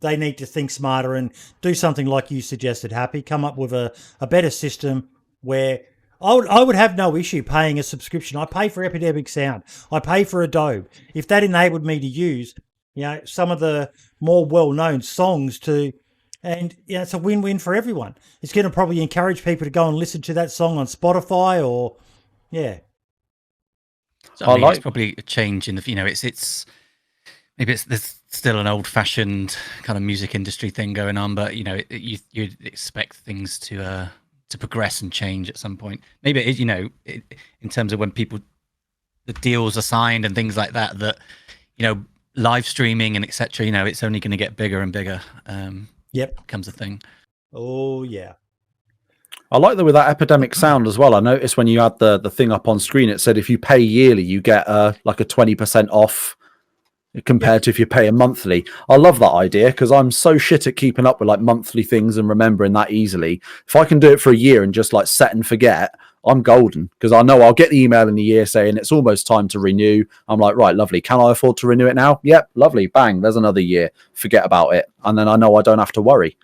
They need to think smarter and do something like you suggested, Happy. Come up with a better system where I would have no issue paying a subscription. I pay for Epidemic Sound. I pay for Adobe. If that enabled me to use, some of the more well-known songs it's a win-win for everyone. It's going to probably encourage people to go and listen to that song on Spotify or, So it's probably a change in the, maybe there's still an old-fashioned kind of music industry thing going on, but you'd expect things to progress and change at some point. Maybe it is, in terms of when the deals are signed and things like that, live streaming and etc. It's only going to get bigger and bigger. Becomes a thing. Oh yeah. I like that with that Epidemic Sound as well. I noticed when you had the thing up on screen, it said if you pay yearly, you get like a 20% off compared to if you pay a monthly. I love that idea because I'm so shit at keeping up with like monthly things and remembering that easily. If I can do it for a year and just like set and forget, I'm golden because I know I'll get the email in a year saying it's almost time to renew. I'm like, right, lovely. Can I afford to renew it now? Yep, lovely. Bang, there's another year. Forget about it. And then I know I don't have to worry.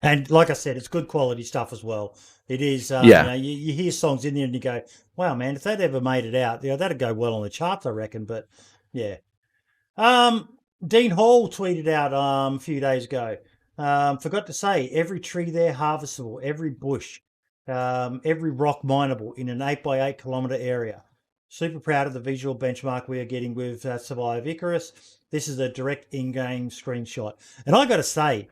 And like I said, it's good quality stuff as well. It is, you hear songs in there and you go, wow, man, if they'd ever made it out, that'd go well on the charts, I reckon. But yeah. Dean Hall tweeted out a few days ago, forgot to say, every tree there harvestable, every bush, every rock mineable in an 8x8 kilometre area. Super proud of the visual benchmark we are getting with Survive Icarus. This is a direct in-game screenshot. And I got to say,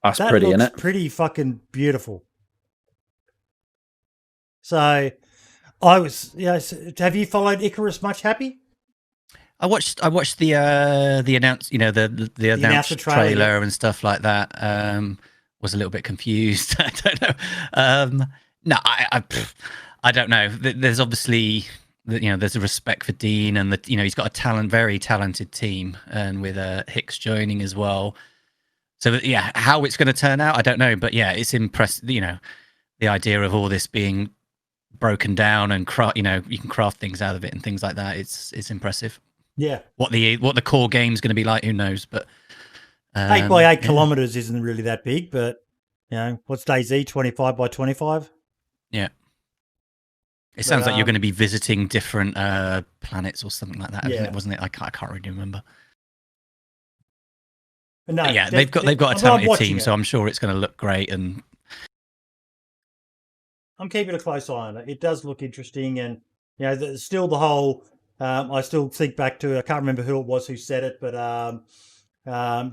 that's pretty, isn't it? Pretty fucking beautiful. So have you followed Icarus much, Happy? I watched the announce, the announced trailer and stuff like that. Was a little bit confused. I don't know. No, I don't know. There's obviously, there's a respect for Dean, and he's got a very talented team, and with Hicks joining as well. So yeah, how it's going to turn out, I don't know. But yeah, it's impressive. The idea of all this being broken down and you can craft things out of it and things like that. It's impressive. Yeah. What the core game's going to be like, who knows? But 8x8 kilometers isn't really that big, but what's DayZ 25 by 25? Yeah. It sounds like you're going to be visiting different planets or something like that, wasn't it? I can't really remember. No, yeah, they've got a talented team, so I'm sure it's going to look great. And I'm keeping a close eye on it. It does look interesting, and still the whole. I still think back to, I can't remember who it was who said it, but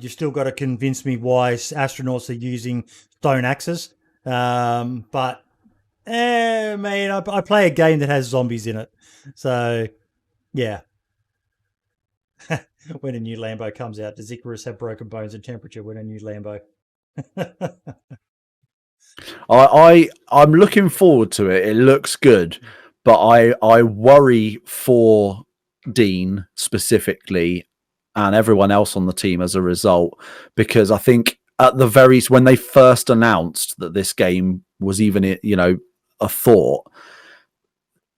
you've still got to convince me why astronauts are using stone axes. But man, I play a game that has zombies in it, so yeah. When a new Lambo comes out, does Icarus have broken bones and temperature when a new Lambo? I'm looking forward to it. It looks good, but I worry for Dean specifically and everyone else on the team as a result, because I think at the when they first announced that this game was even a thought,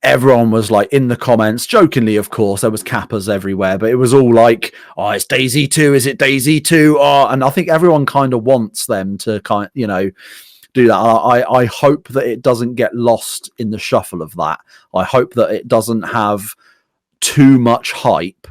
everyone was like in the comments, jokingly, of course, there was kappas everywhere, but it was all like, oh, it's DayZ 2, is it DayZ 2? Oh, and I think everyone kind of wants them to do that. I hope that it doesn't get lost in the shuffle of that. I hope that it doesn't have too much hype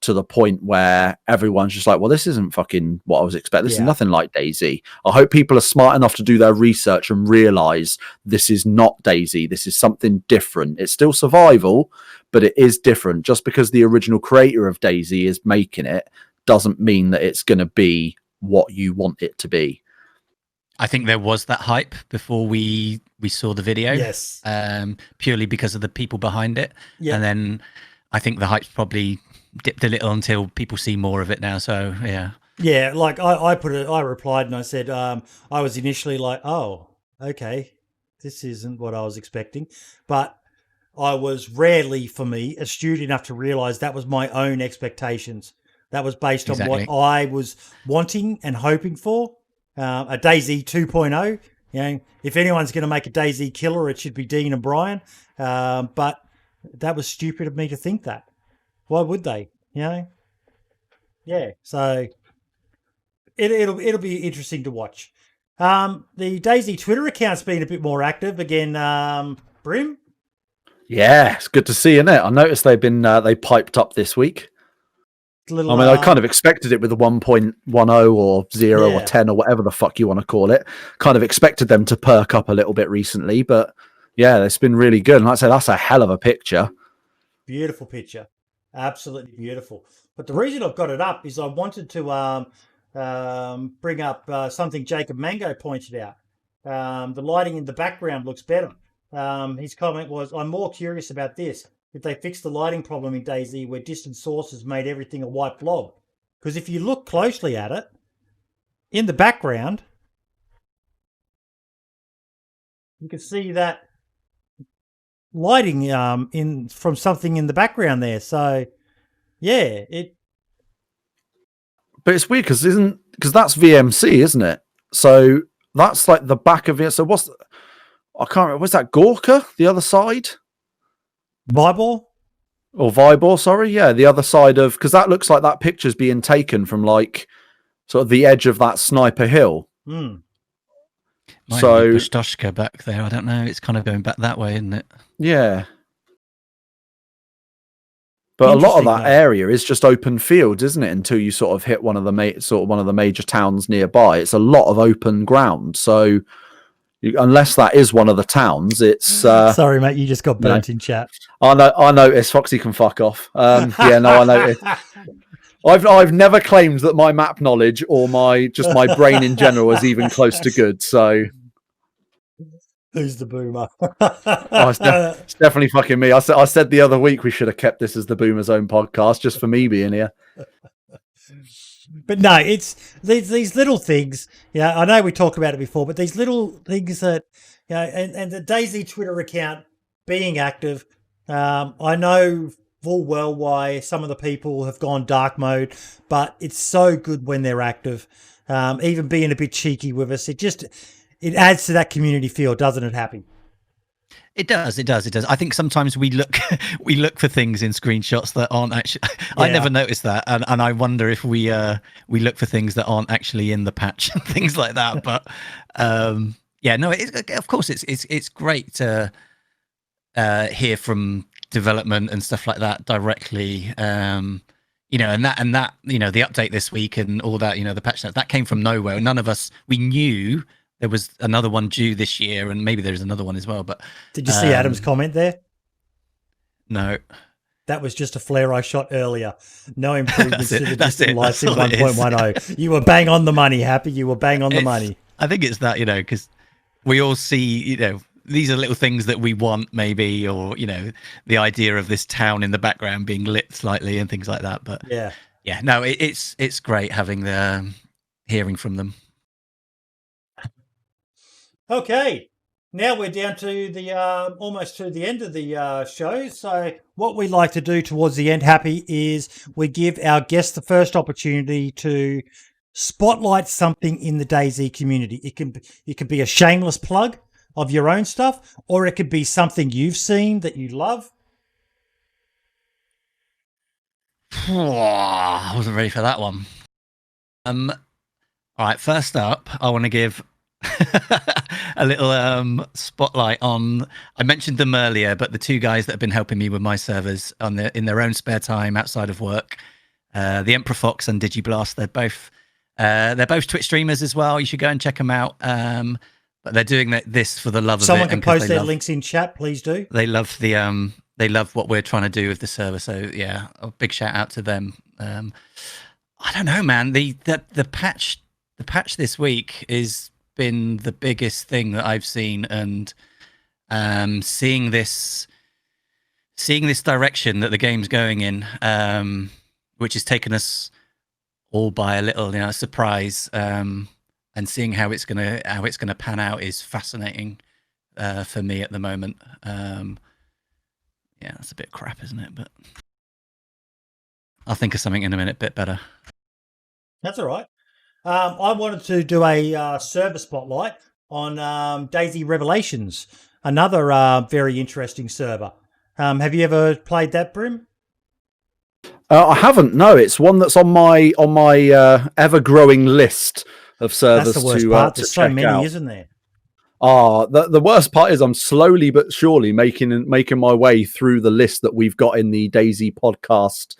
to the point where everyone's just like, well, this isn't fucking what I was expecting. This is nothing like DayZ. I hope people are smart enough to do their research and realize this is not DayZ. This is something different. It's still survival, but it is different. Just because the original creator of DayZ is making it doesn't mean that it's going to be what you want it to be. I think there was that hype before we saw the video. Yes. Purely because of the people behind it. Yeah. And then I think the hype's probably dipped a little until people see more of it now. So yeah. Yeah, like I replied and I said, I was initially like, oh, okay, this isn't what I was expecting. But I was rarely, for me, astute enough to realize that was my own expectations. That was based on what I was wanting and hoping for. A DayZ 2.0. If anyone's going to make a DayZ killer, it should be Dean and Brian. But that was stupid of me to think that. Why would they? Yeah. So it'll be interesting to watch. The DayZ Twitter account's been a bit more active again. Brim. Yeah, it's good to see, isn't it? I noticed they've been they piped up this week. I kind of expected it with the 1.10 or 0 or 10 or whatever the fuck you want to call it. Kind of expected them to perk up a little bit recently, but yeah, it's been really good. And like I said, that's a hell of a picture. Beautiful picture. Absolutely beautiful. But the reason I've got it up is I wanted to bring up something Jacob Mango pointed out. The lighting in the background looks better. His comment was, I'm more curious about this. If they fix the lighting problem in DayZ where distant sources made everything a white blob. Because if you look closely at it, in the background, you can see that lighting in from something in the background there. So, yeah, But it's weird because that's VMC, isn't it? So that's like the back of it. So I can't remember. Was that Gorka, the other side? Vibor? Or Vibor, sorry. Yeah, the other side of, because that looks like that picture's being taken from like sort of the edge of that Sniper Hill. Hmm. Might So be Bushtoshka back there. I don't know. It's kind of going back that way, isn't it? yeah. But a lot of that area is just open fields, isn't it? Until you sort of hit one of the major towns nearby, it's a lot of open ground. So unless that is one of the towns, it's sorry, mate, you just got burnt in chat. I noticed. Foxy can fuck off. Yeah, no, I noticed. I've never claimed that my map knowledge or my brain in general is even close to good. So who's the boomer? It's definitely fucking me. I said the other week we should have kept this as the Boomer Zone podcast just for me being here. But no, it's these little things. Yeah, I know we talked about it before, but these little things that, you know, and the DayZ Twitter account being active, I know full well why some of the people have gone dark mode, but it's so good when they're active. Even being a bit cheeky with us, it adds to that community feel, doesn't it, Happy? It does. I think sometimes we look for things in screenshots that aren't actually. I never noticed that, and I wonder if we look for things that aren't actually in the patch and things like that. But yeah, no, of course it's great to hear from development and stuff like that directly. You know, and that you know, the update this week and all that, you know, the patch notes, that came from nowhere. None of us, we knew there was another one due this year, and maybe there's another one as well. But did you see Adam's comment there? No, that was just a flare I shot earlier. No improvements to the That's distant it. lights in That's all it is. 1.10. You were bang on the money, Happy. You were bang on the money. I think it's that, you know, because we all see, you know, these are little things that we want, maybe, or, you know, the idea of this town in the background being lit slightly and things like that. But yeah, no, it's great having the hearing from them. Okay, now we're down to the almost to the end of the show. So what we like to do towards the end, Happy, is we give our guests the first opportunity to spotlight something in the DayZ community. It could be a shameless plug of your own stuff, or it could be something you've seen that you love. I wasn't ready for that one. All right, first up, I want to give a little spotlight on, I mentioned them earlier, but the two guys that have been helping me with my servers in their own spare time outside of work, the Emperor Fox and DigiBlast. They're both Twitch streamers as well. You should go and check them out. But they're doing this for the love of it. Someone can post their links in chat, please do. They love they love what we're trying to do with the server. So yeah, a big shout out to them. I don't know, man. The patch this week is been the biggest thing that I've seen, and seeing this direction that the game's going in, which has taken us all by a little, you know, surprise, and seeing how it's gonna pan out is fascinating for me at the moment. Yeah, that's a bit crap, isn't it? But I'll think of something in a minute, bit better. That's all right. I wanted to do a server spotlight on DayZ Revelations, another very interesting server. Have you ever played that, Brim? I haven't. No, it's one that's on my ever-growing list of servers. That's the worst part. There's so many, out. Isn't there? The worst part is I'm slowly but surely making my way through the list that we've got in the DayZ podcast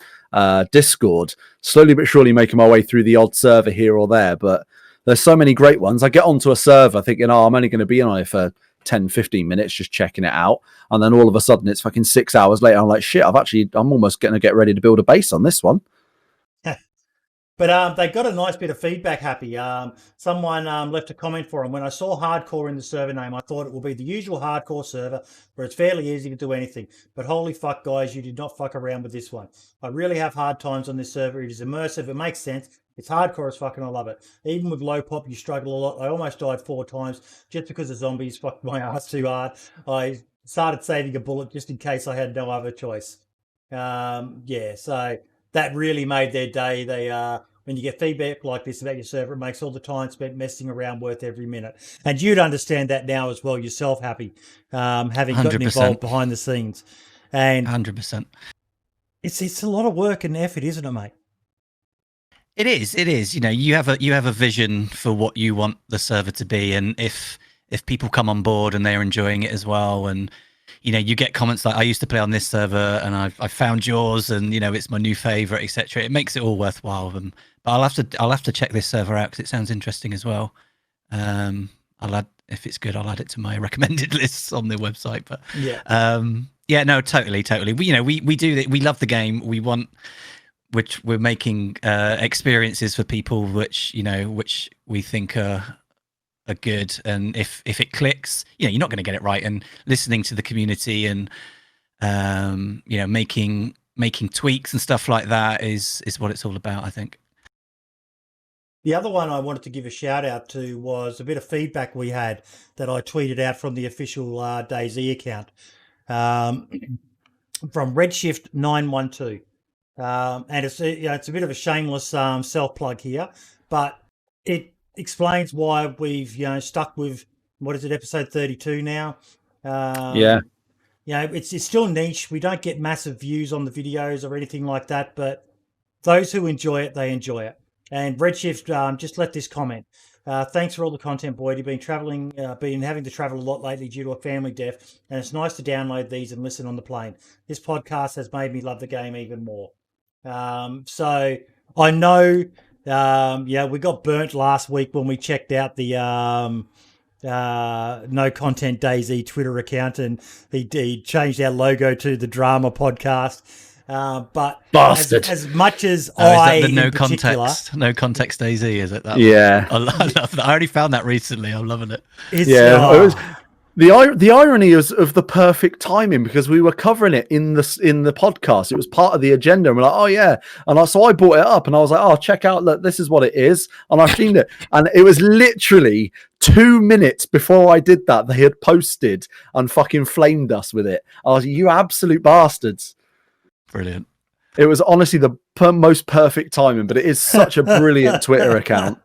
Discord. Slowly but surely making my way through the odd server here or there, but there's so many great ones. I get onto a server thinking, I'm only going to be on it for 10, 15 minutes just checking it out. And then all of a sudden it's fucking 6 hours later. I'm like, shit, I'm almost going to get ready to build a base on this one. But they got a nice bit of feedback, Happy. Someone left a comment for him. When I saw hardcore in the server name, I thought it will be the usual hardcore server where it's fairly easy to do anything. But holy fuck, guys, you did not fuck around with this one. I really have hard times on this server. It is immersive. It makes sense. It's hardcore as fucking I love it. Even with low pop, you struggle a lot. I almost died 4 times just because the zombies fucked my ass too hard. I started saving a bullet just in case I had no other choice. Yeah, so that really made their day. They when you get feedback like this about your server, it makes all the time spent messing around worth every minute. And you'd understand that now as well yourself, Happy, having gotten 100%. involved behind the scenes. And 100%. It's a lot of work and effort, isn't it, mate? It is. You know, you have a vision for what you want the server to be, and if people come on board and they're enjoying it as well, and you know, you get comments like, I used to play on this server and I found yours and, you know, it's my new favorite, etc. It makes it all worthwhile. But I'll have to check this server out because it sounds interesting as well. If it's good, I'll add it to my recommended lists on the website. But yeah, no, totally. We do that. We love the game. Which we're making experiences for people which we think are good, and if it clicks, you know, you're not going to get it right, and listening to the community and you know, making tweaks and stuff like that is what it's all about, I think. The other one I wanted to give a shout out to was a bit of feedback we had that I tweeted out from the official DayZ account from Redshift 912. And it's a bit of a shameless self plug here, but it explains why we've stuck with episode 32 now. It's still niche. We don't get massive views on the videos or anything like that, but those who enjoy it, they enjoy it. And Redshift just left this comment. Thanks for all the content, Boyd. You've been having to travel a lot lately due to a family death, and it's nice to download these and listen on the plane. This podcast has made me love the game even more. So I know, we got burnt last week when we checked out the No Content DayZ Twitter account, and he changed our logo to the Drama Podcast. But bastard. As much as Is that the no context DayZ, is it? That yeah, I love that. I already found that recently. I'm loving it. It was the irony of the perfect timing, because we were covering it in the podcast. It was part of the agenda, and we're like, oh yeah, and so I brought it up, and I was like, oh, check out, look, this is what it is, and I've seen it, and it was literally 2 minutes before I did that, they had posted and fucking flamed us with it. I was like, you absolute bastards. Brilliant. It was honestly the most perfect timing, but it is such a brilliant Twitter account.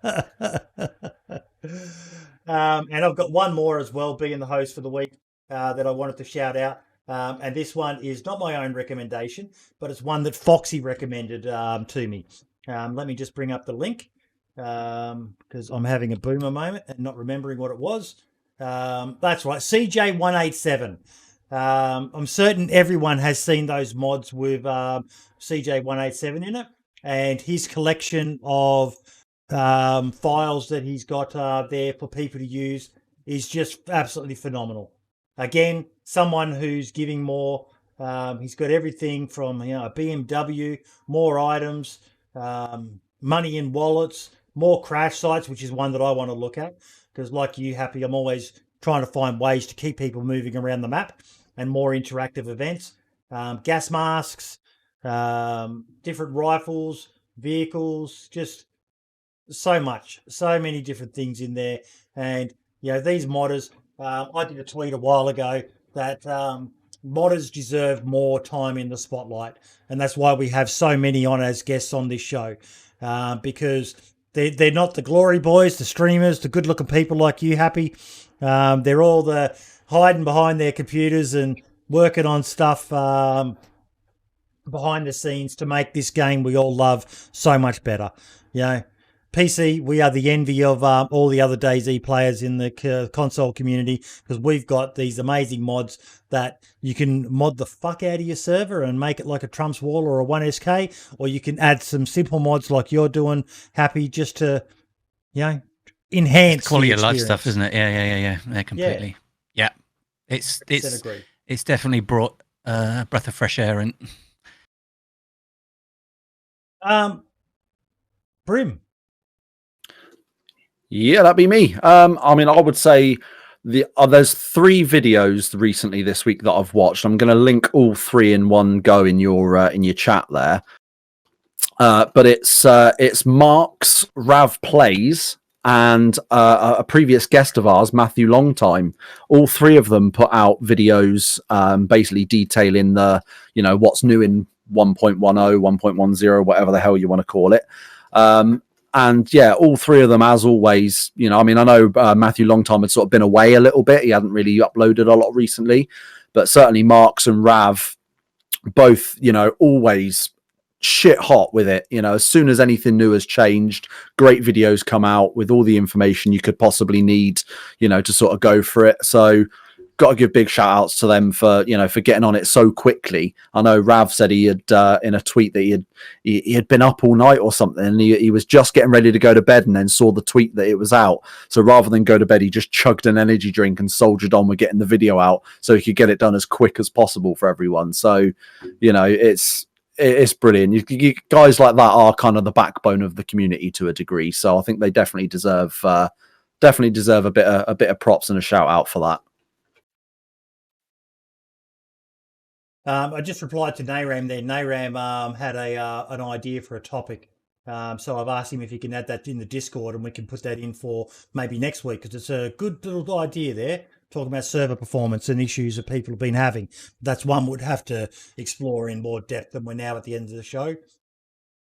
And I've got one more as well, being the host for the week, that I wanted to shout out. And this one is not my own recommendation, but it's one that Foxy recommended to me. Let me just bring up the link, because I'm having a boomer moment and not remembering what it was. That's right, CJ187. I'm certain everyone has seen those mods with CJ187 in it, and his collection of files that he's got there for people to use is just absolutely phenomenal. Again, someone who's giving more. He's got everything from a BMW, more items, money in wallets, more crash sites, which is one that I want to look at, because like you, Happy, I'm always trying to find ways to keep people moving around the map, and more interactive events, gas masks, different rifles, vehicles, just so many different things in there. And these modders, I did a tweet a while ago that modders deserve more time in the spotlight, and that's why we have so many on as guests on this show, because they're not the glory boys, the streamers, the good looking people like you, Happy. They're all the hiding behind their computers and working on stuff behind the scenes to make this game we all love so much better. PC, we are the envy of all the other DayZ players in the console community, because we've got these amazing mods that you can mod the fuck out of your server and make it like a Trump's Wall or a 1SK, or you can add some simple mods like you're doing, Happy, just to, enhance quality of life stuff, isn't it? Yeah, completely. Yeah. It's 100% agree. it's definitely brought a breath of fresh air in. Brim. Yeah, that'd be me. I mean, I would say there's 3 videos recently this week that I've watched. I'm going to link all 3 in one go in your chat there. But it's Mark's Rav Plays and a previous guest of ours, Matthew Longtime. All 3 of them put out videos, basically detailing the what's new in 1.10, 1.10, whatever the hell you want to call it. And yeah, all 3 of them, as always, I mean, I know Matthew Longtime had sort of been away a little bit. He hadn't really uploaded a lot recently, but certainly Marks and Rav, both, always shit hot with it. As soon as anything new has changed, great videos come out with all the information you could possibly need, to sort of go for it. So got to give big shout outs to them for getting on it so quickly. I know Rav said he had in a tweet that he had been up all night or something, and he was just getting ready to go to bed and then saw the tweet that it was out. So rather than go to bed, he just chugged an energy drink and soldiered on with getting the video out so he could get it done as quick as possible for everyone. So it's brilliant. You guys like that are kind of the backbone of the community to a degree. So I think they definitely deserve a bit of props and a shout out for that. I just replied to Nayram there. Nayram had an idea for a topic. So I've asked him if he can add that in the Discord and we can put that in for maybe next week, because it's a good little idea there, talking about server performance and issues that people have been having. That's one we'd have to explore in more depth than we're now at the end of the show.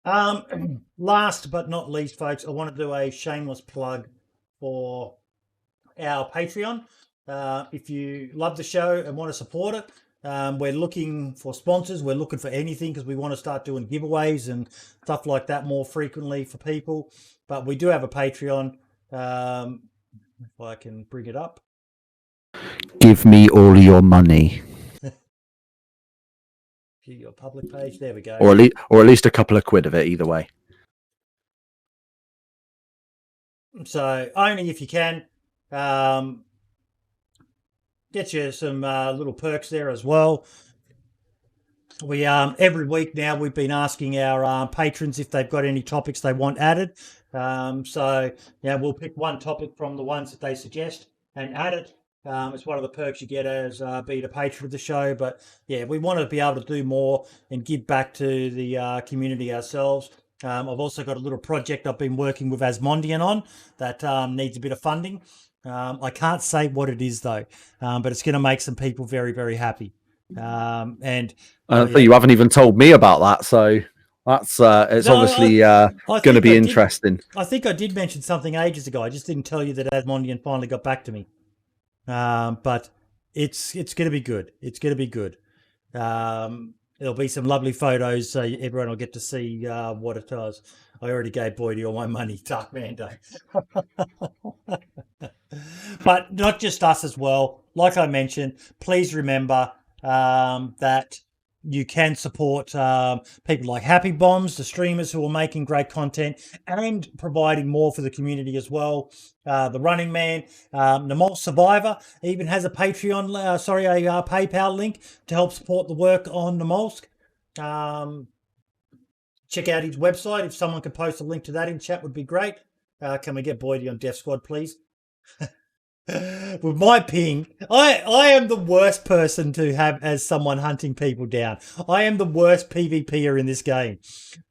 Last but not least, folks, I want to do a shameless plug for our Patreon. If you love the show and want to support it, we're looking for sponsors. We're looking for anything because we want to start doing giveaways and stuff like that more frequently for people. But we do have a Patreon. If I can bring it up. Give me all your money. Your public page. There we go. Or at least a couple of quid of it, either way. So only if you can. Get you some little perks there as well. We every week now we've been asking our patrons if they've got any topics they want added. So yeah, we'll pick one topic from the ones that they suggest and add it. It's one of the perks you get as being a patron of the show. But yeah, we want to be able to do more and give back to the community ourselves. I've also got a little project I've been working with Asmondian on that needs a bit of funding. I can't say what it is though, but it's going to make some people very, very happy. You haven't even told me about that, so that's obviously going to be interesting. I think I did mention something ages ago. I just didn't tell you that Asmondian finally got back to me. But it's going to be good. It's going to be good. There'll be some lovely photos, so everyone will get to see what it does. I already gave Boydie all my money, Dark Mando. But not just us as well. Like I mentioned, please remember that you can support people like HappyBombs, the streamers who are making great content and providing more for the community as well. The Running Man, Namol Survivor even has a Patreon, a PayPal link to help support the work on Namolsk. Check out his website. If someone could post a link to that in chat would be great. Can we get Boydie on Death Squad, please? With my ping, I am the worst person to have as someone hunting people down. I am the worst PvPer in this game.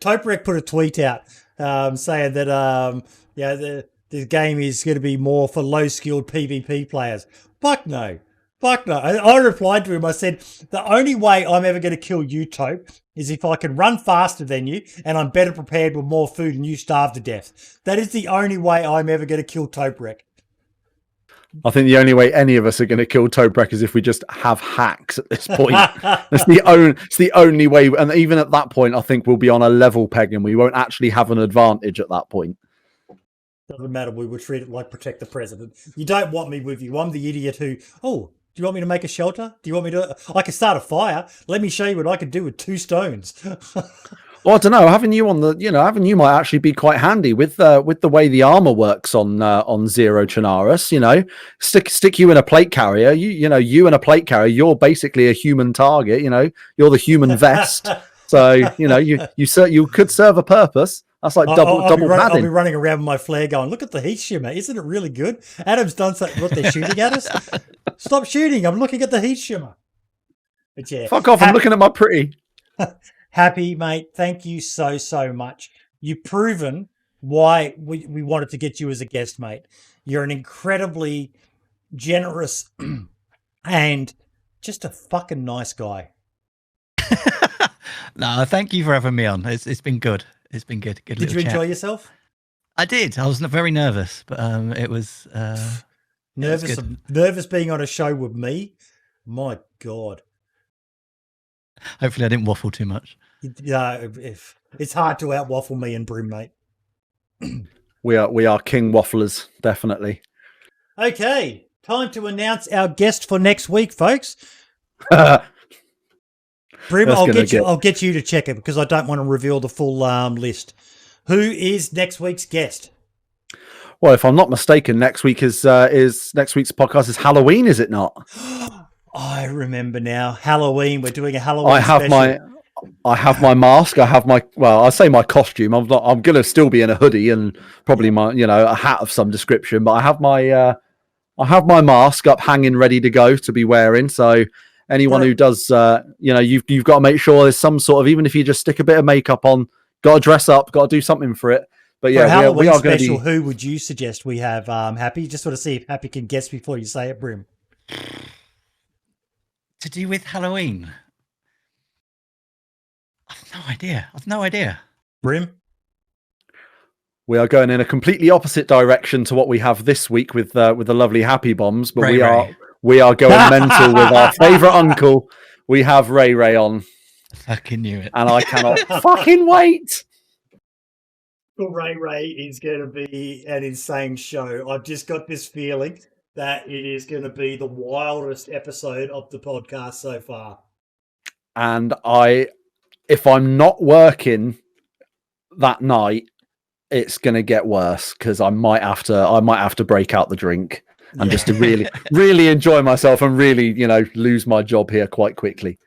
Toprek put a tweet out saying that the game is going to be more for low-skilled PvP players. Fuck no. Fuck no. I replied to him, I said, the only way I'm ever going to kill you, Tope, is if I can run faster than you and I'm better prepared with more food and you starve to death. That is the only way I'm ever going to kill Toprek. I think the only way any of us are going to kill Toprek is if we just have hacks at this point. It's the only way. And even at that point, I think we'll be on a level peg and we won't actually have an advantage at that point. Doesn't matter. We will treat it like Protect the President. You don't want me with you. I'm the idiot who, do you want me to make a shelter? Do you want me to? I can start a fire. Let me show you what I can do with 2 stones. Well, I don't know. Having you might actually be quite handy with the way the armor works on Zero Chernarus. Stick you in a plate carrier. You in a plate carrier. You're basically a human target. You're the human vest. So you could serve a purpose. That's like double padding. I'll be running around with my flare going, look at the heat shimmer. Isn't it really good? Adam's done something. What, they're shooting at us? Stop shooting. I'm looking at the heat shimmer. But yeah. Fuck off. I'm looking at my pretty. Happy, mate. Thank you so much. You've proven why we wanted to get you as a guest, mate. You're an incredibly generous and just a fucking nice guy. No, thank you for having me on. It's been good. It's been good. Did you enjoy yourself? I did. I was very nervous, but it was nervous being on a show with me. My God. Hopefully I didn't waffle too much. Yeah, it's hard to out waffle me and Brim, mate. We are king wafflers, definitely. Okay, time to announce our guest for next week, folks. Brim, I'll get you to check it because I don't want to reveal the full list. Who is next week's guest? Well, if I'm not mistaken, next week's podcast is Halloween, is it not? I remember now. Halloween. We're doing a Halloween special. I have my mask. I say my costume. I'm going to still be in a hoodie and probably a hat of some description, but I have my mask up hanging ready to go to be wearing. So anyone who does, you've got to make sure there's some sort of, even if you just stick a bit of makeup on, got to dress up, got to do something for it. But yeah, Halloween we are special. going to be... Who would you suggest we have? Happy, just want to see if Happy can guess before you say it, Brim. To do with Halloween? I've no idea. Brim? We are going in a completely opposite direction to what we have this week with the lovely HappyBombs, but we are going mental with our favourite uncle. We have Ray on. I fucking knew it. And I cannot fucking wait. Well, Ray is going to be an insane show. I've just got this feeling that it is going to be the wildest episode of the podcast so far. And if I'm not working that night, it's going to get worse because I might have to break out the drink and just to really, really enjoy myself and really, lose my job here quite quickly.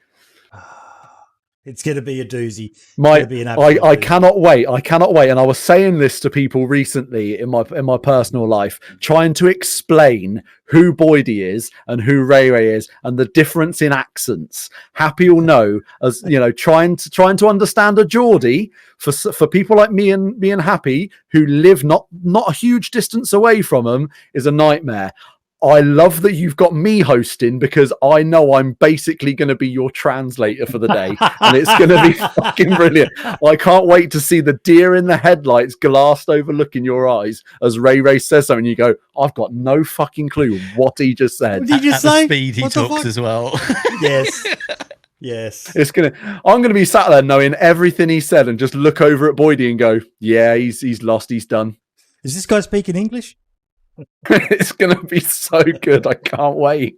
It's going to be a doozy. I cannot wait. I cannot wait. And I was saying this to people recently in my personal life, trying to explain who Boydie is and who Ray is and the difference in accents. Happy will know, as trying to understand a Geordie for people like me and Happy who live not a huge distance away from them is a nightmare. I love that you've got me hosting because I know I'm basically going to be your translator for the day and it's going to be fucking brilliant. I can't wait to see the deer in the headlights glassed over look in your eyes as Ray says something. You go, I've got no fucking clue what he just said. What did you just say? The speed he talks as well. Yes. I'm going to be sat there knowing everything he said and just look over at Boydie and go, yeah, he's lost. He's done. Is this guy speaking English? It's going to be so good. I can't wait.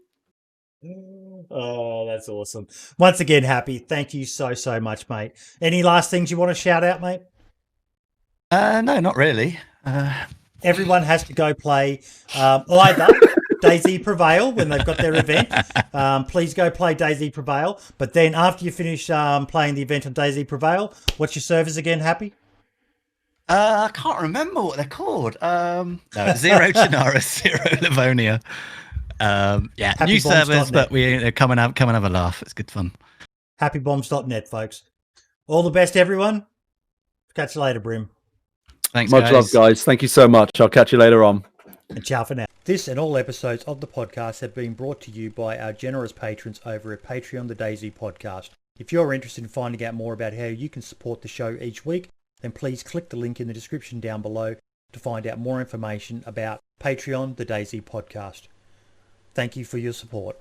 Oh, that's awesome. Once again, Happy, thank you so much, mate. Any last things you want to shout out, mate? No, not really. Everyone has to go play either DayZ Prevail when they've got their event. Please go play DayZ Prevail. But then after you finish playing the event on DayZ Prevail, what's your servers again, Happy? I can't remember what they're called. No, Zero Chernarus, Zero Livonia. New servers, but we come and have a laugh. It's good fun. HappyBombs.net, folks. All the best, everyone. Catch you later, Brim. Thanks, Much love, guys. Thank you so much. I'll catch you later on. And ciao for now. This and all episodes of the podcast have been brought to you by our generous patrons over at Patreon, the DayZ Podcast. If you're interested in finding out more about how you can support the show each week, then please click the link in the description down below to find out more information about Patreon, the DayZ Podcast. Thank you for your support.